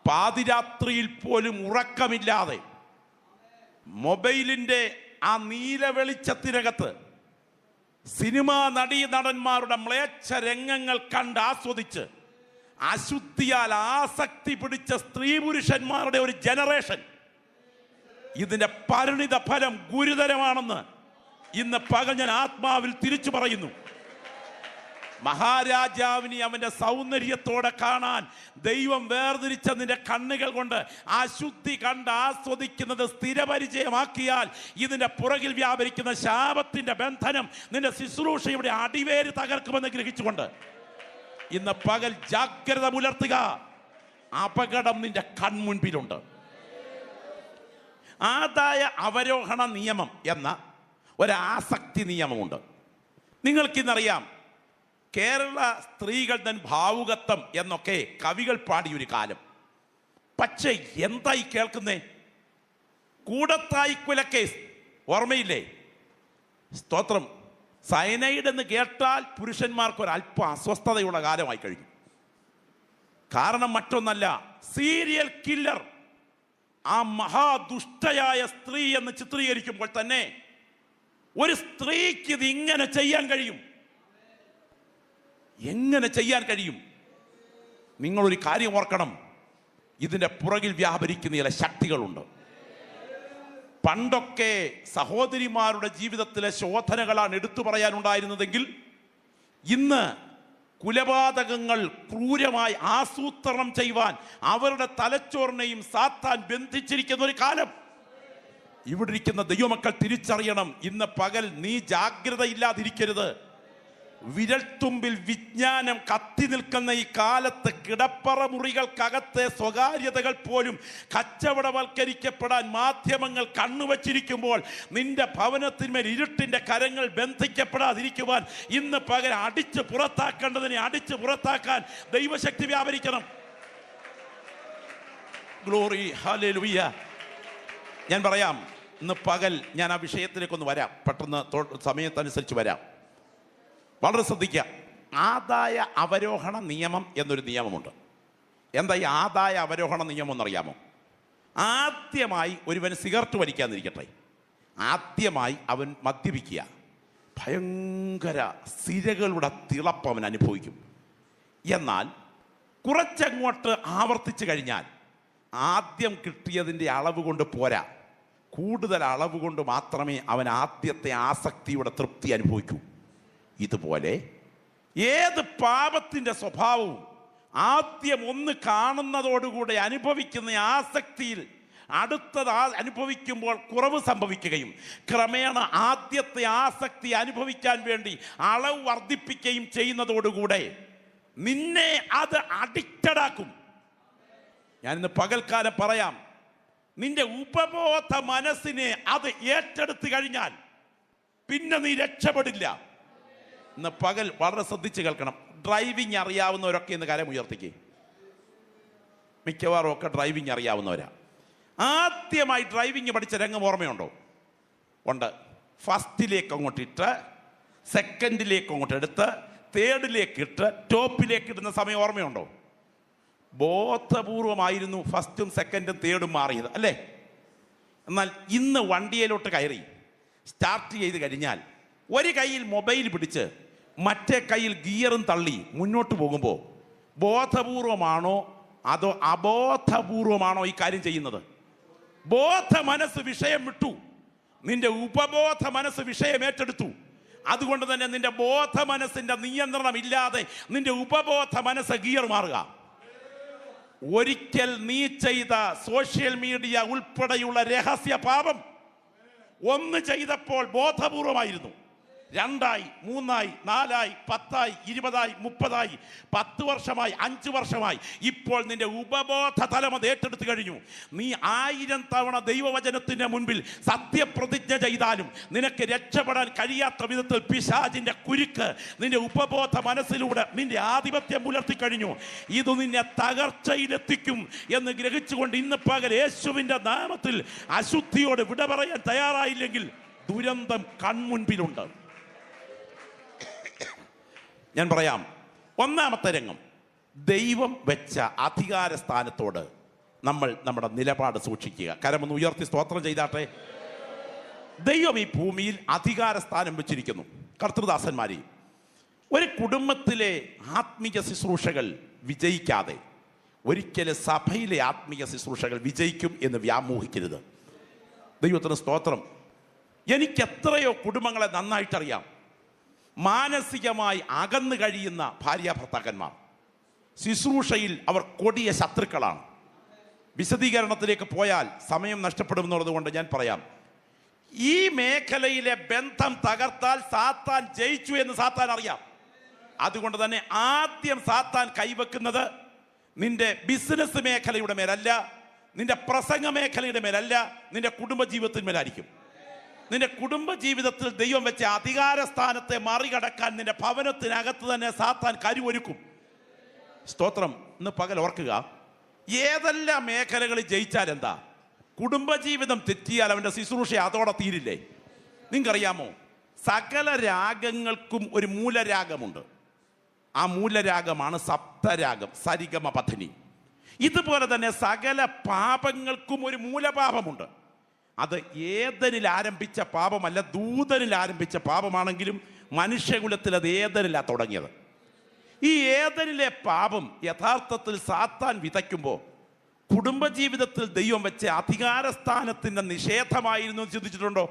പാതിരാത്രിയിൽ പോലും ഉറക്കമില്ലാതെ മൊബൈലിൻ്റെ ആ നീല വെളിച്ചത്തിനകത്ത് സിനിമാ നടന്മാരുടെ മ്ലേച്ഛ രംഗങ്ങൾ കണ്ട് ആസ്വദിച്ച് അശുദ്ധിയാൽ ആസക്തി പിടിച്ച സ്ത്രീ പുരുഷന്മാരുടെ ഒരു ജനറേഷൻ, ഇതിന്റെ പരിണിത ഫലം ഗുരുതരമാണെന്ന് ഇന്ന് പകൽ ഞാൻ ആത്മാവിൽ തിരിച്ചു പറയുന്നു. മഹാരാജാവിനെ അവന്റെ സൗന്ദര്യത്തോടെ കാണാൻ ദൈവം വേർതിരിച്ച നിന്റെ കണ്ണുകൾ കൊണ്ട് അശുദ്ധി കണ്ട് ആസ്വദിക്കുന്നത് സ്ഥിരപരിചയമാക്കിയാൽ ഇതിന്റെ പുറകിൽ വ്യാപരിക്കുന്ന ശാപത്തിന്റെ ബന്ധനം നിന്റെ ശുശ്രൂഷയുടെ അടിവേര് തകർക്കുമെന്ന് ഗ്രഹിച്ചുകൊണ്ട് ഇന്ന് പകൽ ജാഗ്രത പുലർത്തുക. അപകടം നിന്റെ കൺമുൻപിലുണ്ട്. ആദായ അവരോഹണ നിയമം എന്ന ഒരാസക്തി നിയമമുണ്ട്. നിങ്ങൾക്കിന്നറിയാം, കേരള സ്ത്രീകൾ തൻ ഭാവുകത്വം എന്നൊക്കെ കവികൾ പാടിയൊരു കാലം. പക്ഷേ എന്തായി കേൾക്കുന്നേ? കൂടത്തായി കുലക്കേസ് ഓർമ്മയില്ലേ? സ്തോത്രം. സയനൈഡ് എന്ന് കേട്ടാൽ പുരുഷന്മാർക്കൊരല്പം അസ്വസ്ഥതയുള്ള കാലമായി കഴിഞ്ഞു. കാരണം മറ്റൊന്നല്ല, സീരിയൽ കില്ലർ ആ മഹാദുഷ്ടയായ സ്ത്രീ എന്ന് ചിത്രീകരിക്കുമ്പോൾ തന്നെ ഒരു സ്ത്രീക്ക് ഇത് ഇങ്ങനെ ചെയ്യാൻ കഴിയും. എങ്ങനെ ചെയ്യാൻ കഴിയും? നിങ്ങളൊരു കാര്യം ഓർക്കണം, ഇതിൻ്റെ പുറകിൽ വ്യാപരിക്കുന്ന ചില ശക്തികളുണ്ട്. പണ്ടൊക്കെ സഹോദരിമാരുടെ ജീവിതത്തിലെ ശോധനകളാണ് എടുത്തു പറയാനുണ്ടായിരുന്നതെങ്കിൽ ഇന്ന് കുലപാതകങ്ങൾ ക്രൂരമായി ആസൂത്രണം ചെയ്യുവാൻ അവരുടെ തലച്ചോറിനെയും സാത്താൻ ബന്ധിച്ചിരിക്കുന്ന ഒരു കാലം. ഇവിടെ ഇരിക്കുന്ന ദൈവമക്കൾ തിരിച്ചറിയണം, ഇന്ന് പകൽ നീ ജാഗ്രത ഇല്ലാതിരിക്കരുത്. വിരൽത്തുമ്പിൽ വിജ്ഞാനം കത്തി നിൽക്കുന്ന ഈ കാലത്ത് കിടപ്പറ മുറികൾക്കകത്തെ സ്വകാര്യതകൾ പോലും കച്ചവടവൽക്കരിക്കപ്പെടാൻ മാധ്യമങ്ങൾ കണ്ണുവച്ചിരിക്കുമ്പോൾ നിന്റെ ഭവനത്തിന്മേൽ ഇരുട്ടിന്റെ കരങ്ങൾ ബന്ധിക്കപ്പെടാതിരിക്കുവാൻ ഇന്ന് പകൽ അടിച്ച് പുറത്താക്കേണ്ടതിനെ അടിച്ച് പുറത്താക്കാൻ ദൈവശക്തി വ്യാപരിക്കണം. Glory, hallelujah. ഞാൻ പറയാം, ഇന്ന് പകൽ ഞാൻ ആ വിഷയത്തിലേക്കൊന്ന് വരാം, പെട്ടെന്ന് സമയത്തനുസരിച്ച് വരാം. വളരെ ശ്രദ്ധിക്കുക. ആദായ അവരോഹണ നിയമം എന്നൊരു നിയമമുണ്ട്. എന്താ ഈ ആദായ അവരോഹണ നിയമം എന്നറിയാമോ? ആദ്യമായി ഒരുവൻ സിഗരറ്റ് വലിക്കാതിരിക്കട്ടെ, ആദ്യമായി അവൻ മദ്യപിക്കുക, ഭയങ്കര സിരകളുടെ തിളപ്പ് അവൻ അനുഭവിക്കും. എന്നാൽ കുറച്ചങ്ങോട്ട് ആവർത്തിച്ചു കഴിഞ്ഞാൽ ആദ്യം കിട്ടിയതിൻ്റെ അളവ് കൊണ്ട് പോരാ, കൂടുതൽ അളവ് കൊണ്ട് മാത്രമേ അവൻ ആദ്യത്തെ ആസക്തിയുടെ തൃപ്തി അനുഭവിക്കൂ. ഇതുപോലെ ഏത് പാപത്തിൻ്റെ സ്വഭാവവും ആദ്യം ഒന്ന് കാണുന്നതോടുകൂടെ അനുഭവിക്കുന്ന ആസക്തിയിൽ അടുത്തത് അനുഭവിക്കുമ്പോൾ കുറവ് സംഭവിക്കുകയും ക്രമേണ ആദ്യത്തെ ആസക്തി അനുഭവിക്കാൻ വേണ്ടി അളവ് വർദ്ധിപ്പിക്കുകയും ചെയ്യുന്നതോടുകൂടെ നിന്നെ അത് അഡിക്റ്റഡ് ആക്കും. ഞാനിന്ന് പകൽക്കാലം പറയാം, നിന്റെ ഉപബോധ മനസ്സിനെ അത് ഏറ്റെടുത്ത് കഴിഞ്ഞാൽ പിന്നെ നീ രക്ഷപ്പെടില്ല. ഇന്ന് പകൽ വളരെ ശ്രദ്ധിച്ച് കേൾക്കണം. ഡ്രൈവിംഗ് അറിയാവുന്നവരൊക്കെ ഇന്ന് കരം ഉയർത്തിക്കേ. മിക്കവാറും ഒക്കെ ഡ്രൈവിംഗ് അറിയാവുന്നവരാ. ആദ്യമായി ഡ്രൈവിംഗ് പഠിച്ച രംഗം ഓർമ്മയുണ്ടോ? ഉണ്ട്. ഫസ്റ്റിലേക്ക് അങ്ങോട്ടിട്ട് സെക്കൻഡിലേക്ക് അങ്ങോട്ട് എടുത്ത് തേർഡിലേക്ക് ഇട്ട് ടോപ്പിലേക്ക് ഇടുന്ന സമയം ഓർമ്മയുണ്ടോ? ബോധപൂർവമായിരുന്നു ഫസ്റ്റും സെക്കൻഡും തേർഡും മാറിയത് അല്ലേ? എന്നാൽ ഇന്ന് വണ്ടിയിലോട്ട് കയറി സ്റ്റാർട്ട് ചെയ്ത് കഴിഞ്ഞാൽ ഒരു കയ്യിൽ മൊബൈൽ പിടിച്ച് മറ്റേ കയ്യിൽ ഗിയറും തള്ളി മുന്നോട്ട് പോകുമ്പോൾ ബോധപൂർവമാണോ അതോ അബോധപൂർവമാണോ ഈ കാര്യം ചെയ്യുന്നത്? ബോധ മനസ്സ് വിഷയം വിട്ടു, നിന്റെ ഉപബോധ മനസ്സ് വിഷയം ഏറ്റെടുത്തു. അതുകൊണ്ട് തന്നെ നിന്റെ ബോധ മനസ്സിന്റെ നിയന്ത്രണം ഇല്ലാതെ നിന്റെ ഉപബോധ മനസ്സ് ഗിയർ മാറുക. ഒരിക്കൽ നീ ചെയ്ത സോഷ്യൽ മീഡിയ ഉൾപ്പെടെയുള്ള രഹസ്യ പാപം ഒന്ന് ചെയ്തപ്പോൾ ബോധപൂർവമായിരുന്നു, 2ആയി 3ആയി 4ആയി 10ആയി 20ആയി 30ആയി 10 വർഷമായി 5 വർഷമായി. ഇപ്പോൾ നിന്റെ ഉപബോധ തലം അത് ഏറ്റെടുത്തു കഴിഞ്ഞു. നീ 1000 തവണ ദൈവവചനത്തിന്റെ മുൻപിൽ സത്യപ്രതിജ്ഞ ചെയ്താലും നിനക്ക് രക്ഷപ്പെടാൻ കഴിയാത്ത വിധത്തിൽ പിശാചിന്റെ കുരുക്ക് നിന്റെ ഉപബോധ മനസ്സിലൂടെ നിന്റെ ആധിപത്യം പുലർത്തി കഴിഞ്ഞു. ഇത് നിന്നെ തകർച്ചയിലെത്തിക്കും എന്ന് ഗ്രഹിച്ചുകൊണ്ട് ഇന്ന് പകൽ യേശുവിന്റെ നാമത്തിൽ അശുദ്ധിയോട് വിട പറയാൻ തയ്യാറായില്ലെങ്കിൽ ദുരന്തം കൺമുൻപിലുണ്ട്. ഞാൻ പറയാം, ഒന്നാമത്തെ രംഗം, ദൈവം വെച്ച അധികാര സ്ഥാനത്തോട് നമ്മൾ നമ്മുടെ നിലപാട് സൂക്ഷിക്കുക. കരമൊന്ന് ഉയർത്തി സ്തോത്രം ചെയ്താട്ടെ. ദൈവം ഈ ഭൂമിയിൽ അധികാര സ്ഥാനം വെച്ചിരിക്കുന്നു. കർത്തൃദാസന്മാരെ, ഒരു കുടുംബത്തിലെ ആത്മീയ ശുശ്രൂഷകൾ വിജയിക്കാതെ ഒരിക്കലും സഭയിലെ ആത്മീയ ശുശ്രൂഷകൾ വിജയിക്കും എന്ന് വ്യാമോഹിക്കരുത്. ദൈവത്തിന് സ്തോത്രം. എനിക്ക് എത്രയോ കുടുംബങ്ങളെ നന്നായിട്ടറിയാം. മാനസികമായി അകന്നു കഴിയുന്ന ഭാര്യ ഭർത്താക്കന്മാർ, ശുശ്രൂഷയിൽ അവർ കൊടിയ ശത്രുക്കളാണ്. വിശദീകരണത്തിലേക്ക് പോയാൽ സമയം നഷ്ടപ്പെടുമെന്നുള്ളത് കൊണ്ട് ഞാൻ പറയാം, ഈ മേഖലയിലെ ബന്ധം തകർത്താൽ സാത്താൻ ജയിച്ചു എന്ന് സാത്താൻ അറിയാം. അതുകൊണ്ട് തന്നെ ആദ്യം സാത്താൻ കൈവെക്കുന്നത് നിന്റെ ബിസിനസ് മേഖലയുടെ മേലല്ല, നിന്റെ പ്രസംഗ മേഖലയുടെ മേലല്ല, നിന്റെ കുടുംബജീവിതത്തിന്മേലായിരിക്കും. നിന്റെ കുടുംബജീവിതത്തിൽ ദൈവം വെച്ച അധികാര സ്ഥാനത്തെ മറികടക്കാൻ നിന്റെ ഭവനത്തിനകത്ത് തന്നെ സാത്താൻ കരുവൊരുക്കും. സ്തോത്രം. ഇന്ന് പകൽ ഓർക്കുക, ഏതെല്ലാം മേഖലകളിൽ ജയിച്ചാൽ എന്താ? കുടുംബജീവിതം തെറ്റിയാൽ അവൻ്റെ ശുശ്രൂഷ അതോടെ തീരില്ലേ? നിങ്ങൾക്കറിയാമോ, സകല രാഗങ്ങൾക്കും ഒരു മൂലരാഗമുണ്ട്. ആ മൂലരാഗമാണ് സപ്തരാഗം, സരിഗമ പധനി. ഇതുപോലെ തന്നെ സകല പാപങ്ങൾക്കും ഒരു മൂലപാപമുണ്ട്. അത് ഏതനിൽ ആരംഭിച്ച പാപമല്ല, ദൂതനിൽ ആരംഭിച്ച പാപമാണെങ്കിലും മനുഷ്യകുലത്തിൽ അത് ഏതനിലാണ് തുടങ്ങിയത്. ഈ ഏതനിലെ പാപം യഥാർത്ഥത്തിൽ സാത്താൻ വിതയ്ക്കുമ്പോൾ കുടുംബജീവിതത്തിൽ ദൈവം വെച്ച അധികാര സ്ഥാനത്തിൻ്റെ നിഷേധമായിരുന്നു എന്ന് ചിന്തിച്ചിട്ടുണ്ടോ?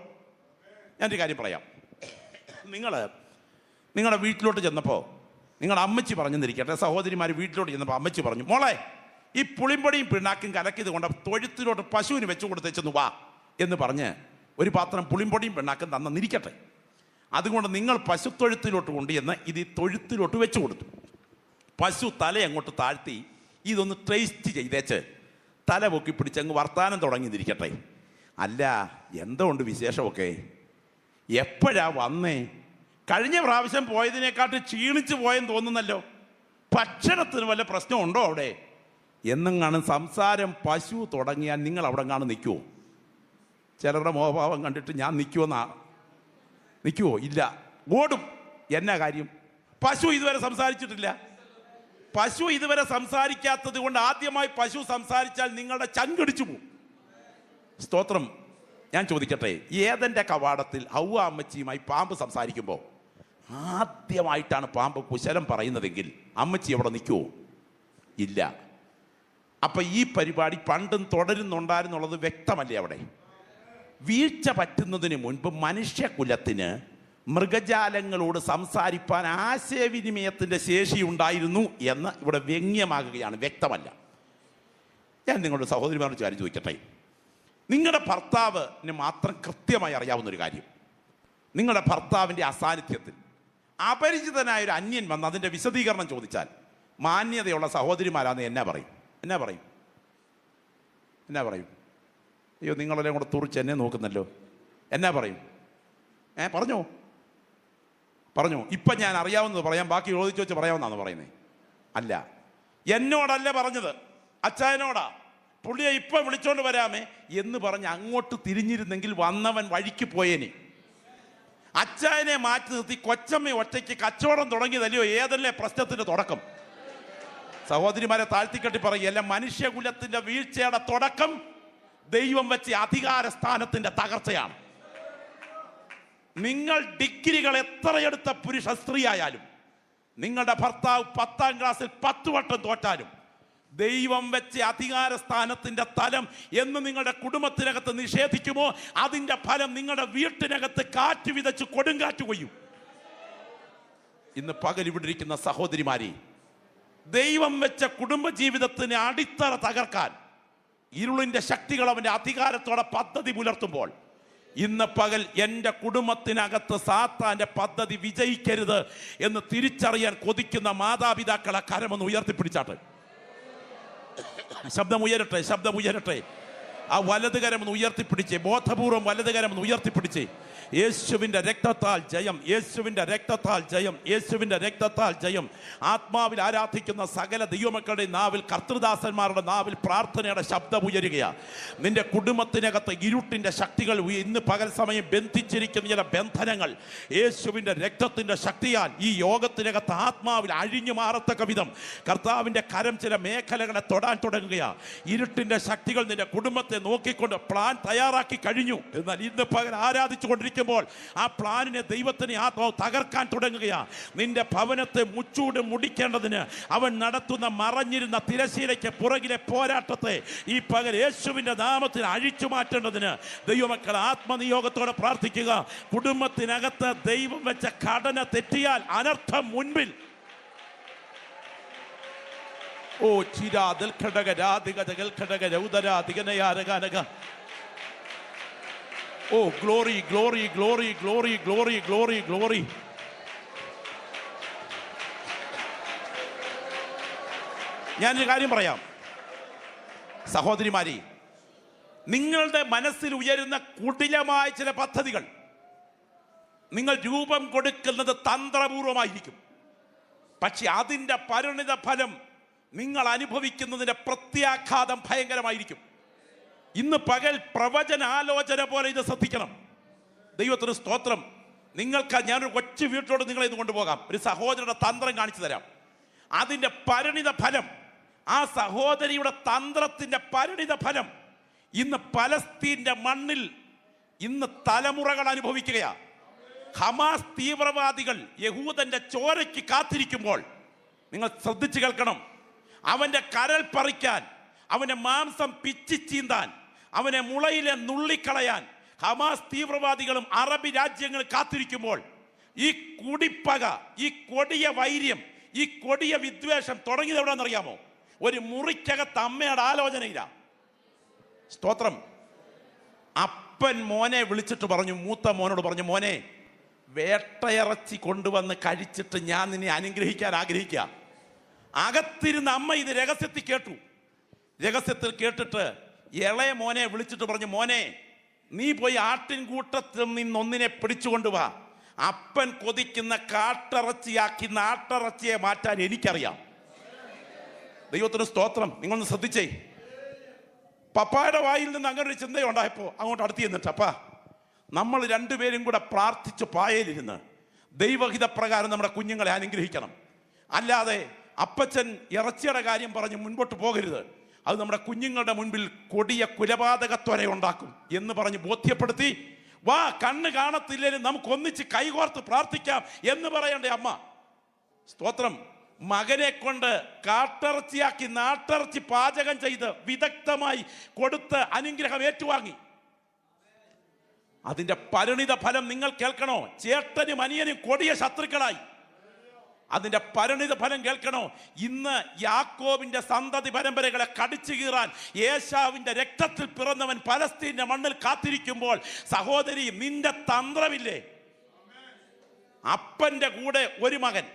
ഞാനൊരു കാര്യം പറയാം. നിങ്ങളുടെ വീട്ടിലോട്ട് ചെന്നപ്പോൾ നിങ്ങളുടെ അമ്മച്ചി പറഞ്ഞെന്നിരിക്കട്ടെ, സഹോദരിമാർ വീട്ടിലോട്ട് ചെന്നപ്പോൾ അമ്മച്ചി പറഞ്ഞു, മോളെ ഈ പുളിമ്പൊടിയും പിണ്ണാക്കും കലക്കിയത് കൊണ്ട് തൊഴുത്തിലോട്ട് പശുവിന് വെച്ചു കൊടുത്തേച്ചെന്ന് വാ എന്ന് പറഞ്ഞ് ഒരു പാത്രം പുളിമ്പൊടിയും പിണ്ണാക്കും തന്നിരിക്കട്ടെ. അതുകൊണ്ട് നിങ്ങൾ പശുത്തൊഴുത്തിലോട്ട് കൊണ്ടുചെന്ന് ഇത് ഈ തൊഴുത്തിലോട്ട് വെച്ചു കൊടുത്തു. പശു തല അങ്ങോട്ട് താഴ്ത്തി ഇതൊന്ന് ടേസ്റ്റ് ചെയ്തേച്ച് തല പൊക്കി പിടിച്ചങ്ങ് വർത്താനം തുടങ്ങിയിരിക്കട്ടെ. അല്ല, എന്തുകൊണ്ട് വിശേഷമൊക്കെ? എപ്പോഴാ വന്നേ? കഴിഞ്ഞ പ്രാവശ്യം പോയതിനെക്കാട്ട് ക്ഷീണിച്ച് പോയെന്ന് തോന്നുന്നല്ലോ. ഭക്ഷണത്തിന് വല്ല പ്രശ്നമുണ്ടോ അവിടെ എന്നെങ്ങാണ് സംസാരം പശു തുടങ്ങിയാൽ നിങ്ങൾ അവിടെ കാണും നിൽക്കുമോ? ചിലരുടെ മോഹഭാവം കണ്ടിട്ട് ഞാൻ നിൽക്കുമോ? ഇല്ല, ഓടും. എന്നാ കാര്യം? പശു ഇതുവരെ സംസാരിച്ചിട്ടില്ല. പശു ഇതുവരെ സംസാരിക്കാത്തത് കൊണ്ട് ആദ്യമായി പശു സംസാരിച്ചാൽ നിങ്ങളുടെ ചങ്കടിച്ചു പോകും. സ്തോത്രം. ഞാൻ ചോദിക്കട്ടെ, ഏതെൻ്റെ കവാടത്തിൽ ഹൗവ അമ്മച്ചിയുമായി പാമ്പ് സംസാരിക്കുമ്പോൾ ആദ്യമായിട്ടാണ് പാമ്പ് കുശലം പറയുന്നതെങ്കിൽ അമ്മച്ചി അവിടെ നിൽക്കുമോ? ഇല്ല. അപ്പം ഈ പരിപാടി പണ്ടും തുടരുന്നുണ്ടായിരുന്നുള്ളത് വ്യക്തമല്ലേ? അവിടെ വീഴ്ച പറ്റുന്നതിന് മുൻപ് മനുഷ്യകുലത്തിന് മൃഗജാലങ്ങളോട് സംസാരിപ്പാൻ ആശയവിനിമയത്തിൻ്റെ ശേഷി ഉണ്ടായിരുന്നു എന്ന് ഇവിടെ വ്യംഗ്യമാകുകയാണ്, വ്യക്തമല്ല. ഞാൻ നിങ്ങളുടെ സഹോദരിമാരോട് കാര്യം ചോദിക്കട്ടെ. നിങ്ങളുടെ ഭർത്താവിന് മാത്രം കൃത്യമായി അറിയാവുന്നൊരു കാര്യം, നിങ്ങളുടെ ഭർത്താവിൻ്റെ അസാന്നിധ്യത്തിൽ അപരിചിതനായൊരു അന്യൻ വന്ന് അതിൻ്റെ വിശദീകരണം ചോദിച്ചാൽ മാന്യതയുള്ള സഹോദരിമാരാന്ന് എന്നാ പറയും? എന്നാ പറയും? അയ്യോ, നിങ്ങളെല്ലാം കൂടെ തുറിച്ച് എന്നെ നോക്കുന്നല്ലോ. എന്നാ പറയും? പറഞ്ഞോ. ഇപ്പം ഞാൻ അറിയാവുന്നത് പറയാം, ബാക്കി ചോദിച്ചു വെച്ച് പറയാമെന്നാണ് പറയുന്നത്. അല്ല, എന്നോടല്ല പറഞ്ഞത്, അച്ചായനോടാ. പുള്ളിയെ ഇപ്പൊ വിളിച്ചോണ്ട് വരാമേ എന്ന് പറഞ്ഞ് അങ്ങോട്ട് തിരിഞ്ഞിരുന്നെങ്കിൽ വന്നവൻ വഴിക്ക് പോയേനെ. അച്ചായനെ മാറ്റി നിർത്തി കൊച്ചമ്മ ഒറ്റയ്ക്ക് കച്ചവടം തുടങ്ങിയതല്ലയോ ഏതല്ലേ പ്രശ്നത്തിന്റെ തുടക്കം. സഹോദരിമാരെ താഴ്ത്തിക്കെട്ടി പറയല്ല, മനുഷ്യകുലത്തിന്റെ വീഴ്ചയുടെ തുടക്കം ദൈവം വെച്ച അധികാര സ്ഥാനത്തിന്റെ തകർച്ചയാണ്. നിങ്ങൾ ഡിഗ്രികൾ എത്രയെടുത്ത പുരുഷ സ്ത്രീ ആയാലും, നിങ്ങളുടെ ഭർത്താവ് 10ാം ക്ലാസ്സിൽ 10 വട്ടം തോറ്റാലും, ദൈവം വെച്ച അധികാര സ്ഥാനത്തിന്റെ തലം എന്ന് നിങ്ങളുടെ കുടുംബത്തിനകത്ത് നിഷേധിക്കുമോ, അതിന്റെ ഫലം നിങ്ങളുടെ വീട്ടിനകത്ത് കാറ്റ് വിതച്ച് കൊടുങ്കാറ്റ് കൊയ്യും. ഇന്ന് പകൽ ഇവിടെ ഇരിക്കുന്ന സഹോദരിമാരെ, ദൈവം വെച്ച കുടുംബജീവിതത്തിന് അടിത്തറ തകർക്കാൻ ഇരുളിന്റെ ശക്തികൾ അവന്റെ അധികാരത്തോടെ പദ്ധതി പുലർത്തുമ്പോൾ, ഇന്ന് പകൽ എൻ്റെ കുടുംബത്തിനകത്ത് സാത്താന്റെ പദ്ധതി വിജയിക്കരുത് എന്ന് തിരിച്ചറിയാൻ കൊതിക്കുന്ന മാതാപിതാക്കളെ കരമൊന്ന് ഉയർത്തിപ്പിടിച്ചാട്ടെ. ശബ്ദമുയരട്ടെ. ആ വലതുകരം ഒന്ന് ഉയർത്തിപ്പിടിച്ചേ, ബോധപൂർവം വലതുകരം ഒന്ന് ഉയർത്തിപ്പിടിച്ചേ. യേശുവിൻ്റെ രക്തത്താൽ ജയം, യേശുവിൻ്റെ രക്തത്താൽ ജയം, യേശുവിൻ്റെ രക്തത്താൽ ജയം. ആത്മാവിൽ ആരാധിക്കുന്ന സകല ദൈവമക്കളുടെ നാവിൽ, കർത്തൃദാസന്മാരുടെ നാവിൽ പ്രാർത്ഥനയുടെ ശബ്ദം ഉയരുകയാണ്. നിന്റെ കുടുംബത്തിനകത്ത് ഇരുട്ടിൻ്റെ ശക്തികൾ ഇന്ന് പകൽ സമയം ബന്ധിച്ചിരിക്കുന്ന ചില ബന്ധനങ്ങൾ യേശുവിൻ്റെ രക്തത്തിൻ്റെ ശക്തിയാൽ ഈ യോഗത്തിനകത്ത് ആത്മാവിൽ അഴിഞ്ഞു മാറത്തക്ക വിധം കർത്താവിൻ്റെ കരം ചില മേഖലകളെ തൊടാൻ തുടങ്ങുകയാണ്. ഇരുട്ടിൻ്റെ ശക്തികൾ നിന്റെ കുടുംബത്തെ നോക്കിക്കൊണ്ട് പ്ലാൻ തയ്യാറാക്കി കഴിഞ്ഞു. എന്നാൽ ഇന്ന് പകൽ ആരാധിച്ചു കൊണ്ടിരിക്കുമ്പോൾ ആ പ്ലാനിനെ ദൈവത്തിന് ആത്മാവ് തകർക്കാൻ തുടങ്ങുകയാണ്. നിന്റെ ഭവനത്തെ മുച്ചൂട് മുടിക്കേണ്ടതിന് അവൻ നടത്തുന്ന മറഞ്ഞിരുന്ന തിരശീലയ്ക്ക് പുറകിലെ പോരാട്ടത്തെ ഈ പകൽ യേശുവിന്റെ നാമത്തിൽ അഴിച്ചു മാറ്റേണ്ടതിന് ദൈവമക്കൾ ആത്മനിയോഗത്തോടെ പ്രാർത്ഥിക്കുക. കുടുംബത്തിനകത്ത് ദൈവം വെച്ച ഘടന തെറ്റിയാൽ അനർത്ഥം മുൻപിൽ. ഓ ചിരാ ദിൽഘടക രാധിക ജഗൽഘടക രൗദരാ ദിഗനയാരഗാനക. ഓ glory glory glory glory glory glory glory. ഞാനൊരു കാര്യം പറയാം സഹോദരിമാരെ, നിങ്ങളുടെ മനസ്സിൽ ഉയരുന്ന കുടിലമായ ചില പദ്ധതികൾ നിങ്ങൾ രൂപം കൊടുക്കുന്നത് തന്ത്രപൂർവമായിരിക്കും. പക്ഷെ അതിൻ്റെ പരിണിത ഫലം നിങ്ങൾ അനുഭവിക്കുന്നതിൻ്റെ പ്രത്യാഘാതം ഭയങ്കരമായിരിക്കും. ഇന്ന് പകൽ പ്രവചനാലോചന പോലെ ഇത് ശ്രദ്ധിക്കണം. ദൈവത്തിന് സ്തോത്രം. നിങ്ങൾക്ക് ഞാനൊരു കൊച്ചു വീട്ടിലോട്ട് നിങ്ങളെ ഇത് കൊണ്ടുപോകാം. ഒരു സഹോദരിയുടെ തന്ത്രം കാണിച്ചു തരാം. അതിൻ്റെ പരിണിത ഫലം, ആ സഹോദരിയുടെ തന്ത്രത്തിൻ്റെ പരിണിത ഫലം ഇന്ന് പലസ്തീൻ്റെ മണ്ണിൽ ഇന്ന് തലമുറകൾ അനുഭവിക്കുകയാണ്. ഹമാസ് തീവ്രവാദികൾ യഹൂദന്റെ ചോരയ്ക്ക് കാത്തിരിക്കുമ്പോൾ നിങ്ങൾ ശ്രദ്ധിച്ചു കേൾക്കണം. അവന്റെ കരൾ പറിക്കാൻ, അവന്റെ മാംസം പിച്ചി ചീന്താൻ, അവനെ മുളയിലെ നുള്ളിക്കളയാൻ ഹമാസ് തീവ്രവാദികളും അറബി രാജ്യങ്ങൾ കാത്തിരിക്കുമ്പോൾ ഈ കുടിപ്പക, ഈ കൊടിയ വൈര്യം, ഈ കൊടിയ വിദ്വേഷം തുടങ്ങിയത് എവിടെയെന്നറിയാമോ? ഒരു മുറിക്കകത്ത് അമ്മയുടെ ആലോചനയില്ല. സ്തോത്രം. അപ്പൻ മോനെ വിളിച്ചിട്ട് പറഞ്ഞു, മൂത്ത മോനോട് പറഞ്ഞു, മോനെ വേട്ടയിറച്ചി കൊണ്ടുവന്ന് കഴിച്ചിട്ട് ഞാൻ നിന്നെ അനുഗ്രഹിക്കാൻ ആഗ്രഹിക്കുക. അകത്തിരുന്ന അമ്മ ഇത് രഹസ്യത്തിൽ കേട്ടു. രഹസ്യത്തിൽ കേട്ടിട്ട് ഇളയ മോനെ വിളിച്ചിട്ട് പറഞ്ഞു, മോനെ നീ പോയി ആട്ടിൻകൂട്ടത്തിൽ നിന്നൊന്നിനെ പിടിച്ചുകൊണ്ടുവാ. അപ്പൻ കൊതിക്കുന്ന കാട്ടിറച്ചിയാക്കി നാട്ടിറച്ചിയെ മാറ്റാൻ എനിക്കറിയാം. ദൈവത്തിന് സ്തോത്രം. നിങ്ങളൊന്ന് ശ്രദ്ധിച്ചേ. പപ്പായുടെ വായിൽ നിന്ന് അങ്ങനെ ഒരു ചിന്തയുണ്ടായപ്പോൾ അങ്ങോട്ട് അടുത്ത് ചെന്നിട്ട്, അപ്പാ നമ്മൾ രണ്ടുപേരും കൂടെ പ്രാർത്ഥിച്ച് പായലിരുന്ന് ദൈവഹിത പ്രകാരം നമ്മുടെ കുഞ്ഞുങ്ങളെ അനുഗ്രഹിക്കണം. അല്ലാതെ അപ്പച്ചൻ ഇറച്ചിയുടെ കാര്യം പറഞ്ഞ് മുൻപോട്ട് പോകരുത്. അത് നമ്മുടെ കുഞ്ഞുങ്ങളുടെ മുൻപിൽ കൊടിയ കുലപാതകത്വര ഉണ്ടാക്കും എന്ന് പറഞ്ഞ് ബോധ്യപ്പെടുത്തി, വാ കണ്ണ് കാണത്തില്ലേലും നമുക്ക് ഒന്നിച്ച് കൈകോർത്ത് പ്രാർത്ഥിക്കാം എന്ന് പറയണ്ടേ അമ്മ. സ്തോത്രം. മകനെ കൊണ്ട് കാട്ടിറച്ചിയാക്കി നാട്ടിറച്ചി പാചകം ചെയ്ത് വിദഗ്ധമായി കൊടുത്ത് അനുഗ്രഹം ഏറ്റുവാങ്ങി. അതിന്റെ പരിണിത ഫലം നിങ്ങൾ കേൾക്കണോ? ചേട്ടനും അനിയനും കൊടിയ ശത്രുക്കളായി. അതിന്റെ പരിണിത ഫലം കേൾക്കണോ? ഇന്ന് യാക്കോബിന്റെ സന്തതി പരമ്പരകളെ കടിച്ചു കീറാൻ ഏശാവിന്റെ രക്തത്തിൽ പിറന്നവൻ പലസ്തീന്റെ മണ്ണിൽ കാത്തിരിക്കുമ്പോൾ, സഹോദരി നിന്റെ തന്ത്രമില്ലേ? അപ്പന്റെ കൂടെ ഒരു മകൻ,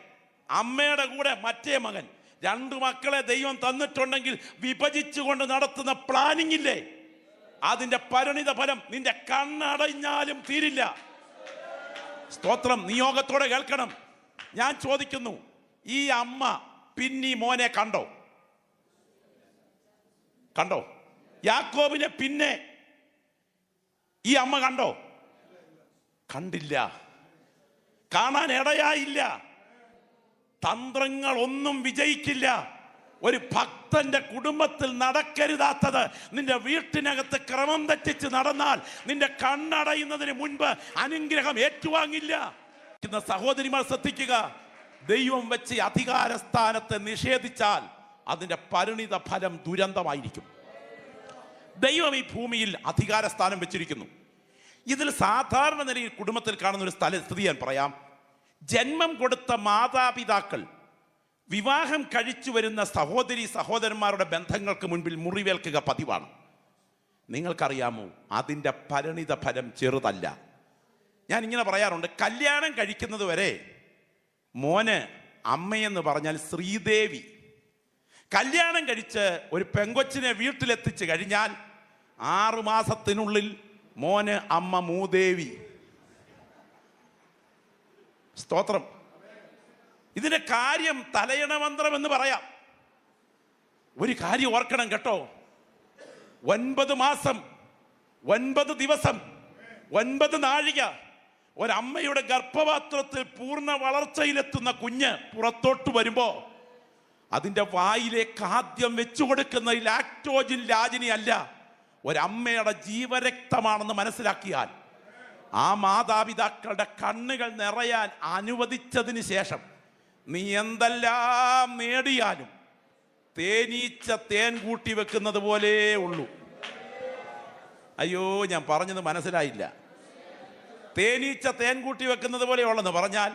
അമ്മയുടെ കൂടെ മറ്റേ മകൻ, രണ്ടു മക്കളെ ദൈവം തന്നിട്ടുണ്ടെങ്കിൽ വിഭജിച്ചുകൊണ്ട് നടത്തുന്ന പ്ലാനിങ് ഇല്ലേ? അതിന്റെ പരിണിത ഫലം നിന്റെ കണ്ണടഞ്ഞാലും തീരില്ല. സ്തോത്രം. നിയോഗത്തോടെ കേൾക്കണം. ഞാൻ ചോദിക്കുന്നു, ഈ അമ്മ പിന്നീ മോനെ കണ്ടോ? യാക്കോബിനെ പിന്നെ ഈ അമ്മ കണ്ടോ? കണ്ടില്ല, കാണാൻ ഇടയായില്ല. തന്ത്രങ്ങൾ ഒന്നും വിജയിക്കില്ല. ഒരു ഭക്തന്റെ കുടുംബത്തിൽ നടക്കരുതാത്തത് നിന്റെ വീട്ടിനകത്ത് ക്രമം തെറ്റിച്ച് നടന്നാൽ നിന്റെ കണ്ണടയുന്നതിന് മുൻപ് അനുഗ്രഹം ഏറ്റുവാങ്ങില്ല. സഹോദരിമാർ ശ്രദ്ധിക്കുക, ദൈവം വെച്ച് അധികാര സ്ഥാനത്തെ നിഷേധിച്ചാൽ അതിന്റെ പരിണിത ഫലം ദുരന്തമായിരിക്കും. ദൈവം ഈ ഭൂമിയിൽ അധികാര സ്ഥാനം വെച്ചിരിക്കുന്നു. ഇതിൽ സാധാരണ നിലയിൽ കുടുംബത്തിൽ കാണുന്ന ഒരു സ്ഥിതി ഞാൻ പറയാം. ജന്മം കൊടുത്ത മാതാപിതാക്കൾ വിവാഹം കഴിച്ചു വരുന്ന സഹോദരി സഹോദരന്മാരുടെ ബന്ധങ്ങൾക്ക് മുൻപിൽ മുറിവേൽക്കുക പതിവാണ്. നിങ്ങൾക്കറിയാമോ, അതിൻ്റെ പരിണിത ഫലം ചെറുതല്ല. ഞാൻ ഇങ്ങനെ പറയാറുണ്ട്, കല്യാണം കഴിക്കുന്നത് വരെ മോന് അമ്മയെന്ന് പറഞ്ഞാൽ ശ്രീദേവി. കല്യാണം കഴിച്ച് ഒരു പെങ്കൊച്ചിനെ വീട്ടിലെത്തിച്ച് കഴിഞ്ഞാൽ 6 മാസത്തിനുള്ളിൽ മോന് അമ്മ മൂദേവി. സ്തോത്രം. ഇതിന്റെ കാര്യം തലയണ മന്ത്രം എന്ന് പറയാം. ഒരു കാര്യം ഓർക്കണം കേട്ടോ, 9 മാസം 9 ദിവസം 9 നാഴിക ഒരമ്മയുടെ ഗർഭപാത്രത്തിൽ പൂർണ്ണ വളർച്ചയിലെത്തുന്ന കുഞ്ഞ് പുറത്തോട്ട് വരുമ്പോ അതിന്റെ വായിലേക്ക് ആദ്യം വെച്ചു കൊടുക്കുന്ന ലാക്ടോജിൻ ലാജിനി അല്ല, ഒരമ്മയുടെ ജീവരക്തമാണെന്ന് മനസ്സിലാക്കിയാൽ ആ മാതാപിതാക്കളുടെ കണ്ണുകൾ നിറയാൻ അനുവദിച്ചതിന് ശേഷം നീ എന്തെല്ലാം നേടിയാലും തേനീച്ച തേൻ കൂട്ടി വെക്കുന്നത് പോലെ ഉള്ളൂ. അയ്യോ, ഞാൻ പറഞ്ഞത് മനസ്സിലായില്ല. തേനീച്ച തേൻ കൂട്ടി വെക്കുന്നത് പോലെ ഉള്ളെന്ന് പറഞ്ഞാൽ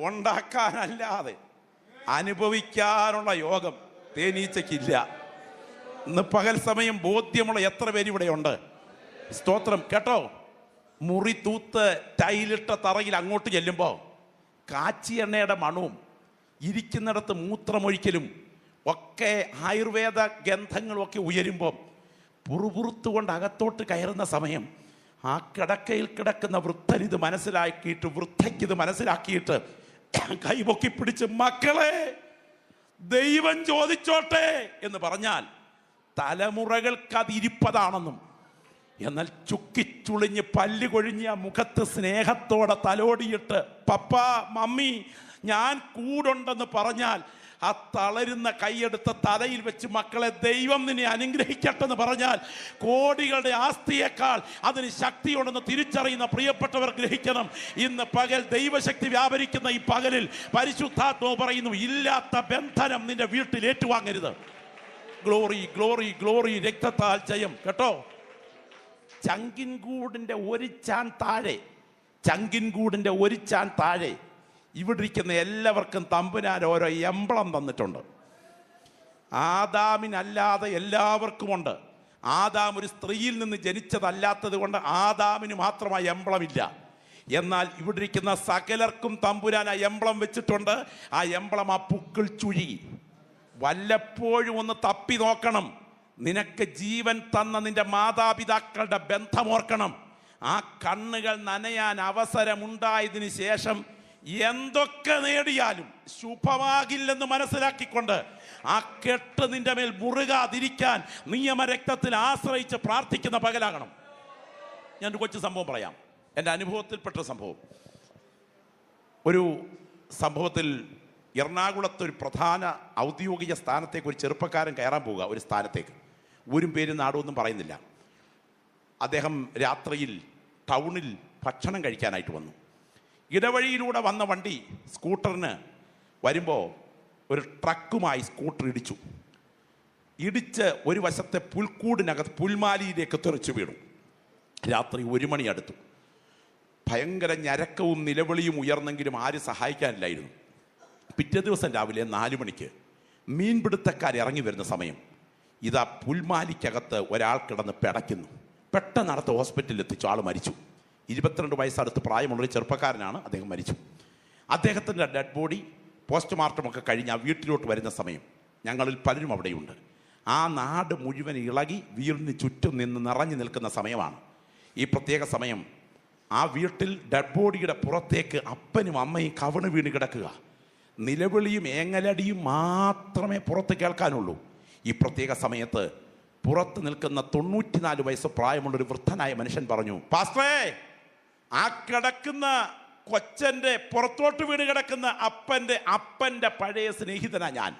ഉണ്ടാക്കാനല്ലാതെ അനുഭവിക്കാനുള്ള യോഗം തേനീച്ചയ്ക്കില്ല. ഇന്ന് പകൽ സമയം ബോധ്യമുള്ള എത്ര പേര് ഇവിടെ ഉണ്ട്? സ്തോത്രം കേട്ടോ. മുറി തൂത്ത് ടൈലിട്ട തറയിൽ അങ്ങോട്ട് ചെല്ലുമ്പോൾ കാച്ചി എണ്ണയുടെ മണവും ഇരിക്കുന്നിടത്ത് മൂത്രമൊഴിക്കലും ഒക്കെ ആയുർവേദ ഗന്ധങ്ങളും ഒക്കെ ഉയരുമ്പോൾ പുറുപുറുത്തുകൊണ്ട് അകത്തോട്ട് കയറുന്ന സമയം ആ കിടക്കയിൽ കിടക്കുന്ന വൃദ്ധനിത് മനസ്സിലാക്കിയിട്ട് വൃദ്ധയ്ക്കിത് മനസ്സിലാക്കിയിട്ട് കൈപൊക്കി പിടിച്ച് മക്കളെ ദൈവം ചോദിച്ചോട്ടെ എന്ന് പറഞ്ഞാൽ തലമുറകൾക്ക് അതിരിപ്പതാണെന്നും, എന്നാൽ ചുക്കിച്ചുളിഞ്ഞ് പല്ല് കൊഴിഞ്ഞ മുഖത്ത് സ്നേഹത്തോടെ തലോടിയിട്ട് പപ്പ മമ്മി ഞാൻ കൂടുണ്ടെന്ന് പറഞ്ഞാൽ ആ തളരുന്ന കൈയെടുത്ത തലയിൽ വെച്ച് മക്കളെ ദൈവം നിന്നെ അനുഗ്രഹിക്കട്ടെ എന്ന് പറഞ്ഞാൽ കോടികളുടെ ആസ്തിയേക്കാൾ അതിന് ശക്തിയുണ്ടെന്ന് തിരിച്ചറിയുന്ന പ്രിയപ്പെട്ടവർ ഗ്രഹിക്കണം. ഇന്ന് പകൽ ദൈവശക്തി വ്യാപരിക്കുന്ന ഈ പകലിൽ പരിശുദ്ധാത്മാവ് പറയുന്നു, ഇല്ലാത്ത ബന്ധനം നിന്റെ വീട്ടിൽ ഏറ്റുവാങ്ങരുത്. ഗ്ലോറി ഗ്ലോറി ഗ്ലോറി, രക്തത്താൽ ജയം. കേട്ടോ, ചങ്കിൻകൂടിൻ്റെ ഒരു ചാൻ താഴെ, ചങ്കിൻകൂടിൻ്റെ ഒരു ചാൻ താഴെ ഇവിടെ ഇരിക്കുന്ന എല്ലാവർക്കും തമ്പുരാൻ ഓരോ എംബ്ലം തന്നിട്ടുണ്ട്. ആദാമിനല്ലാതെ എല്ലാവർക്കുമുണ്ട്. ആദാം ഒരു സ്ത്രീയിൽ നിന്ന് ജനിച്ചതല്ലാത്തത് കൊണ്ട് ആദാമിന് മാത്രമായി എംബ്ലമില്ല. എന്നാൽ ഇവിടെ ഇരിക്കുന്ന സകലർക്കും തമ്പുരാൻ ആ എംബ്ലം വെച്ചിട്ടുണ്ട്. ആ എംബ്ലം ആ പുക്കിൾ ചുഴി. വല്ലപ്പോഴും ഒന്ന് തപ്പി നോക്കണം. നിനക്ക് ജീവൻ തന്ന നിന്റെ മാതാപിതാക്കളുടെ ബന്ധമോർക്കണം. ആ കണ്ണുകൾ നനയാൻ അവസരമുണ്ടായതിനു ശേഷം എന്തൊക്കെ നേടിയാലും ശുഭമാകില്ലെന്ന് മനസ്സിലാക്കിക്കൊണ്ട് ആ കെട്ട് നിന്റെ മേൽ മുറുകാതിരിക്കാൻ നിയമരക്തത്തിൽ ആശ്രയിച്ച് പ്രാർത്ഥിക്കുന്ന പകലാകണം. ഞാനൊരു കൊച്ചു സംഭവം പറയാം, എൻ്റെ അനുഭവത്തിൽപ്പെട്ട സംഭവം. ഒരു സംഭവത്തിൽ എറണാകുളത്ത് ഒരു പ്രധാന ഔദ്യോഗിക സ്ഥാനത്തേക്ക് ഒരു ചെറുപ്പക്കാരൻ കയറാൻ പോവുക. ഒരു സ്ഥാനത്തേക്ക്, ഊരും പേരും നാടുമൊന്നും പറയുന്നില്ല. അദ്ദേഹം രാത്രിയിൽ ടൗണിൽ ഭക്ഷണം കഴിക്കാനായിട്ട് വന്നു. ഇടവഴിയിലൂടെ വന്ന വണ്ടി സ്കൂട്ടറിന് വരുമ്പോൾ ഒരു ട്രക്കുമായി സ്കൂട്ടർ ഇടിച്ച് ഒരു വശത്തെ പുൽക്കൂടിനകത്ത് പുൽമാലിയിലേക്ക് തെറിച്ചു വീണു. രാത്രി 1 മണി അടുത്തു. ഭയങ്കര ഞരക്കവും നിലവിളിയും ഉയർന്നെങ്കിലും ആരും സഹായിക്കാനില്ലായിരുന്നു. പിറ്റേ ദിവസം രാവിലെ 4 മണിക്ക് മീൻപിടുത്തക്കാർ ഇറങ്ങി വരുന്ന സമയം ഇതാ പുൽമാലിക്കകത്ത് ഒരാൾ കിടന്ന് പിടയ്ക്കുന്നു. പെട്ടെന്ന് അടുത്ത ഹോസ്പിറ്റലിൽ എത്തിച്ചു. ആൾ മരിച്ചു. 22 വയസ്സടുത്ത് പ്രായമുള്ളൊരു ചെറുപ്പക്കാരനാണ്. അദ്ദേഹം മരിച്ചു. അദ്ദേഹത്തിൻ്റെ ഡെഡ് ബോഡി പോസ്റ്റ്മോർട്ടമൊക്കെ കഴിഞ്ഞ് ആ വീട്ടിലോട്ട് വരുന്ന സമയം ഞങ്ങളിൽ പലരും അവിടെയുണ്ട്. ആ നാട് മുഴുവൻ ഇളകി വീടിന് ചുറ്റും നിന്ന് നിറഞ്ഞു നിൽക്കുന്ന സമയമാണ്. ഈ പ്രത്യേക സമയം ആ വീട്ടിൽ ഡെഡ് ബോഡിയുടെ പുറത്തേക്ക് അപ്പനും അമ്മയും കവിണ് വീണ് കിടക്കുക. നിലവിളിയും ഏങ്ങലടിയും മാത്രമേ പുറത്ത് കേൾക്കാനുള്ളൂ. ഈ പ്രത്യേക സമയത്ത് പുറത്ത് നിൽക്കുന്ന 94 വയസ്സ് പ്രായമുള്ളൊരു വൃദ്ധനായ മനുഷ്യൻ പറഞ്ഞു, പാസ്റ്ററേ, ആ കിടക്കുന്ന കൊച്ചൻ്റെ പുറത്തോട്ട് വീണ് കിടക്കുന്ന അപ്പൻ്റെ പഴയ സ്നേഹിതനാ ഞാൻ.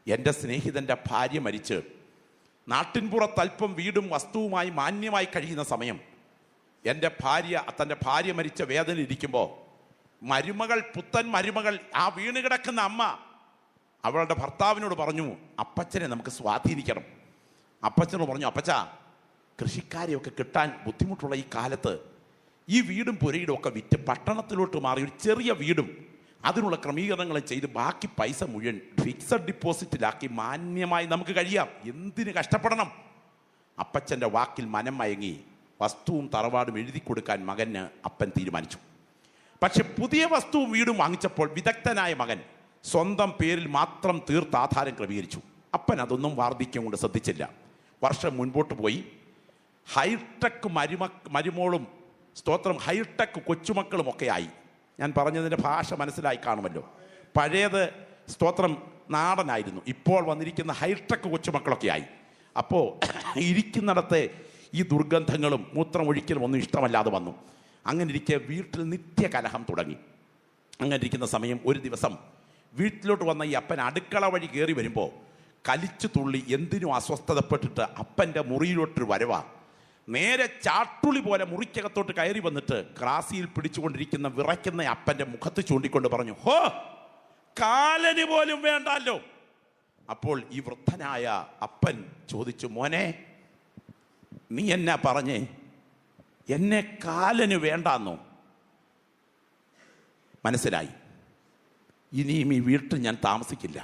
എൻ്റെ സ്നേഹിതൻ്റെ ഭാര്യ മരിച്ച് നാട്ടിൻപുറത്ത് അല്പം വീടും വസ്തുവുമായി മാന്യമായി കഴിയുന്ന സമയം തൻ്റെ ഭാര്യ മരിച്ച വേദന ഇരിക്കുമ്പോൾ പുത്തൻ മരുമകൾ, ആ വീണ് കിടക്കുന്ന അമ്മ അവളുടെ ഭർത്താവിനോട് പറഞ്ഞു, അപ്പച്ചനെ നമുക്ക് സ്വാധീനിക്കണം. അപ്പച്ചനോട് പറഞ്ഞു, അപ്പച്ചാ, കൃഷിക്കാരെയൊക്കെ കിട്ടാൻ ബുദ്ധിമുട്ടുള്ള ഈ കാലത്ത് ഈ വീടും പുരയിടും ഒക്കെ വിറ്റ് പട്ടണത്തിലോട്ട് മാറി ഒരു ചെറിയ വീടും അതിനുള്ള ക്രമീകരണങ്ങൾ ചെയ്ത് ബാക്കി പൈസ മുഴുവൻ ഫിക്സഡ് ഡിപ്പോസിറ്റിലാക്കി മാന്യമായി നമുക്ക് കഴിയാം. എന്തിന് കഷ്ടപ്പെടണം? അപ്പച്ചൻ്റെ വാക്കിൽ മനം മയങ്ങി വസ്തുവും തറവാടും എഴുതി കൊടുക്കാൻ മകന് അപ്പൻ തീരുമാനിച്ചു. പക്ഷെ പുതിയ വസ്തുവും വീടും വാങ്ങിച്ചപ്പോൾ വിദഗ്ധനായ മകൻ സ്വന്തം പേരിൽ മാത്രം തീർത്ത് ആധാരം ക്രമീകരിച്ചു. അപ്പൻ അതൊന്നും വാർദ്ധക്യം കൊണ്ട് ശ്രദ്ധിച്ചില്ല. വർഷം മുൻപോട്ട് പോയി. ഹൈടെക് മരുമോളും സ്തോത്രം ഹൈടെക് കൊച്ചുമക്കളും ഒക്കെ ആയി. ഞാൻ പറഞ്ഞതിൻ്റെ ഭാഷ മനസ്സിലായി കാണുമല്ലോ. പഴയത് സ്തോത്രം നാടനായിരുന്നു, ഇപ്പോൾ വന്നിരിക്കുന്ന ഹൈടെക് കൊച്ചുമക്കളൊക്കെ ആയി. അപ്പോൾ ഇരിക്കുന്നിടത്തെ ഈ ദുർഗന്ധങ്ങളും മൂത്രമൊഴിക്കലും ഒന്നും ഇഷ്ടമല്ലാതെ വന്നു. അങ്ങനെ ഇരിക്കെ വീട്ടിൽ നിത്യകലഹം തുടങ്ങി. അങ്ങനെ ഇരിക്കുന്ന സമയം ഒരു ദിവസം വീട്ടിലോട്ട് വന്ന ഈ അപ്പൻ അടുക്കള വഴി കയറി വരുമ്പോൾ കലിച്ചു തുള്ളി എന്തിനും അസ്വസ്ഥതപ്പെട്ടിട്ട് അപ്പൻ്റെ മുറിയിലോട്ടൊരു വരവാ. നേരെ ചാട്ടുളി പോലെ മുറിക്കകത്തോട്ട് കയറി വന്നിട്ട് ക്രാസിയിൽ പിടിച്ചുകൊണ്ടിരിക്കുന്ന വിറയ്ക്കുന്ന അപ്പൻ്റെ മുഖത്ത് ചൂണ്ടിക്കൊണ്ട് പറഞ്ഞു, ഹോ, കാലന് പോലും വേണ്ടല്ലോ. അപ്പോൾ ഈ വൃദ്ധനായ അപ്പൻ ചോദിച്ചു, മോനെ, നീ എന്നാ പറഞ്ഞേ? എന്നെ കാലന് വേണ്ടാന്നോ? മനസ്സിലായി, ഇനിയും ഈ വീട്ടിൽ ഞാൻ താമസിക്കില്ല.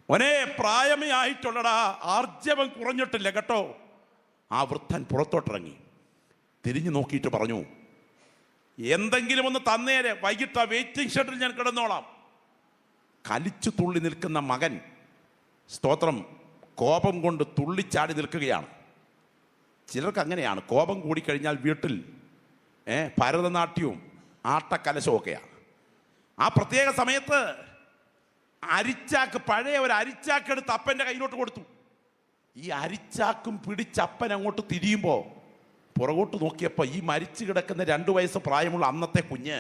മോനെ, പ്രായമേ ആയിട്ടുള്ളടാ, ആർജവം കുറഞ്ഞിട്ടില്ല കേട്ടോ. ആ വൃദ്ധൻ പുറത്തോട്ടിറങ്ങി തിരിഞ്ഞു നോക്കിയിട്ട് പറഞ്ഞു, എന്തെങ്കിലും ഒന്ന് തന്നേരെ, വൈകിട്ട് ആ വെയിറ്റിംഗ് ഷെഡിൽ ഞാൻ കിടന്നോളാം. കലിച്ചു തുള്ളി നിൽക്കുന്ന മകൻ സ്തോത്രം കോപം കൊണ്ട് തുള്ളിച്ചാടി നിൽക്കുകയാണ്. ചിലർക്ക് അങ്ങനെയാണ്, കോപം കൂടിക്കഴിഞ്ഞാൽ വീട്ടിൽ ഭരതനാട്യവും ആട്ടക്കലശവും ഒക്കെയാണ്. ആ പ്രത്യേക സമയത്ത് പഴയ ഒരു അരിച്ചാക്കെടുത്ത് അപ്പൻ്റെ കയ്യിലോട്ട് കൊടുത്തു. ഈ അരിച്ചാക്കും പിടിച്ച് അപ്പൻ അങ്ങോട്ട് തിരിയുമ്പോൾ പുറകോട്ട് നോക്കിയപ്പോൾ ഈ മരിച്ചു കിടക്കുന്ന 2 വയസ്സ് പ്രായമുള്ള അന്നത്തെ കുഞ്ഞ്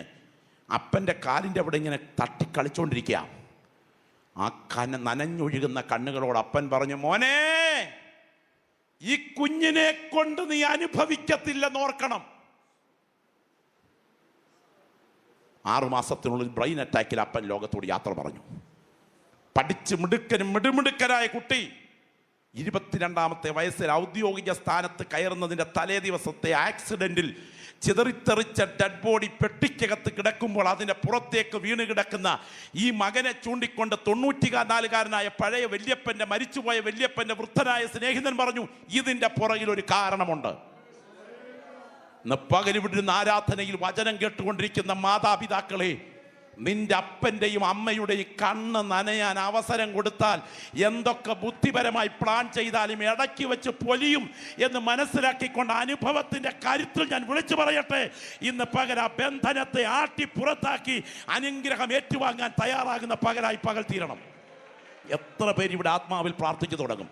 അപ്പൻ്റെ കാലിൻ്റെ അവിടെ ഇങ്ങനെ തട്ടിക്കളിച്ചുകൊണ്ടിരിക്കുക. ആ നനഞ്ഞൊഴുകുന്ന കണ്ണുകളോട് അപ്പൻ പറഞ്ഞു, മോനെ, ഈ കുഞ്ഞിനെ കൊണ്ട് നീ അനുഭവിക്കത്തില്ലെന്ന് ഓർക്കണം. 6 മാസത്തിനുള്ളിൽ ബ്രെയിൻ അറ്റാക്കിൽ അപ്പൻ ലോകത്തോട് യാത്ര പറഞ്ഞു. പഠിച്ച് മിടുമിടുക്കനായ കുട്ടി 22ാമത്തെ വയസ്സിൽ ഔദ്യോഗിക സ്ഥാനത്ത് കയറുന്നതിൻ്റെ തലേ ദിവസത്തെ ആക്സിഡൻറ്റിൽ ചിതറിത്തെറിച്ച ഡെഡ് ബോഡി പെട്ടിക്കകത്ത് കിടക്കുമ്പോൾ അതിൻ്റെ പുറത്തേക്ക് വീണ് കിടക്കുന്ന ഈ മകനെ ചൂണ്ടിക്കൊണ്ട് 94-കാരനായ പഴയ വല്യപ്പൻ്റെ, മരിച്ചുപോയ വല്യപ്പൻ്റെ വൃദ്ധനായ സ്നേഹിതൻ പറഞ്ഞു, ഇതിൻ്റെ പുറകിൽ ഒരു കാരണമുണ്ട്. ഇന്ന് പകലിവിടുന്ന ആരാധനയിൽ വചനം കേട്ടുകൊണ്ടിരിക്കുന്ന മാതാപിതാക്കളെ, നിന്റെ അപ്പൻ്റെയും അമ്മയുടെയും കണ്ണ് നനയാൻ അവസരം കൊടുത്താൽ എന്തൊക്കെ ബുദ്ധിപരമായി പ്ലാൻ ചെയ്താലും ഇടയ്ക്ക് വെച്ച് പൊലിയും എന്ന് മനസ്സിലാക്കിക്കൊണ്ട് അനുഭവത്തിൻ്റെ കരുത്തിൽ ഞാൻ വിളിച്ചു പറയട്ടെ, ഇന്ന് പകൽ ആ ബന്ധനത്തെ ആട്ടി പുറത്താക്കി അനുഗ്രഹം ഏറ്റുവാങ്ങാൻ തയ്യാറാകുന്ന പകൽ തീരണം. എത്ര പേര് ഇവിടെ ആത്മാവിൽ പ്രാർത്ഥിച്ചു തുടങ്ങും?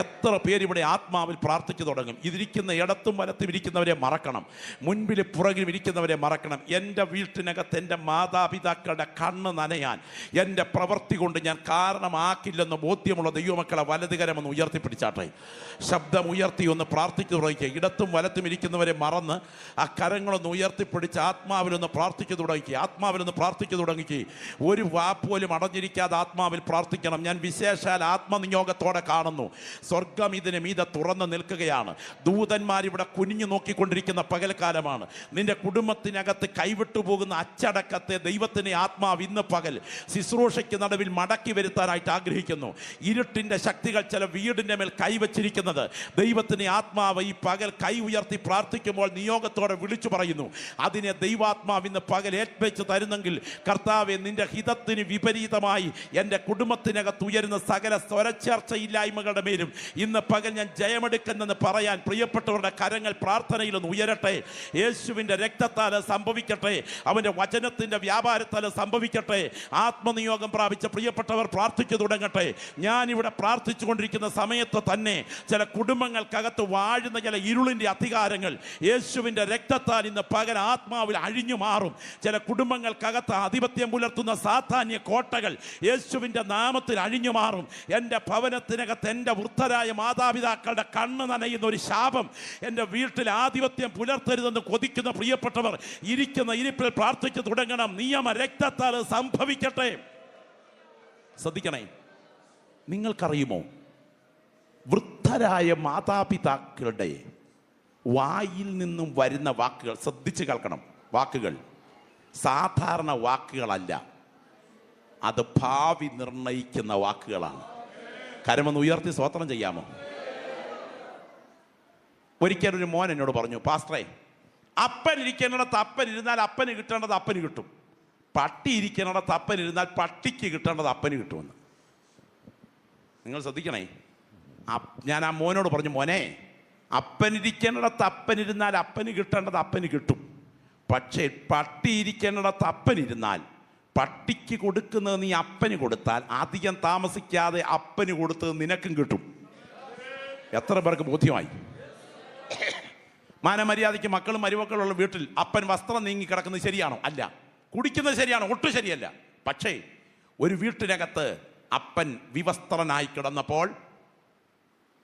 എത്ര പേരിവിടെ ആത്മാവിൽ പ്രാർത്ഥിച്ചു തുടങ്ങും? ഇതിരിക്കുന്ന ഇടത്തും വലത്തും ഇരിക്കുന്നവരെ മറക്കണം, മുൻപിൽ പുറകിലും ഇരിക്കുന്നവരെ മറക്കണം. എൻ്റെ വീട്ടിനകത്ത് എൻ്റെ മാതാപിതാക്കളുടെ കണ്ണ് നനയാൻ എൻ്റെ പ്രവൃത്തി കൊണ്ട് ഞാൻ കാരണമാക്കില്ലെന്ന് ബോധ്യമുള്ള ദൈവമക്കളെ വലതുകരമൊന്ന് ഉയർത്തിപ്പിടിച്ചാട്ടെ. ശബ്ദം ഉയർത്തി ഒന്ന് പ്രാർത്ഥിച്ചു തുടങ്ങിക്കുക. ഇടത്തും വലത്തും ഇരിക്കുന്നവരെ മറന്ന് ആ കരങ്ങളൊന്ന് ഉയർത്തിപ്പിടിച്ച് ആത്മാവിലൊന്ന് പ്രാർത്ഥിച്ചു തുടങ്ങിക്കുക. ഒരു വാപ്പോലും അടഞ്ഞിരിക്കാതെ ആത്മാവിൽ പ്രാർത്ഥിക്കണം. ഞാൻ വിശേഷാൽ ആത്മനിയോഗത്തോടെ കാണുന്നു, സ്വർഗം ഇതിന് മീതെ തുറന്ന് നിൽക്കുകയാണ്. ദൂതന്മാരിവിടെ കുനിഞ്ഞു നോക്കിക്കൊണ്ടിരിക്കുന്ന പകൽക്കാലമാണ്. നിന്റെ കുടുംബത്തിനകത്ത് കൈവിട്ടു പോകുന്ന അച്ചടക്കത്തെ ദൈവത്തിൻ്റെ ആത്മാവ് ഇന്ന് പകൽ ശുശ്രൂഷയ്ക്ക് നടുവിൽ മടക്കി വരുത്താനായിട്ട് ആഗ്രഹിക്കുന്നു. ഇരുട്ടിൻ്റെ ശക്തികൾ ചില വീടിൻ്റെ മേൽ കൈവച്ചിരിക്കുന്നത് ദൈവത്തിൻ്റെ ആത്മാവ് ഈ പകൽ കൈ ഉയർത്തി പ്രാർത്ഥിക്കുമ്പോൾ നിയോഗത്തോടെ വിളിച്ചു പറയുന്നു. അതിനെ ദൈവാത്മാവ് ഇന്ന് പകൽ ഏൽപ്പിച്ച് തരുന്നെങ്കിൽ, കർത്താവെ, നിന്റെ ഹിതത്തിന് വിപരീതമായി എൻ്റെ കുടുംബത്തിനകത്ത് ഉയരുന്ന സകല സ്വരച്ചേർച്ചയില്ലായ്മകളുടെ മേലും മേലും ഇന്ന് പകൽ ഞാൻ ജയമെടുക്കുന്നെന്ന് പറയാൻ പ്രിയപ്പെട്ടവരുടെ കരങ്ങൾ പ്രാർത്ഥനയിലൊന്ന് ഉയരട്ടെ. യേശുവിൻ്റെ രക്തത്താൽ സംഭവിക്കട്ടെ, അവൻ്റെ വചനത്തിൻ്റെ വ്യാപാരത്താൽ സംഭവിക്കട്ടെ. ആത്മനിയോഗം പ്രാപിച്ച പ്രിയപ്പെട്ടവർ പ്രാർത്ഥിച്ചു തുടങ്ങട്ടെ. ഞാനിവിടെ പ്രാർത്ഥിച്ചു കൊണ്ടിരിക്കുന്ന സമയത്ത് തന്നെ ചില കുടുംബങ്ങൾക്കകത്ത് വാഴുന്ന ചില ഇരുളിൻ്റെ അധികാരങ്ങൾ യേശുവിൻ്റെ രക്തത്താൽ ഇന്ന് പകൽ ആത്മാവിൽ അഴിഞ്ഞു മാറും. ചില കുടുംബങ്ങൾക്കകത്ത് ആധിപത്യം പുലർത്തുന്ന സാധാന്യ കോട്ടകൾ യേശുവിൻ്റെ നാമത്തിൽ അഴിഞ്ഞു മാറും. എൻ്റെ ഭവനത്തിനകത്ത് എൻ്റെ വൃദ്ധരായ മാതാപിതാക്കളുടെ കണ്ണ് നനയുന്ന ഒരു ശാപം എൻ്റെ വീട്ടിൽ ആധിപത്യം പുലർത്തരുതെന്ന് കൊതിക്കുന്ന പ്രിയപ്പെട്ടവർ ഇരിക്കുന്ന ഇരിപ്പിൽ പ്രാർത്ഥിച്ചു തുടങ്ങണം. നിയമ രക്തത്താൽ സംഭവിക്കട്ടെ. ശ്രദ്ധിക്കണേ, നിങ്ങൾക്കറിയുമോ വൃദ്ധരായ മാതാപിതാക്കളുടെ വായിൽ നിന്നും വരുന്ന വാക്കുകൾ, ശ്രദ്ധിച്ച് കേൾക്കണം, വാക്കുകൾ സാധാരണ വാക്കുകളല്ല, അത് ഭാവി നിർണയിക്കുന്ന വാക്കുകളാണ്. കരമൊന്ന് ഉയർത്തി സ്തോത്രം ചെയ്യാമോ? ഒരിക്കലൊരു മോൻ എന്നോട് പറഞ്ഞു, പാസ്റ്ററേ, അപ്പൻ ഇരിക്കേണ്ടിടത്ത് അപ്പൻ ഇരുന്നാൽ അപ്പന് കിട്ടേണ്ടത് അപ്പന് കിട്ടും, പട്ടി ഇരിക്കേണ്ടിടത്ത് അപ്പൻ ഇരുന്നാൽ പട്ടിക്ക് കിട്ടേണ്ടത് അപ്പന് കിട്ടുമെന്ന്. നിങ്ങൾ ശ്രദ്ധിക്കണേ. ഞാൻ ആ മോനോട് പറഞ്ഞു, മോനെ, അപ്പനിരിക്കേണ്ടിടത്ത് അപ്പനിരുന്നാൽ അപ്പന് കിട്ടേണ്ടത് അപ്പന് കിട്ടും, പക്ഷേ പട്ടി ഇരിക്കേണ്ടിടത്ത് അപ്പനിരുന്നാൽ പട്ടിക്ക് കൊടുക്കുന്നത് നീ അപ്പന് കൊടുത്താൽ അധികം താമസിക്കാതെ അപ്പന് കൊടുത്തത് നിനക്കും കിട്ടും. എത്ര പേർക്ക് ബോധ്യമായി? മാനമര്യാദയ്ക്ക് മക്കളും മരുമക്കളുള്ള വീട്ടിൽ അപ്പൻ വസ്ത്രം നീങ്ങി കിടക്കുന്നത് ശരിയാണോ? അല്ല. കുടിക്കുന്നത് ശരിയാണോ? ഒട്ടും ശരിയല്ല. പക്ഷേ ഒരു വീട്ടിനകത്ത് അപ്പൻ വിവസ്ത്രനായി കിടന്നപ്പോൾ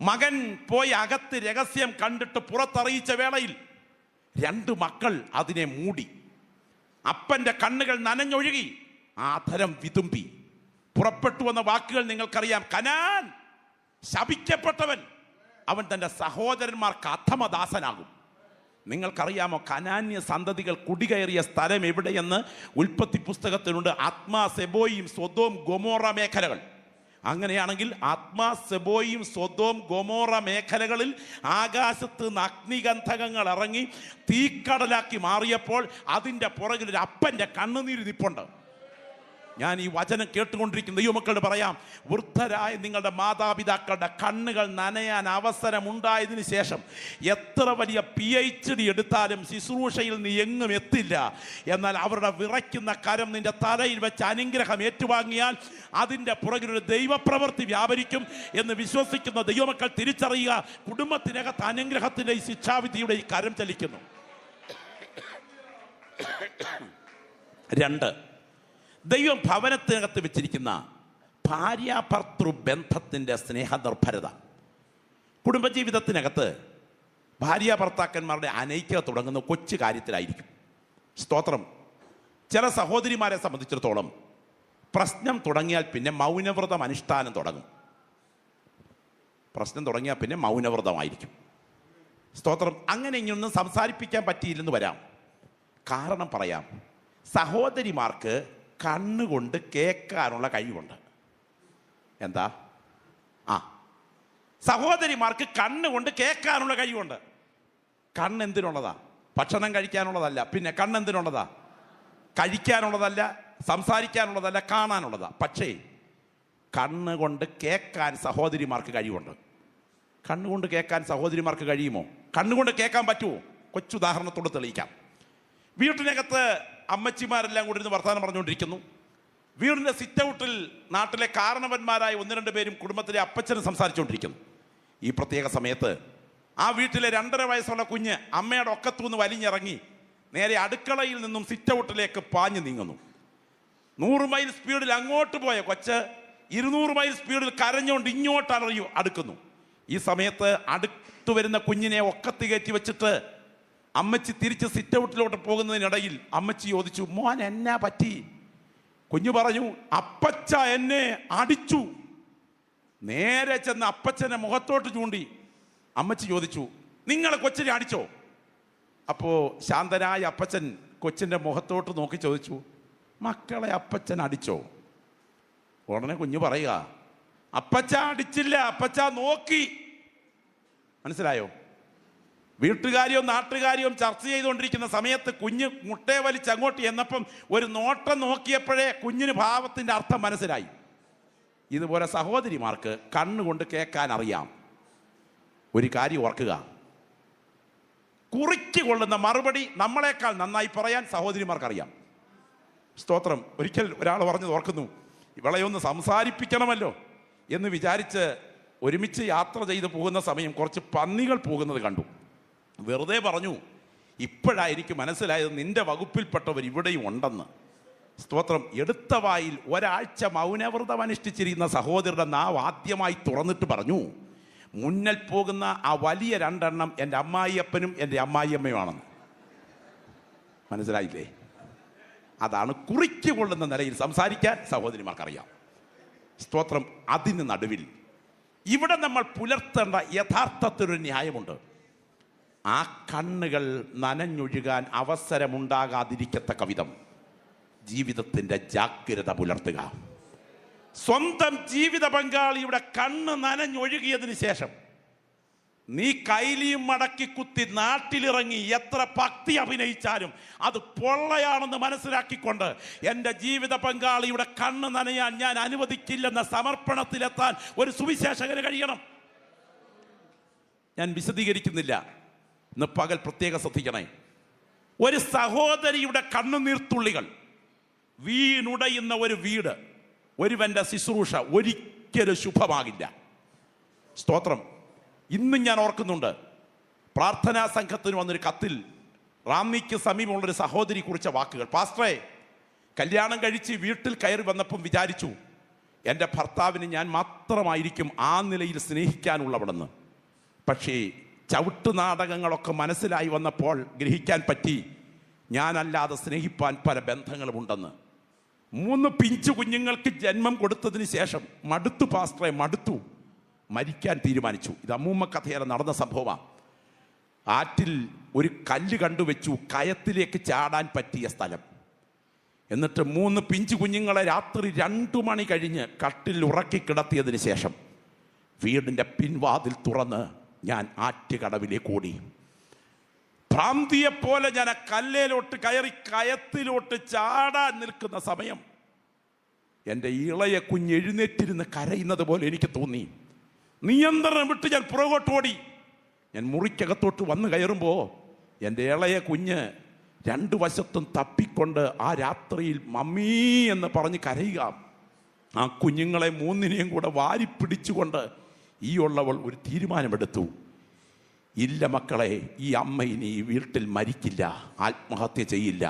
മകൻ പോയി അകത്ത് രഹസ്യം കണ്ടിട്ട് പുറത്തറിയിച്ച വേളയിൽ രണ്ട് മക്കൾ അതിനെ മൂടി. അപ്പൻ്റെ കണ്ണുകൾ നനഞ്ഞൊഴുകി, ആധരം വിതുമ്പി. പുറപ്പെട്ടു വന്ന വാക്കുകൾ നിങ്ങൾക്കറിയാം. കനാൻ ശപിക്കപ്പെട്ടവൻ, അവൻ തൻ്റെ സഹോദരന്മാർക്ക് അധമദാസനാകും. നിങ്ങൾക്കറിയാമോ കനാന്യ സന്തതികൾ കുടികയറിയ സ്ഥലം എവിടെയെന്ന്? ഉൽപ്പത്തി പുസ്തകത്തിലുണ്ട്. ആത്മാ, സെബോയും, സ്വദോം, ഗൊമോറ മേഖലകൾ. അങ്ങനെയാണെങ്കിൽ ആത്മാ, സെബോയും, സ്വദോം, ഗൊമോറ മേഖലകളിൽ ആകാശത്ത് നിന്ന് അഗ്നിഗന്ധകങ്ങൾ ഇറങ്ങി തീക്കടലാക്കി മാറിയപ്പോൾ അതിൻ്റെ പുറകിൽ ഒരു അപ്പൻ്റെ കണ്ണുനീര് നിപ്പുണ്ട്. ഞാൻ ഈ വചനം കേട്ടുകൊണ്ടിരിക്കുന്ന ദൈവമക്കളോട് പറയാം, വൃദ്ധരായ നിങ്ങളുടെ മാതാപിതാക്കളുടെ കണ്ണുകൾ നനയാൻ അവസരമുണ്ടായതിനു ശേഷം എത്ര വലിയ PhD എടുത്താലും ശുശ്രൂഷയിൽ നീ എങ്ങും എത്തില്ല. എന്നാൽ അവരുടെ വിറയ്ക്കുന്ന കരം നിന്റെ തലയിൽ വെച്ച് അനുഗ്രഹം ഏറ്റുവാങ്ങിയാൽ അതിൻ്റെ പുറകിലൊരു ദൈവപ്രവൃത്തി വ്യാപരിക്കും എന്ന് വിശ്വസിക്കുന്ന ദൈവമക്കൾ തിരിച്ചറിയുക. കുടുംബത്തിനകത്ത് അനുഗ്രഹത്തിൻ്റെ ഈ ശിക്ഷാവിധിയുടെ ഈ കരം ചലിക്കുന്നു. 2, ദൈവം ഭവനത്തിനകത്ത് വെച്ചിരിക്കുന്ന ഭാര്യാഭർത്തൃ ബന്ധത്തിൻ്റെ സ്നേഹനിർഭരത. കുടുംബജീവിതത്തിനകത്ത് ഭാര്യ ഭർത്താക്കന്മാരുടെ അനൈക്യത തുടങ്ങുന്ന കൊച്ചു കാര്യത്തിലായിരിക്കും. സ്തോത്രം. ചില സഹോദരിമാരെ സംബന്ധിച്ചിടത്തോളം പ്രശ്നം തുടങ്ങിയാൽ പിന്നെ മൗനവ്രതം അനുഷ്ഠാനം തുടങ്ങും. പ്രശ്നം തുടങ്ങിയാൽ പിന്നെ മൗനവ്രതമായിരിക്കും. സ്തോത്രം. അങ്ങനെ ഇങ്ങനൊന്നും സംസാരിപ്പിക്കാൻ പറ്റിയില്ലെന്ന് വരാം. കാരണം പറയാം, സഹോദരിമാർക്ക് കണ്ണുകൊണ്ട് കേൾക്കാനുള്ള കഴിവുണ്ട്. എന്താ? സഹോദരിമാർക്ക് കണ്ണുകൊണ്ട് കേൾക്കാനുള്ള കഴിവുണ്ട്. കണ്ണെന്തിനുള്ളതാ? ഭക്ഷണം കഴിക്കാനുള്ളതല്ല. പിന്നെ കണ്ണെന്തിനുള്ളതാ? കഴിക്കാനുള്ളതല്ല, സംസാരിക്കാനുള്ളതല്ല, കാണാനുള്ളതാ. പക്ഷേ കണ്ണുകൊണ്ട് കേൾക്കാൻ സഹോദരിമാർക്ക് കഴിവുണ്ട്. കണ്ണുകൊണ്ട് കേൾക്കാൻ സഹോദരിമാർക്ക് കഴിയുമോ? കണ്ണുകൊണ്ട് കേൾക്കാൻ പറ്റുമോ? കൊച്ചുദാഹരണത്തോട് തെളിയിക്കാം. വീട്ടിനകത്ത് അമ്മച്ചിമാരെല്ലാം കൂടി ഇരുന്ന് വർത്തമാനം പറഞ്ഞുകൊണ്ടിരിക്കുന്നു. വീടിൻ്റെ സിറ്റ് ഔട്ടിൽ നാട്ടിലെ കാരണവന്മാരായ 1-2 പേരും കുടുംബത്തിലെ അപ്പച്ചനും സംസാരിച്ചുകൊണ്ടിരിക്കുന്നു. ഈ പ്രത്യേക സമയത്ത് ആ വീട്ടിലെ 2.5 വയസ്സുള്ള കുഞ്ഞ് അമ്മയുടെ ഒക്കത്തുനിന്ന് വലിഞ്ഞിറങ്ങി നേരെ അടുക്കളയിൽ നിന്നും സിറ്റ് ഔട്ടിലേക്ക് പാഞ്ഞു നീങ്ങുന്നു. 100 മൈൽ സ്പീഡിൽ അങ്ങോട്ട് പോയ കൊച്ച് 200 മൈൽ സ്പീഡിൽ കരഞ്ഞുകൊണ്ട് ഇങ്ങോട്ട് അടുക്കുന്നു. ഈ സമയത്ത് അടുത്തു വരുന്ന കുഞ്ഞിനെ ഒക്കത്ത് കയറ്റി വെച്ചിട്ട് അമ്മച്ചി തിരിച്ച് സിറ്റ് ഔട്ടിലോട്ട് പോകുന്നതിനിടയിൽ അമ്മച്ചി ചോദിച്ചു, മോൻ എന്നാ പറ്റി? കുഞ്ഞു പറഞ്ഞു, അപ്പച്ച എന്നെ അടിച്ചു. നേരെ ചെന്ന് അപ്പച്ചനെ മുഖത്തോട്ട് ചൂണ്ടി അമ്മച്ചി ചോദിച്ചു, നിങ്ങളെ കൊച്ചിനെ അടിച്ചോ? അപ്പോൾ ശാന്തനായ അപ്പച്ചൻ കൊച്ചിൻ്റെ മുഖത്തോട്ട് നോക്കി ചോദിച്ചു, മക്കളെ അപ്പച്ചൻ അടിച്ചോ? ഉടനെ കുഞ്ഞു പറയുക, അപ്പച്ച അടിച്ചില്ല, അപ്പച്ച നോക്കി. മനസ്സിലായോ? വീട്ടുകാരിയും നാട്ടുകാരിയും ചർച്ച ചെയ്തുകൊണ്ടിരിക്കുന്ന സമയത്ത് കുഞ്ഞ് മുട്ടയെ വലിച്ച് അങ്ങോട്ട് എന്നപ്പം ഒരു നോട്ടം നോക്കിയപ്പോഴേ കുഞ്ഞിന് ഭാവത്തിൻ്റെ അർത്ഥം മനസ്സിലായി. ഇതുപോലെ സഹോദരിമാർക്ക് കണ്ണുകൊണ്ട് കേൾക്കാൻ അറിയാം. ഒരു കാര്യം ഓർക്കുക, കുറിക്ക് കൊള്ളുന്ന മറുപടി നമ്മളെക്കാൾ നന്നായി പറയാൻ സഹോദരിമാർക്കറിയാം. സ്തോത്രം. ഒരിക്കൽ ഒരാൾ പറഞ്ഞത് ഓർക്കുന്നു, ഇവളെയൊന്ന് സംസാരിപ്പിക്കണമല്ലോ എന്ന് വിചാരിച്ച് ഒരുമിച്ച് യാത്ര ചെയ്ത് പോകുന്ന സമയം കുറച്ച് പന്നികൾ പോകുന്നത് കണ്ടു. വെറുതെ പറഞ്ഞു, ഇപ്പോഴായിരിക്കും മനസ്സിലായത് നിന്റെ വകുപ്പിൽപ്പെട്ടവർ ഇവിടെയും ഉണ്ടെന്ന്. സ്തോത്രം. എടുത്ത വായിൽ ഒരാഴ്ച മൗനവ്രതം അനുഷ്ഠിച്ചിരിക്കുന്ന സഹോദരന്റെ നാവ് ആദ്യമായി തുറന്നിട്ട് പറഞ്ഞു, മുന്നിൽ പോകുന്ന ആ വലിയ രണ്ടെണ്ണം എൻ്റെ അമ്മായിയപ്പനും എൻ്റെ അമ്മായിയമ്മയുമാണെന്ന്. മനസ്സിലായില്ലേ? അതാണ് കുറിക്ക് കൊള്ളുന്ന നിലയിൽ സംസാരിക്കാൻ സഹോദരിമാർക്കറിയാം. സ്തോത്രം. അതിന് നടുവിൽ ഇവിടെ നമ്മൾ പുലർത്തേണ്ട യഥാർത്ഥത്തിലൊരു ന്യായമുണ്ട്. ആ കണ്ണുകൾ നനഞ്ഞൊഴുകാൻ അവസരമുണ്ടാകാതിരിക്കത്തക്ക വിധം ജീവിതത്തിൻ്റെ ജാഗ്രത പുലർത്തുക. സ്വന്തം ജീവിത പങ്കാളിയുടെ കണ്ണ് നനഞ്ഞൊഴുകിയതിന് ശേഷം നീ കൈലിയും മടക്കി കുത്തി നാട്ടിലിറങ്ങി എത്ര ഭക്തി അഭിനയിച്ചാലും അത് പൊള്ളയാണെന്ന് മനസ്സിലാക്കിക്കൊണ്ട് എൻ്റെ ജീവിത പങ്കാളിയുടെ കണ്ണ് നനയാൻ ഞാൻ അനുവദിക്കില്ലെന്ന സമർപ്പണത്തിലെത്താൻ ഒരു സുവിശേഷകന് കഴിയണം. ഞാൻ വിശദീകരിക്കുന്നില്ല, ഇന്ന് പകൽ പ്രത്യേകം ശ്രദ്ധിക്കണേ. ഒരു സഹോദരിയുടെ കണ്ണുനീർത്തുള്ളികൾ വീണുടയുന്ന ഒരു വീട്, ഒരുവന്റെ ശുശ്രൂഷ ഒരിക്കലും ശുഭമാകില്ല. സ്തോത്രം. ഇന്നും ഞാൻ ഓർക്കുന്നുണ്ട്, പ്രാർത്ഥനാ സംഘത്തിന് വന്നൊരു കത്തിൽ റാന്നിക്ക് സമീപമുള്ളൊരു സഹോദരി കുറിച്ച വാക്കുകൾ. പാസ്റ്ററെ, കല്യാണം കഴിച്ച് വീട്ടിൽ കയറി വന്നപ്പം വിചാരിച്ചു എൻ്റെ ഭർത്താവിന് ഞാൻ മാത്രമായിരിക്കും ആ നിലയിൽ സ്നേഹിക്കാനുള്ളവിടെന്ന്. പക്ഷേ ചവിട്ടു നാടകങ്ങളൊക്കെ മനസ്സിലായി വന്നപ്പോൾ ഗ്രഹിക്കാൻ പറ്റി, ഞാനല്ലാതെ സ്നേഹിപ്പാൻ പല ബന്ധങ്ങളുമുണ്ടെന്ന്. 3 പിഞ്ചു കുഞ്ഞുങ്ങൾക്ക് ജന്മം കൊടുത്തതിന് ശേഷം മടുത്തു പാസ്റ്ററെ, മടുത്തു, മരിക്കാൻ തീരുമാനിച്ചു. ഇത് അമ്മൂമ്മ കഥയേറെ നടന്ന സംഭവമാണ്. ആറ്റിൽ ഒരു കല്ല് കണ്ടുവെച്ചു, കയത്തിലേക്ക് ചാടാൻ പറ്റിയ സ്ഥലം. എന്നിട്ട് 3 പിഞ്ചു കുഞ്ഞുങ്ങളെ രാത്രി 2 മണി കഴിഞ്ഞ് കട്ടിൽ ഉറക്കി കിടത്തിയതിന് ശേഷം വീടിൻ്റെ പിൻവാതിൽ തുറന്ന് ഞാൻ ആറ്റുകടവിലേക്ക് ഓടി. ഭ്രാന്തിയെപ്പോലെ ഞാൻ ആ കല്ലേലോട്ട് കയറി കയത്തിലോട്ട് ചാടാൻ നിൽക്കുന്ന സമയം എൻ്റെ ഇളയ കുഞ്ഞ് എഴുന്നേറ്റിരുന്ന് കരയുന്നത് പോലെ എനിക്ക് തോന്നി. നിയന്ത്രണം വിട്ട് ഞാൻ പുറകോട്ട് ഓടി. ഞാൻ മുറിക്കകത്തോട്ട് വന്ന് കയറുമ്പോൾ എൻ്റെ ഇളയ കുഞ്ഞ് 2 വശത്തും തപ്പിക്കൊണ്ട് ആ രാത്രിയിൽ മമ്മീ എന്ന് പറഞ്ഞ് കരയുക. ആ കുഞ്ഞുങ്ങളെ 3നെയും കൂടെ വാരിപ്പിടിച്ചുകൊണ്ട് ഈ ഉള്ളവൾ ഒരു തീരുമാനമെടുത്തു. ഇല്ല മക്കളെ, ഈ അമ്മ ഇനി ഈ വീട്ടിൽ മരിക്കില്ല, ആത്മഹത്യ ചെയ്യില്ല.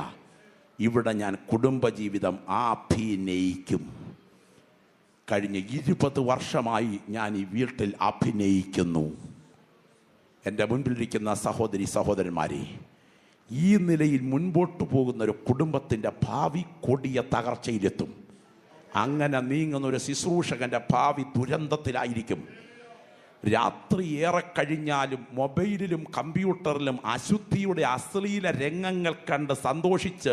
ഇവിടെ ഞാൻ കുടുംബജീവിതം അഭിനയിക്കും. കഴിഞ്ഞ 20 വർഷമായി ഞാൻ ഈ വീട്ടിൽ അഭിനയിക്കുന്നു. എൻ്റെ മുൻപിലിരിക്കുന്ന സഹോദരി സഹോദരന്മാരെ, ഈ നിലയിൽ മുൻപോട്ട് പോകുന്ന ഒരു കുടുംബത്തിൻ്റെ ഭാവി കൊടിയ തകർച്ചയിലെത്തും. അങ്ങനെ നീങ്ങുന്ന ഒരു ശുശ്രൂഷകൻ്റെ ഭാവി ദുരന്തത്തിലായിരിക്കും. രാത്രി ഏറെ കഴിഞ്ഞാലും മൊബൈലിലും കമ്പ്യൂട്ടറിലും അശുദ്ധിയുടെ അശ്ലീല രംഗങ്ങൾ കണ്ട് സന്തോഷിച്ച്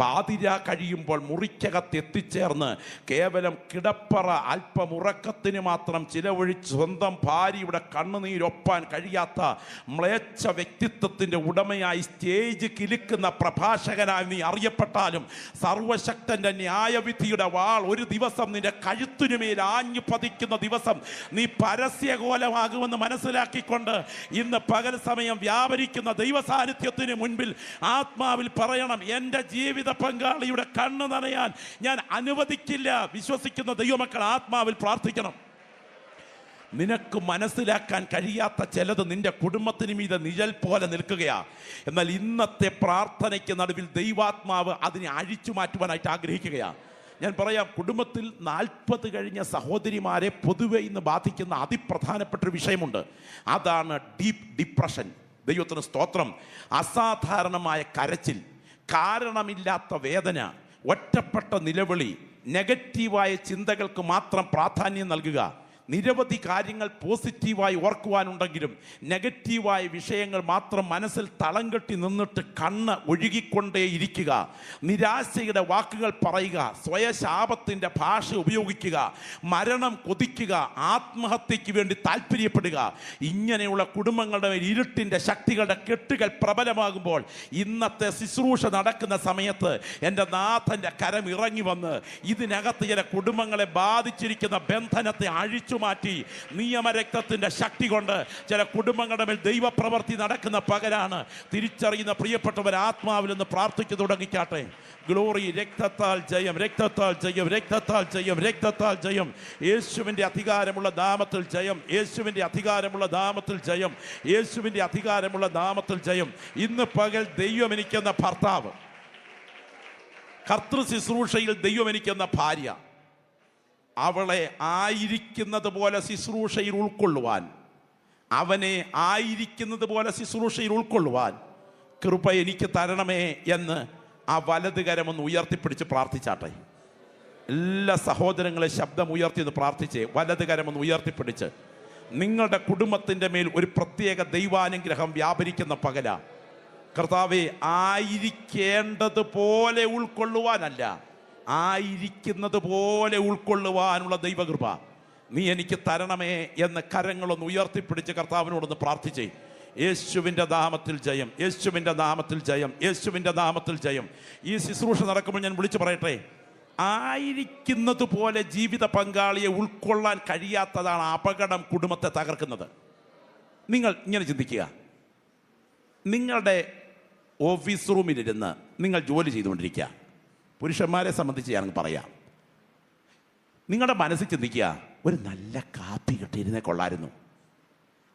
പാതിര കഴിയുമ്പോൾ മുറിക്കകത്ത് എത്തിച്ചേർന്ന് കേവലം കിടപ്പറ അല്പം ഉറക്കത്തിന് മാത്രം ചിലവഴിച്ച് സ്വന്തം ഭാര്യയുടെ കണ്ണുനീരൊപ്പാൻ കഴിയാത്ത മ്ലേച്ഛ വ്യക്തിത്വത്തിൻ്റെ ഉടമയായി സ്റ്റേജ് കിലുക്കുന്ന പ്രഭാഷകനായി നീ അറിയപ്പെട്ടാലും സർവശക്തൻ്റെ ന്യായവിധിയുടെ വാൾ ഒരു ദിവസം നിന്റെ കഴുത്തിനുമേൽ ആഞ്ഞു പതിക്കുന്ന ദിവസം നീ പരസ്യകോല ാകുമെന്ന് മനസ്സിലാക്കിക്കൊണ്ട് ഇന്ന് പകൽ സമയം വ്യാപരിക്കുന്ന ദൈവ സാന്നിധ്യത്തിന് മുൻപിൽ ആത്മാവിൽ പറയണം, എൻ്റെ ജീവിത പങ്കാളിയുടെ കണ്ണ് നനയാൻ ഞാൻ അനുവദിക്കില്ല. വിശ്വസിക്കുന്ന ദൈവമക്കൾ ആത്മാവിൽ പ്രാർത്ഥിക്കണം. നിനക്ക് മനസ്സിലാക്കാൻ കഴിയാത്ത ചിലത് നിന്റെ കുടുംബത്തിന് മീതെ നിഴൽ പോലെ നിൽക്കുകയാ. എന്നാൽ ഇന്നത്തെ പ്രാർത്ഥനയ്ക്ക് നടുവിൽ ദൈവാത്മാവ് അതിനെ അഴിച്ചു മാറ്റുവാനായിട്ട് ആഗ്രഹിക്കുകയാണ്. ഞാൻ പറയാം, കുടുംബത്തിൽ 40 കഴിഞ്ഞ സഹോദരിമാരെ പൊതുവെ ഇന്ന് ബാധിക്കുന്ന അതിപ്രധാനപ്പെട്ടൊരു വിഷയമുണ്ട്. അതാണ് ഡീപ്പ് ഡിപ്രഷൻ. ദൈവത്തിന് സ്തോത്രം. അസാധാരണമായ കരച്ചിൽ, കാരണമില്ലാത്ത വേദന, ഒറ്റപ്പെട്ട നിലവിളി, നെഗറ്റീവായ ചിന്തകൾക്ക് മാത്രം പ്രാധാന്യം നൽകുക. നിരവധി കാര്യങ്ങൾ പോസിറ്റീവായി ഓർക്കുവാനുണ്ടെങ്കിലും നെഗറ്റീവായ വിഷയങ്ങൾ മാത്രം മനസ്സിൽ തളം കെട്ടി നിന്നിട്ട് കണ്ണ് ഒഴുകിക്കൊണ്ടേയിരിക്കുക, നിരാശയുടെ വാക്കുകൾ പറയുക, സ്വയശാപത്തിൻ്റെ ഭാഷ ഉപയോഗിക്കുക, മരണം കൊതിക്കുക, ആത്മഹത്യക്ക് വേണ്ടി താല്പര്യപ്പെടുക, ഇങ്ങനെയുള്ള കുടുംബങ്ങളുടെ മേൽ ഇരുട്ടിൻ്റെ ശക്തികളുടെ കെട്ടുകൾ പ്രബലമാകുമ്പോൾ ഇന്നത്തെ ശുശ്രൂഷ നടക്കുന്ന സമയത്ത് എൻ്റെ നാഥൻ്റെ കരം ഇറങ്ങി വന്ന് ഇതിനകത്ത് ചില കുടുംബങ്ങളെ ബാധിച്ചിരിക്കുന്ന ബന്ധനത്തെ അഴിച്ചു മാറ്റി നിയമരക്തത്തിന്റെ ശക്തി കൊണ്ട് ചില കുടുംബങ്ങളുടെ മേൽ ദൈവപ്രവൃത്തി നടക്കുന്ന പകലാണ്. തിരിച്ചറിയുന്ന പ്രിയപ്പെട്ടവർ ആത്മാവിൽ നിന്ന് പ്രാർത്ഥിച്ചു തുടങ്ങിക്കാട്ടെ. ഗ്ലോറി, രക്തത്താൽ ജയം, രക്തത്താൽ ജയം, രക്തത്താൽ ജയം, രക്തത്താൽ ജയം, യേശുവിൻ്റെ അധികാരമുള്ള നാമത്തിൽ ജയം, യേശുവിൻ്റെ അധികാരമുള്ള നാമത്തിൽ ജയം, യേശുവിൻ്റെ അധികാരമുള്ള നാമത്തിൽ ജയം. ഇന്ന് പകൽ ദൈവം എനിക്കെന്ന ഭർത്താവ്, കർത്തൃ ശുശ്രൂഷയിൽ ദൈവം എനിക്കെന്ന ഭാര്യ, അവളെ ആയിരിക്കുന്നത് പോലെ ശുശ്രൂഷയിൽ ഉൾക്കൊള്ളുവാൻ, അവനെ ആയിരിക്കുന്നത് പോലെ ശുശ്രൂഷയിൽ ഉൾക്കൊള്ളുവാൻ കൃപ എനിക്ക് തരണമേ എന്ന് ആ വലത് കരമൊന്ന് ഉയർത്തിപ്പിടിച്ച് പ്രാർത്ഥിച്ചാട്ടെ. എല്ലാ സഹോദരങ്ങളെ ശബ്ദം ഉയർത്തിയെന്ന് പ്രാർത്ഥിച്ചേ. വലത് കരമൊന്ന് ഉയർത്തിപ്പിടിച്ച് നിങ്ങളുടെ കുടുംബത്തിൻ്റെ മേൽ ഒരു പ്രത്യേക ദൈവാനുഗ്രഹം വ്യാപരിക്കുന്ന പകല. കർത്താവേ, ആയിരിക്കേണ്ടതുപോലെ ഉൾക്കൊള്ളുവാനല്ല, ആയിരിക്കുന്നത് പോലെ ഉൾക്കൊള്ളുവാനുള്ള ദൈവകൃപ നീ എനിക്ക് തരണമേ എന്ന് കരങ്ങളൊന്ന് ഉയർത്തിപ്പിടിച്ച് കർത്താവിനോടൊന്ന് പ്രാർത്ഥിച്ചേ. യേശുവിൻ്റെ നാമത്തിൽ ജയം, യേശുവിൻ്റെ നാമത്തിൽ ജയം, യേശുവിൻ്റെ നാമത്തിൽ ജയം. ഈ ശുശ്രൂഷ നടക്കുമ്പോൾ ഞാൻ വിളിച്ചു പറയട്ടെ, ആയിരിക്കുന്നത് പോലെ ജീവിത പങ്കാളിയെ ഉൾക്കൊള്ളാൻ കഴിയാത്തതാണ് അപകടം കുടുംബത്തെ തകർക്കുന്നത്. നിങ്ങൾ ഇങ്ങനെ ചിന്തിക്കുക, നിങ്ങളുടെ ഓഫീസ് റൂമിലിരുന്ന് നിങ്ങൾ ജോലി ചെയ്തുകൊണ്ടിരിക്കുക. പുരുഷന്മാരെ സംബന്ധിച്ച് ഞാൻ പറയാം, നിങ്ങളുടെ മനസ്സിൽ ചിന്തിക്കുക, ഒരു നല്ല കാപ്പി കിട്ടിയിരുന്നേ കൊള്ളായിരുന്നു.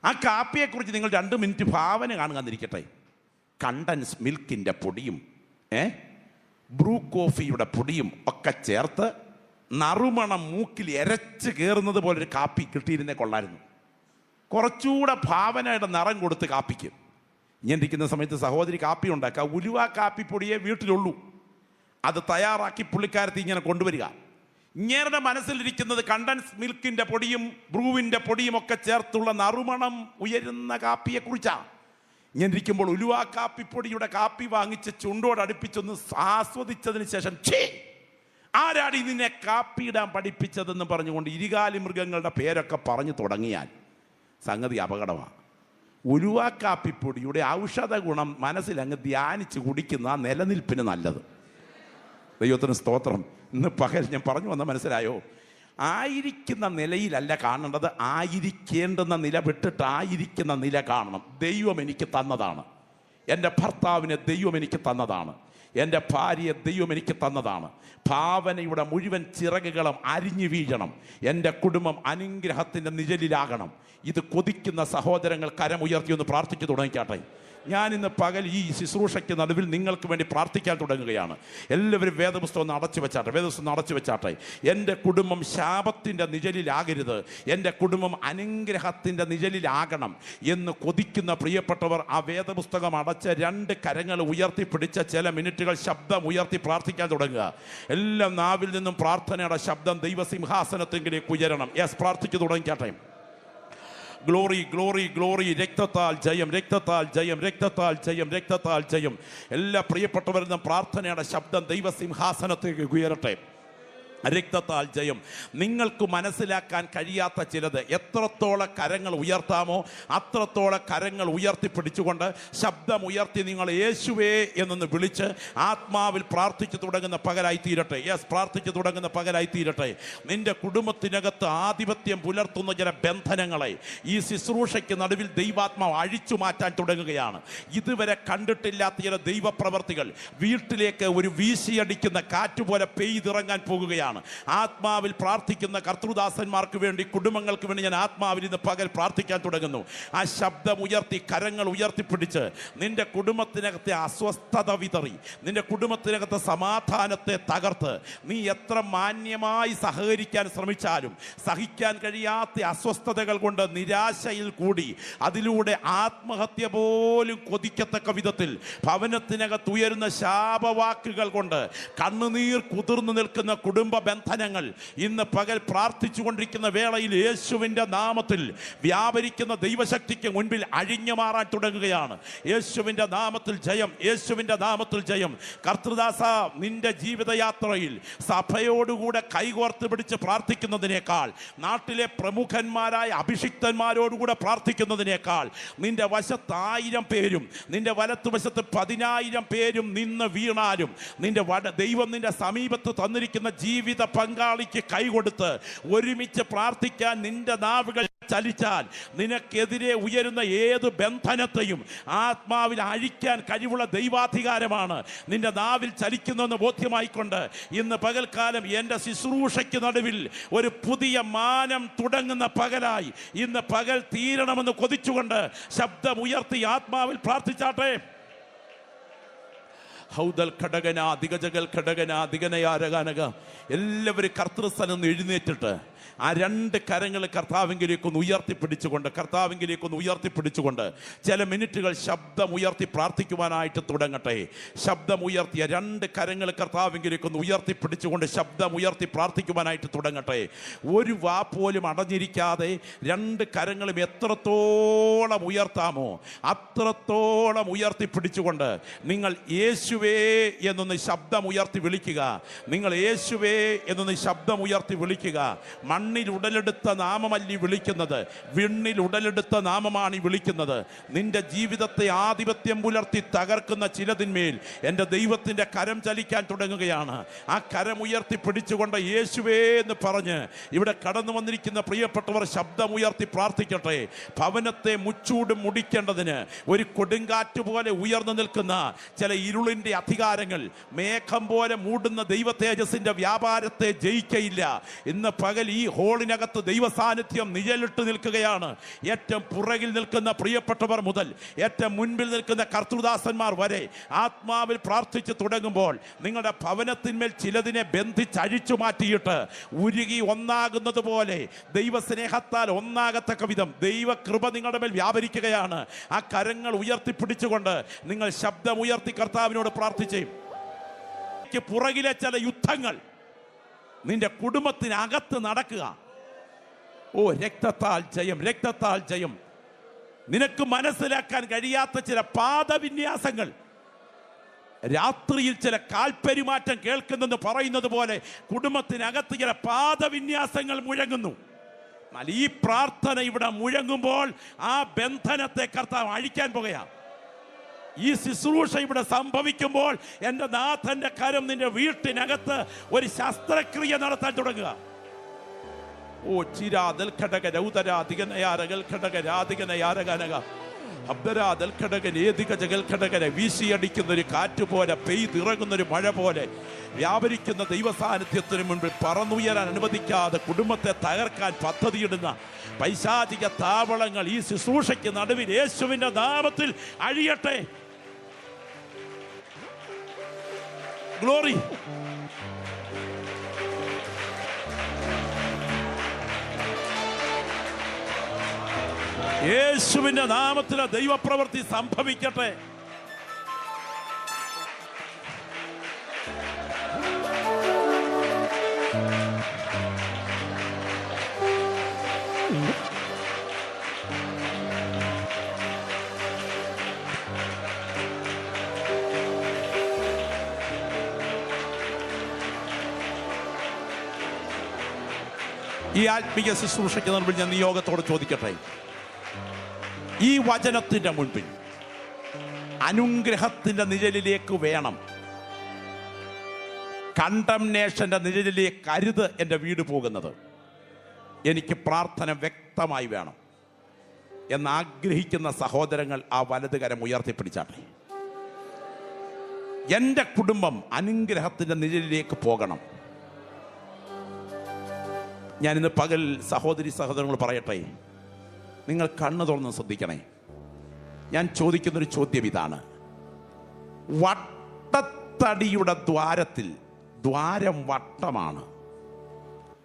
ആ കാപ്പിയെക്കുറിച്ച് നിങ്ങൾ 2 മിനിറ്റ് ഭാവന കാണുകയെന്നിരിക്കട്ടെ. കണ്ടൻസ് മിൽക്കിൻ്റെ പൊടിയും ബ്രൂ കോഫിയുടെ പൊടിയും ഒക്കെ ചേർത്ത് നറുമണം മൂക്കിൽ എരച്ച് കയറുന്നത് പോലൊരു കാപ്പി കിട്ടിയിരുന്നേ കൊള്ളായിരുന്നു. കുറച്ചുകൂടെ ഭാവനയുടെ നിറം കൊടുത്ത് കാപ്പിക്ക്. ഇങ്ങനെ ഇരിക്കുന്ന സമയത്ത് സഹോദരി കാപ്പി ഉണ്ടാക്കുക. ഉലുവ കാപ്പിപ്പൊടിയേ വീട്ടിലുള്ളൂ. അത് തയ്യാറാക്കി പുള്ളിക്കാരത്തി ഇങ്ങനെ കൊണ്ടുവരിക. ഇങ്ങേരുടെ മനസ്സിലിരിക്കുന്നത് കണ്ടൻസ് മിൽക്കിൻ്റെ പൊടിയും ബ്രൂവിൻ്റെ പൊടിയും ഒക്കെ ചേർത്തുള്ള നറുമണം ഉയരുന്ന കാപ്പിയെക്കുറിച്ചാണ്. ഇങ്ങനെ ഇരിക്കുമ്പോൾ ഉലുവ കാപ്പിപ്പൊടിയുടെ കാപ്പി വാങ്ങിച്ച് ചുണ്ടോടടുപ്പിച്ചൊന്ന് ആസ്വദിച്ചതിന് ശേഷം ആരാടി നിന്നെ കാപ്പിയിടാൻ പഠിപ്പിച്ചതെന്ന് പറഞ്ഞുകൊണ്ട് ഇരുകാലി മൃഗങ്ങളുടെ പേരൊക്കെ പറഞ്ഞു തുടങ്ങിയാൽ സംഗതി അപകടമാണ്. ഉലുവ കാപ്പിപ്പൊടിയുടെ ഔഷധ ഗുണം മനസ്സിലങ്ങ് ധ്യാനിച്ച് കുടിക്കുന്ന നിലനിൽപ്പിന് നല്ലത്. ദൈവത്തിന് സ്തോത്രം. ഇന്ന് പകൽ ഞാൻ പറഞ്ഞു വന്ന മനസ്സിലായോ? ആയിരിക്കുന്ന നിലയിലല്ല കാണേണ്ടത്, ആയിരിക്കേണ്ടുന്ന നില വിട്ടിട്ട് ആയിരിക്കുന്ന നില കാണണം. ദൈവം എനിക്ക് തന്നതാണ്, എൻ്റെ ഭർത്താവിനെ ദൈവം എനിക്ക് തന്നതാണ്, എൻ്റെ ഭാര്യയെ ദൈവം എനിക്ക് തന്നതാണ്. ഭാവനയുടെ മുഴുവൻ ചിറകുകളും അരിഞ്ഞു വീഴണം. എൻ്റെ കുടുംബം അനുഗ്രഹത്തിൻ്റെ നിഴലിലാകണം. ഇത് കൊതിക്കുന്ന സഹോദരങ്ങൾ കരമുയർത്തി ഒന്ന് പ്രാർത്ഥിച്ചു തുടങ്ങിക്കാട്ടെ. ഞാൻ ഇന്ന് പകൽ ഈ ശുശ്രൂഷയ്ക്ക് നടുവിൽ നിങ്ങൾക്ക് വേണ്ടി പ്രാർത്ഥിക്കാൻ തുടങ്ങുകയാണ്. എല്ലാവരും വേദപുസ്തകം ഒന്ന് അടച്ചു വെച്ചാട്ടെ, വേദപുസ്തകം അടച്ചു വെച്ചാട്ടെ. എൻ്റെ കുടുംബം ശാപത്തിൻ്റെ നിഴലിലാകരുത്, എൻ്റെ കുടുംബം അനുഗ്രഹത്തിൻ്റെ നിഴലിലാകണം എന്ന് കൊതിക്കുന്ന പ്രിയപ്പെട്ടവർ ആ വേദപുസ്തകം അടച്ച് 2 കരങ്ങൾ ഉയർത്തിപ്പിടിച്ച ചില മിനിറ്റുകൾ ശബ്ദം ഉയർത്തി പ്രാർത്ഥിക്കാൻ തുടങ്ങുക. എല്ലാം നാവിൽ നിന്നും പ്രാർത്ഥനയുടെ ശബ്ദം ദൈവസിംഹാസനത്തിലേക്ക് ഉയരണം. യെസ്, പ്രാർത്ഥിച്ചു തുടങ്ങിക്കാട്ടെ. ഗ്ലോറി, ഗ്ലോറി, ഗ്ലോറി, രക്തത്താൽ ജയം, രക്തത്താൽ ജയം, രക്തത്താൽ ജയം, രക്തത്താൽ ജയം. എല്ലാ പ്രിയപ്പെട്ടവരും പ്രാർത്ഥനയുടെ ശബ്ദം ദൈവസിംഹാസനത്തേക്ക് ഉയരട്ടെ. രക്തത്താൽ ജയം. നിങ്ങൾക്ക് മനസ്സിലാക്കാൻ കഴിയാത്ത ചിലത് എത്രത്തോളം കരങ്ങൾ ഉയർത്താമോ അത്രത്തോളം കരങ്ങൾ ഉയർത്തിപ്പിടിച്ചുകൊണ്ട് ശബ്ദം ഉയർത്തി നിങ്ങൾ യേശുവേ എന്നൊന്ന് വിളിച്ച് ആത്മാവിൽ പ്രാർത്ഥിച്ചു തുടങ്ങുന്ന പകലായി തീരട്ടെ. യെസ്, പ്രാർത്ഥിച്ചു തുടങ്ങുന്ന പകലായി തീരട്ടെ. നിന്റെ കുടുംബത്തിനകത്ത് ആധിപത്യം പുലർത്തുന്ന ചില ബന്ധനങ്ങളെ ഈ ശുശ്രൂഷയ്ക്ക് നടുവിൽ ദൈവാത്മാവ് അഴിച്ചു മാറ്റാൻ തുടങ്ങുകയാണ്. ഇതുവരെ കണ്ടിട്ടില്ലാത്ത ചില ദൈവപ്രവർത്തികൾ വീട്ടിലേക്ക് ഒരു വീശിയടിക്കുന്ന കാറ്റുപോലെ പെയ്തിറങ്ങാൻ പോകുകയാണ്. ആത്മാവിൽ പ്രാർത്ഥിക്കുന്ന കർത്തൃദാസന്മാർക്ക് വേണ്ടി, കുടുംബങ്ങൾക്ക് വേണ്ടി ഞാൻ ആത്മാവിൽ ഇന്ന് പകൽ പ്രാർത്ഥിക്കാൻ തുടങ്ങുന്നു. ആ ശബ്ദം ഉയർത്തി കരങ്ങൾ ഉയർത്തിപ്പിടിച്ച് നിന്റെ കുടുംബത്തിനകത്തെ അസ്വസ്ഥത വിതറി, നിന്റെ കുടുംബത്തിനകത്തെ സമാധാനത്തെ തകർത്ത്, നീ എത്ര മാന്യമായി സഹകരിക്കാൻ ശ്രമിച്ചാലും സഹിക്കാൻ കഴിയാത്ത അസ്വസ്ഥതകൾ കൊണ്ട് നിരാശയിൽ കൂടി അതിലൂടെ ആത്മഹത്യ പോലും കൊതിക്കത്തക്ക വിധത്തിൽ ഭവനത്തിനകത്ത് ഉയരുന്ന ശാപവാക്കുകൾ കൊണ്ട് കണ്ണുനീർ കുതിർന്നു നിൽക്കുന്ന കുടുംബ സർവബന്ധനങ്ങൾ ഇന്ന് പകൽ പ്രാർത്ഥിച്ചു കൊണ്ടിരിക്കുന്ന വേളയിൽ യേശുവിൻ്റെ നാമത്തിൽ വ്യാപരിക്കുന്ന ദൈവശക്തിക്ക് മുൻപിൽ അഴിഞ്ഞു മാറാൻ തുടങ്ങുകയാണ്. യേശുവിൻ്റെ നാമത്തിൽ ജയം, യേശുവിൻ്റെ നാമത്തിൽ ജയം. കർത്തൃദാസ, നിന്റെ ജീവിതയാത്രയിൽ സഭയോടുകൂടെ കൈകോർത്ത് പിടിച്ച് പ്രാർത്ഥിക്കുന്നതിനേക്കാൾ, നാട്ടിലെ പ്രമുഖന്മാരായ അഭിഷിക്തന്മാരോടുകൂടെ പ്രാർത്ഥിക്കുന്നതിനേക്കാൾ, നിന്റെ വശത്ത് 1000 പേരും നിന്റെ വലത്തുവശത്ത് 10,000 പേരും നിന്ന് വീണാലും ദൈവം നിന്റെ സമീപത്ത് തന്നിരിക്കുന്ന ജീവിത പങ്കാളിക്ക് കൈകൊടുത്ത് ഒരുമിച്ച് പ്രാർത്ഥിക്കാൻ നിന്റെ നാവുകൾ ചലിച്ചാൽ നിനക്കെതിരെ ഉയരുന്ന ഏത് ബന്ധനത്തെയും ആത്മാവിൽ അഴിക്കാൻ കഴിവുള്ള ദൈവാധികാരമാണ് നിന്റെ നാവിൽ ചലിക്കുന്നെന്ന് ബോധ്യമായിക്കൊണ്ട് ഇന്ന് പകൽക്കാലം എൻ്റെ ശുശ്രൂഷയ്ക്ക് നടുവിൽ ഒരു പുതിയ മാനം തുടങ്ങുന്ന പകലായി ഇന്ന് പകൽ തീരണമെന്ന് കൊതിച്ചുകൊണ്ട് ശബ്ദമുയർത്തി ആത്മാവിൽ പ്രാർത്ഥിച്ചാട്ടെ. ഹൗദൽ ഘടകന ദിഗജകൽ ഘടകന ദിഗനയാരകാനക. എല്ലാവരും കർത്തൃസ്ഥലം എഴുന്നേറ്റിട്ട് ആ 2 കരങ്ങൾ കർത്താവിങ്കിലേക്കൊന്ന് ഉയർത്തിപ്പിടിച്ചുകൊണ്ട് ചില മിനിറ്റുകൾ ശബ്ദമുയർത്തി പ്രാർത്ഥിക്കുവാനായിട്ട് തുടങ്ങട്ടെ. ശബ്ദമുയർത്തിയ 2 കരങ്ങൾ കർത്താവിങ്കിലേക്കൊന്ന് ഉയർത്തിപ്പിടിച്ചുകൊണ്ട് ശബ്ദമുയർത്തി പ്രാർത്ഥിക്കുവാനായിട്ട് തുടങ്ങട്ടെ. ഒരു വാ പോലും അടഞ്ഞിരിക്കാതെ 2 കരങ്ങളും എത്രത്തോളം ഉയർത്താമോ അത്രത്തോളം ഉയർത്തിപ്പിടിച്ചുകൊണ്ട് നിങ്ങൾ യേശുവേ എന്നൊന്ന് ശബ്ദമുയർത്തി വിളിക്കുക. നിങ്ങൾ യേശുവേ എന്നൊന്ന് ശബ്ദമുയർത്തി വിളിക്കുക. മണ്ണിൽ ഉടലെടുത്ത നാമമല്ലി വിളിക്കുന്നത്, വിണ്ണിൽ ഉടലെടുത്ത നാമമാണ് ഈ വിളിക്കുന്നത്. നിന്റെ ജീവിതത്തെ ആധിപത്യം പുലർത്തി തകർക്കുന്ന ചിലതിന്മേൽ എൻ്റെ ദൈവത്തിൻ്റെ കരം ചലിക്കാൻ തുടങ്ങുകയാണ്. ആ കരമുയർത്തി പിടിച്ചുകൊണ്ട് യേശുവേ എന്ന് പറഞ്ഞ് ഇവിടെ കടന്നു വന്നിരിക്കുന്ന പ്രിയപ്പെട്ടവർ ശബ്ദമുയർത്തി പ്രാർത്ഥിക്കട്ടെ. ഭവനത്തെ മുച്ചൂടും മുടിക്കേണ്ടതിന് ഒരു കൊടുങ്കാറ്റ് പോലെ ഉയർന്നു നിൽക്കുന്ന ചില ഇരുളിൻ്റെ അധികാരങ്ങൾ മേഘം പോലെ മൂടുന്ന ദൈവ തേജസ്സിൻ്റെ വ്യാപാരത്തെ ജയിക്കയില്ല. ഇന്ന് പകൽ ഈ ഹോളിനകത്ത് ദൈവ സാന്നിധ്യം നിഴലിട്ട് നിൽക്കുകയാണ്. ഏറ്റവും പുറകിൽ നിൽക്കുന്ന പ്രിയപ്പെട്ടവർ മുതൽ ഏറ്റവും മുൻപിൽ നിൽക്കുന്ന കർത്തൃദാസന്മാർ വരെ ആത്മാവിൽ പ്രാർത്ഥിച്ച് തുടങ്ങുമ്പോൾ നിങ്ങളുടെ ഭവനത്തിന്മേൽ ചിലതിനെ ബന്ധിച്ചഴിച്ചു മാറ്റിയിട്ട് ഉരുകി ഒന്നാകുന്നത് പോലെ ദൈവസ്നേഹത്താൽ ഒന്നാകത്തക്ക വിധം ദൈവകൃപ നിങ്ങളുടെ മേൽ വ്യാപരിക്കുകയാണ്. ആ കരങ്ങൾ ഉയർത്തിപ്പിടിച്ചുകൊണ്ട് നിങ്ങൾ ശബ്ദമുയർത്തി കർത്താവിനോട് പ്രാർത്ഥിച്ചേ. പുറകിലെ ചില യുദ്ധങ്ങൾ നിന്റെ കുടുംബത്തിനകത്ത് നടക്കുക. ഓ, രക്തത്താൽ ജയം, രക്തത്താൽ ജയം. നിനക്ക് മനസ്സിലാക്കാൻ കഴിയാത്ത ചില പാദവിന്യാസങ്ങൾ, രാത്രിയിൽ ചില കാൽപ്പെരുമാറ്റം കേൾക്കുന്നെന്ന് പറയുന്നത് പോലെ കുടുംബത്തിനകത്ത് ചില പാദവിന്യാസങ്ങൾ മുഴങ്ങുന്നു. എന്നാൽ ഈ പ്രാർത്ഥന ഇവിടെ മുഴങ്ങുമ്പോൾ ആ ബന്ധനത്തെ കർത്താവ് അഴിക്കാൻ പോകുകയാണ്. ഈ ശുശ്രൂഷ ഇവിടെ സംഭവിക്കുമ്പോൾ എൻ്റെ നാഥന്റെ കരം നിന്റെ വീട്ടിനകത്ത് ഒരു ശസ്ത്രക്രിയ നടത്താൻ തുടങ്ങുക. ഓ ചിരാതൽ ഘടക രൗതരാ ദിഗനയാരകൽ ഘടക രാധികനയാരകനക അബ്ദരാതൽ ഘടകൻ ഏതിക ജഗൽ ഘടകനെ വീശിയടിക്കുന്ന ഒരു കാറ്റ് പോലെ, പെയ്തിറങ്ങുന്നൊരു മഴ പോലെ വ്യാപരിക്കുന്ന ദൈവസാന്നിധ്യത്തിന് മുൻപിൽ പറന്നുയരാൻ അനുവദിക്കാതെ കുടുംബത്തെ തകർക്കാൻ പദ്ധതിയിടുന്ന പൈശാചിക താവളങ്ങൾ ഈ ശുശ്രൂഷയ്ക്ക് നടുവിൽ യേശുവിൻ്റെ നാമത്തിൽ അഴിയട്ടെ. ഗ്ലോറി. യേശുവിന്റെ നാമത്തിലെ ദൈവപ്രവൃത്തി സംഭവിക്കട്ടെ. ഈ ആത്മീയ ശുശ്രൂഷയ്ക്ക് മുൻപിൽ ഞാൻ നിയോഗത്തോട് ചോദിക്കട്ടെ, ഈ വചനത്തിൻ്റെ മുൻപിൽ അനുഗ്രഹത്തിൻ്റെ നിഴലിലേക്ക് വേണം, കണ്ടംനേഷൻ്റെ നിഴലിലേക്ക് അരുത് എൻ്റെ വീട് പോകുന്നത്. എനിക്ക് പ്രാർത്ഥന വ്യക്തമായി വേണം എന്നാഗ്രഹിക്കുന്ന സഹോദരങ്ങൾ ആ വലതുകരം ഉയർത്തിപ്പിടിച്ചാട്ടെ. എൻ്റെ കുടുംബം അനുഗ്രഹത്തിൻ്റെ നിഴലിലേക്ക് പോകണം. ഞാനിന്ന് പകൽ സഹോദരി സഹോദരങ്ങൾ പറയട്ടെ, നിങ്ങൾ കണ്ണു തുറന്ന് ശ്രദ്ധിക്കണേ. ഞാൻ ചോദിക്കുന്നൊരു ചോദ്യം ഇതാണ്. വട്ടത്തടിയുടെ ദ്വാരം വട്ടമാണ്,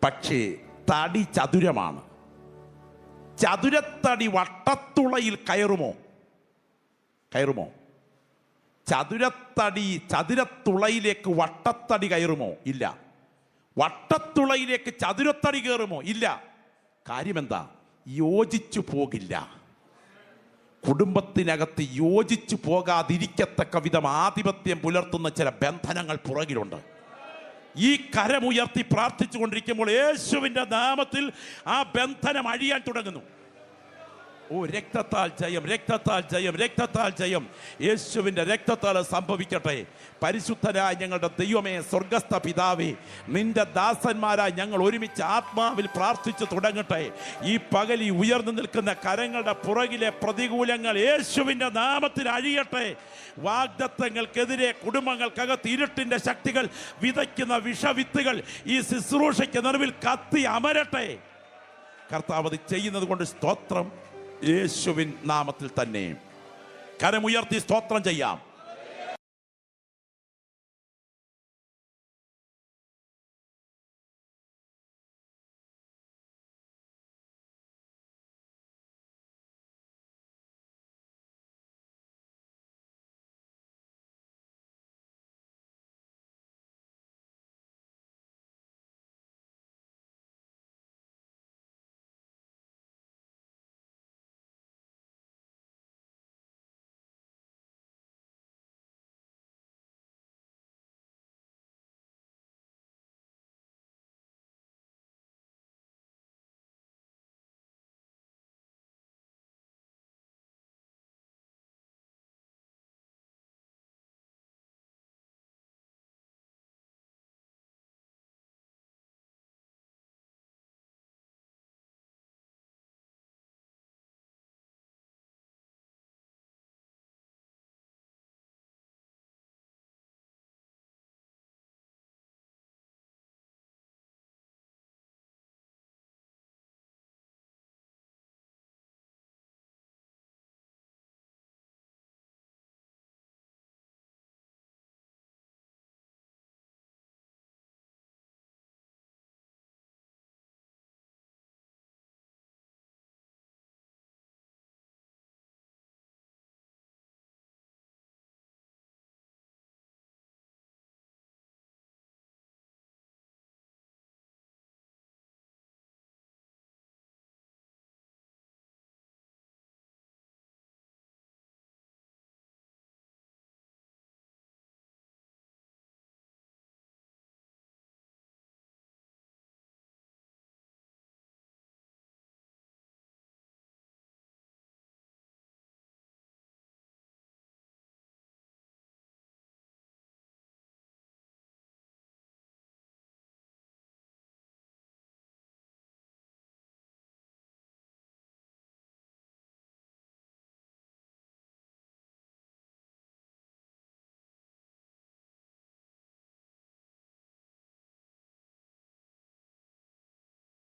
പക്ഷേ തടി ചതുരമാണ്. ചതുരത്തടി വട്ടത്തുളയിൽ കയറുമോ? ചതുരത്തുളയിലേക്ക് വട്ടത്തടി കയറുമോ? ഇല്ല. വട്ടത്തുളയിലേക്ക് ചതുരത്തടി കയറുമോ? ഇല്ല. കാര്യമെന്താ? യോജിച്ചു പോകില്ല. കുടുംബത്തിനകത്ത് യോജിച്ചു പോകാതിരിക്കത്തക്ക വിധം ആധിപത്യം പുലർത്തുന്ന ചില ബന്ധനങ്ങൾ പുറകിലുണ്ട്. ഈ കരമുയർത്തി പ്രാർത്ഥിച്ചു കൊണ്ടിരിക്കുമ്പോൾ യേശുവിൻ്റെ നാമത്തിൽ ആ ബന്ധനം അഴിയാൻ തുടങ്ങുന്നു. ഓ, രക്തത്താൽ ജയം, രക്തത്താൽ ജയം, രക്തത്താൽ ജയം. യേശുവിൻ്റെ രക്തത്താൽ സംഭവിക്കട്ടെ. പരിശുദ്ധരായ ഞങ്ങളുടെ ദൈവമേ, സ്വർഗസ്ഥ പിതാവേ, നിന്റെ ദാസന്മാരായി ഞങ്ങൾ ഒരുമിച്ച് ആത്മാവിൽ പ്രാർത്ഥിച്ചു തുടങ്ങട്ടെ. ഈ പകൽ ഈ ഉയർന്നു നിൽക്കുന്ന കരങ്ങളുടെ പുറകിലെ പ്രതികൂലങ്ങൾ യേശുവിൻ്റെ നാമത്തിൽ അഴിയട്ടെ. വാഗ്ദത്തങ്ങൾക്കെതിരെ കുടുംബങ്ങൾക്കകത്ത് ഇരുട്ടിൻ്റെ ശക്തികൾ വിതയ്ക്കുന്ന വിഷവിത്തുകൾ ഈ ശുശ്രൂഷയ്ക്ക് നിറവിൽ കത്തി അമരട്ടെ. കർത്താവ് അത് ചെയ്യുന്നത് കൊണ്ട് സ്തോത്രം. യേശുവിൻ നാമത്തിൽ തന്നെ കരമുയർത്തി സ്തോത്രം ചെയ്യാം.